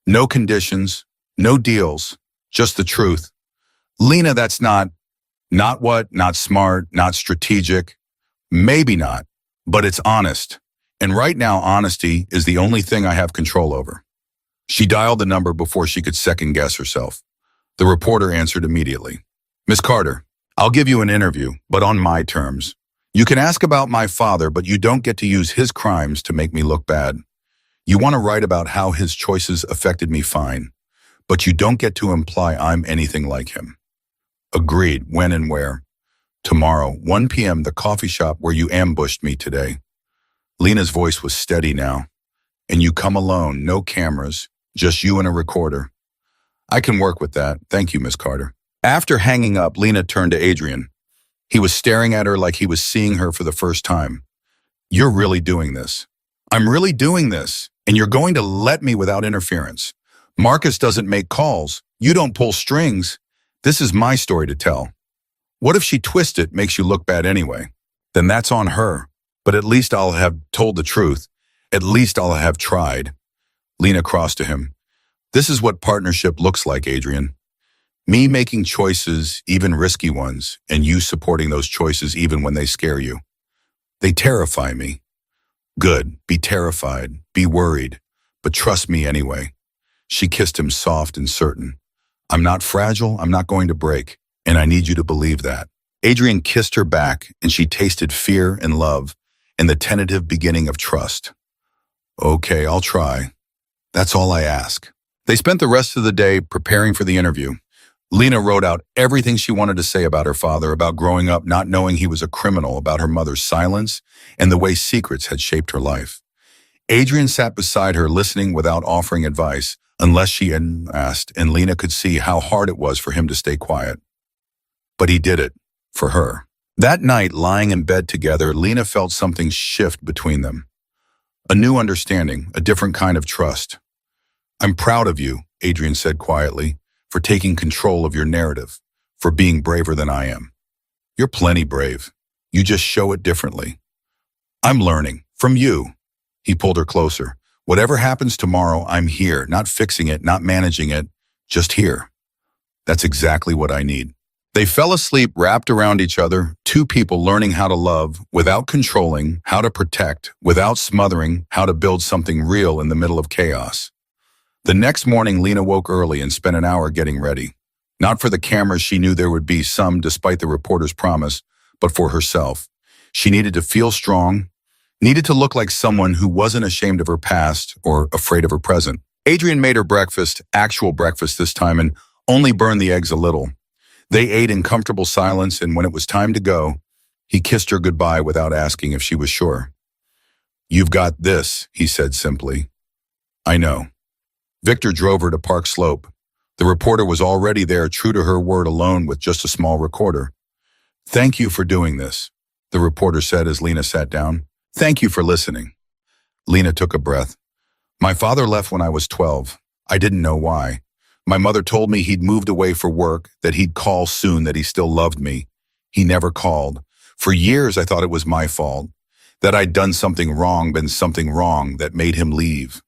No conditions, no deals, just the truth. Lena, that's not what, not smart, not strategic. Maybe not, but it's honest. And right now, honesty is the only thing I have control over. She dialed the number before she could second guess herself. The reporter answered immediately. Miss Carter, I'll give you an interview, but on my terms. You can ask about my father, but you don't get to use his crimes to make me look bad. You want to write about how his choices affected me, fine, but you don't get to imply I'm anything like him. Agreed. When and where? Tomorrow, 1 p.m., the coffee shop where you ambushed me today. Lena's voice was steady now. And you come alone, no cameras, just you and a recorder. I can work with that. Thank you, Miss Carter. After hanging up, Lena turned to Adrian. He was staring at her like he was seeing her for the first time. You're really doing this. I'm really doing this, and you're going to let me without interference. Marcus doesn't make calls. You don't pull strings. This is my story to tell. What if she twists it, makes you look bad anyway? Then that's on her. But at least I'll have told the truth. At least I'll have tried. Lena crossed to him. This is what partnership looks like, Adrian. Me making choices, even risky ones, and you supporting those choices even when they scare you. They terrify me. Good, be terrified, be worried, but trust me anyway. She kissed him soft and certain. I'm not fragile, I'm not going to break, and I need you to believe that. Adrian kissed her back, and she tasted fear and love, and the tentative beginning of trust. Okay, I'll try. That's all I ask. They spent the rest of the day preparing for the interview. Lena wrote out everything she wanted to say about her father, about growing up not knowing he was a criminal, about her mother's silence, and the way secrets had shaped her life. Adrian sat beside her, listening without offering advice, unless she had asked, and Lena could see how hard it was for him to stay quiet. But he did it, for her. That night, lying in bed together, Lena felt something shift between them. A new understanding, a different kind of trust. I'm proud of you, Adrian said quietly, for taking control of your narrative, for being braver than I am. You're plenty brave. You just show it differently. I'm learning, from you. He pulled her closer. Whatever happens tomorrow, I'm here, not fixing it, not managing it, just here. That's exactly what I need. They fell asleep wrapped around each other, two people learning how to love without controlling, how to protect, without smothering, how to build something real in the middle of chaos. The next morning, Lena woke early and spent an hour getting ready. Not for the cameras, she knew there would be some despite the reporter's promise, but for herself. She needed to feel strong, needed to look like someone who wasn't ashamed of her past or afraid of her present. Adrian made her breakfast, actual breakfast this time, and only burned the eggs a little. They ate in comfortable silence, and when it was time to go, he kissed her goodbye without asking if she was sure. You've got this, he said simply. I know. Victor drove her to Park Slope. The reporter was already there, true to her word, alone with just a small recorder. Thank you for doing this, the reporter said as Lena sat down. Thank you for listening. Lena took a breath. My father left when I was 12. I didn't know why. My mother told me he'd moved away for work, that he'd call soon, that he still loved me. He never called. For years, I thought it was my fault, that I'd done something wrong, been something wrong that made him leave.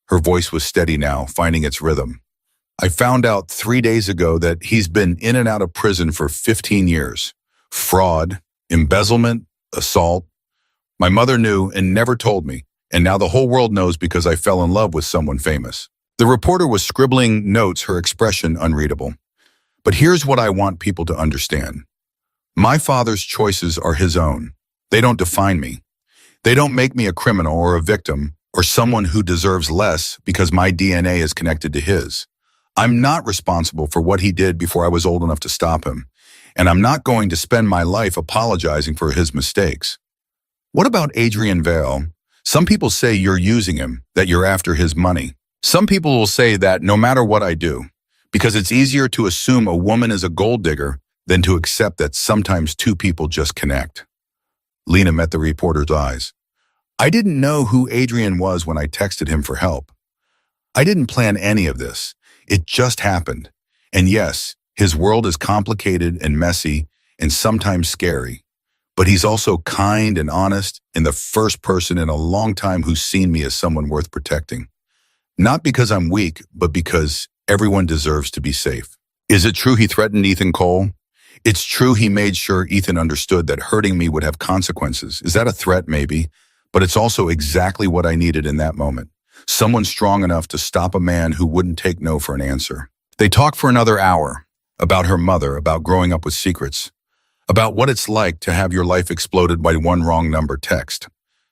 Her voice was steady now, finding its rhythm. I found out 3 days ago that he's been in and out of prison for 15 years. Fraud, embezzlement, assault. My mother knew and never told me, and now the whole world knows because I fell in love with someone famous. The reporter was scribbling notes, her expression unreadable. But here's what I want people to understand. My father's choices are his own. They don't define me. They don't make me a criminal or a victim or someone who deserves less because my DNA is connected to his. I'm not responsible for what he did before I was old enough to stop him, and I'm not going to spend my life apologizing for his mistakes. What about Adrian Vale? Some people say you're using him, that you're after his money. Some people will say that no matter what I do, Because it's easier to assume a woman is a gold digger than to accept that sometimes two people just connect. Lena met the reporter's eyes. I didn't know who Adrian was when I texted him for help. I didn't plan any of this. It just happened. And yes, his world is complicated and messy and sometimes scary. But he's also kind and honest and the first person in a long time who's seen me as someone worth protecting. Not because I'm weak, but because everyone deserves to be safe. Is it true he threatened Ethan Cole? It's true he made sure Ethan understood that hurting me would have consequences. Is that a threat? Maybe. But it's also exactly what I needed in that moment. Someone strong enough to stop a man who wouldn't take no for an answer. They talked for another hour about her mother, about growing up with secrets, about what it's like to have your life exploded by one wrong number text.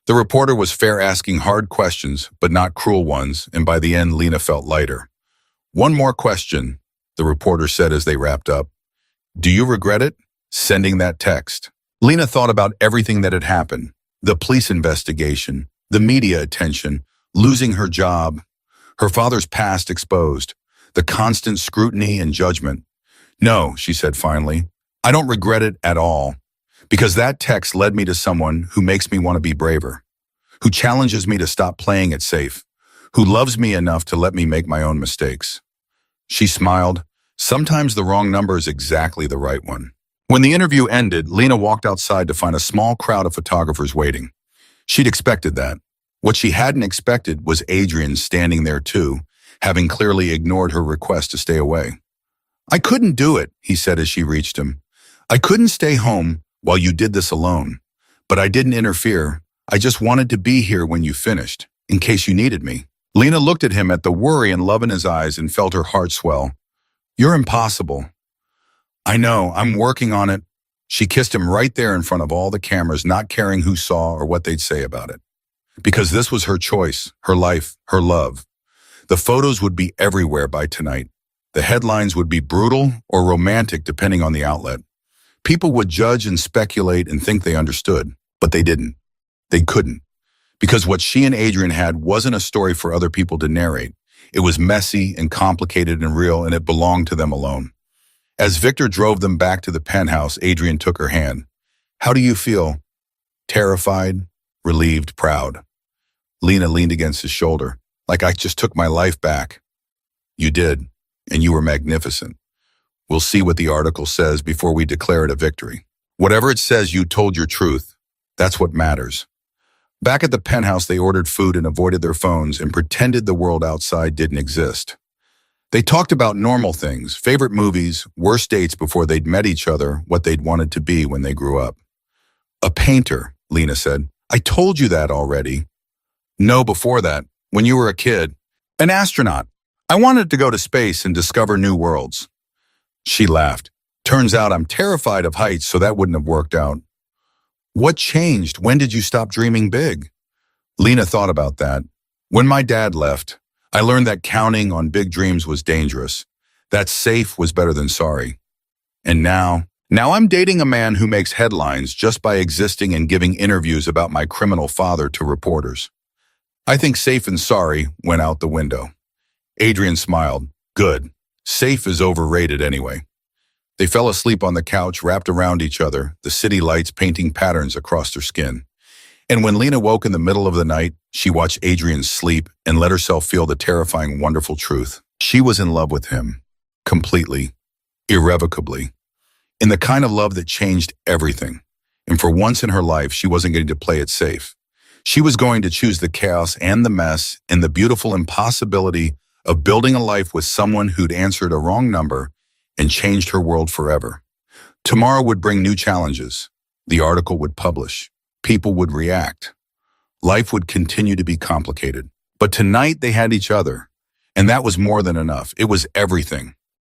The reporter was fair, asking hard questions, but not cruel ones, and by the end, Lena felt lighter. One more question, the reporter said as they wrapped up. Do you regret it? Sending that text. Lena thought about everything that had happened. The police investigation, the media attention, losing her job, her father's past exposed, the constant scrutiny and judgment. No, she said finally, I don't regret it at all, because that text led me to someone who makes me want to be braver, who challenges me to stop playing it safe, who loves me enough to let me make my own mistakes. She smiled. Sometimes the wrong number is exactly the right one. When the interview ended, Lena walked outside to find a small crowd of photographers waiting. She'd expected that. What she hadn't expected was Adrian standing there too, having clearly ignored her request to stay away. I couldn't do it, he said as she reached him. I couldn't stay home while you did this alone. But I didn't interfere. I just wanted to be here when you finished, in case you needed me. Lena looked at him at the worry and love in his eyes and felt her heart swell. You're impossible. I know, I'm working on it. She kissed him right there in front of all the cameras, not caring who saw or what they'd say about it. Because this was her choice, her life, her love. The photos would be everywhere by tonight. The headlines would be brutal or romantic depending on the outlet. People would judge and speculate and think they understood, but they didn't. They couldn't. Because what she and Adrian had wasn't a story for other people to narrate. It was messy and complicated and real, and it belonged to them alone. As Victor drove them back to the penthouse, Adrian took her hand. How do you feel? Terrified, relieved, proud. Lena leaned against his shoulder. Like I just took my life back. You did, and you were magnificent. We'll see what the article says before we declare it a victory. Whatever it says, you told your truth. That's what matters. Back at the penthouse, they ordered food and avoided their phones and pretended the world outside didn't exist. They talked about normal things, favorite movies, worst dates before they'd met each other, what they'd wanted to be when they grew up. A painter, Lena said. I told you that already. No, before that, when you were a kid. An astronaut. I wanted to go to space and discover new worlds. She laughed. Turns out I'm terrified of heights, so that wouldn't have worked out. What changed? When did you stop dreaming big? Lena thought about that. When my dad left, I learned that counting on big dreams was dangerous. That safe was better than sorry. And now I'm dating a man who makes headlines just by existing and giving interviews about my criminal father to reporters. I think safe and sorry went out the window. Adrian smiled. Good. Safe is overrated anyway. They fell asleep on the couch, wrapped around each other, the city lights painting patterns across their skin. And when Lena woke in the middle of the night, she watched Adrian sleep and let herself feel the terrifying, wonderful truth. She was in love with him. Completely. Irrevocably. In the kind of love that changed everything. And for once in her life, she wasn't going to play it safe. She was going to choose the chaos and the mess and the beautiful impossibility of building a life with someone who'd answered a wrong number and changed her world forever. Tomorrow would bring new challenges. The article would publish. People would react. Life would continue to be complicated. But tonight they had each other. And that was more than enough. It was everything.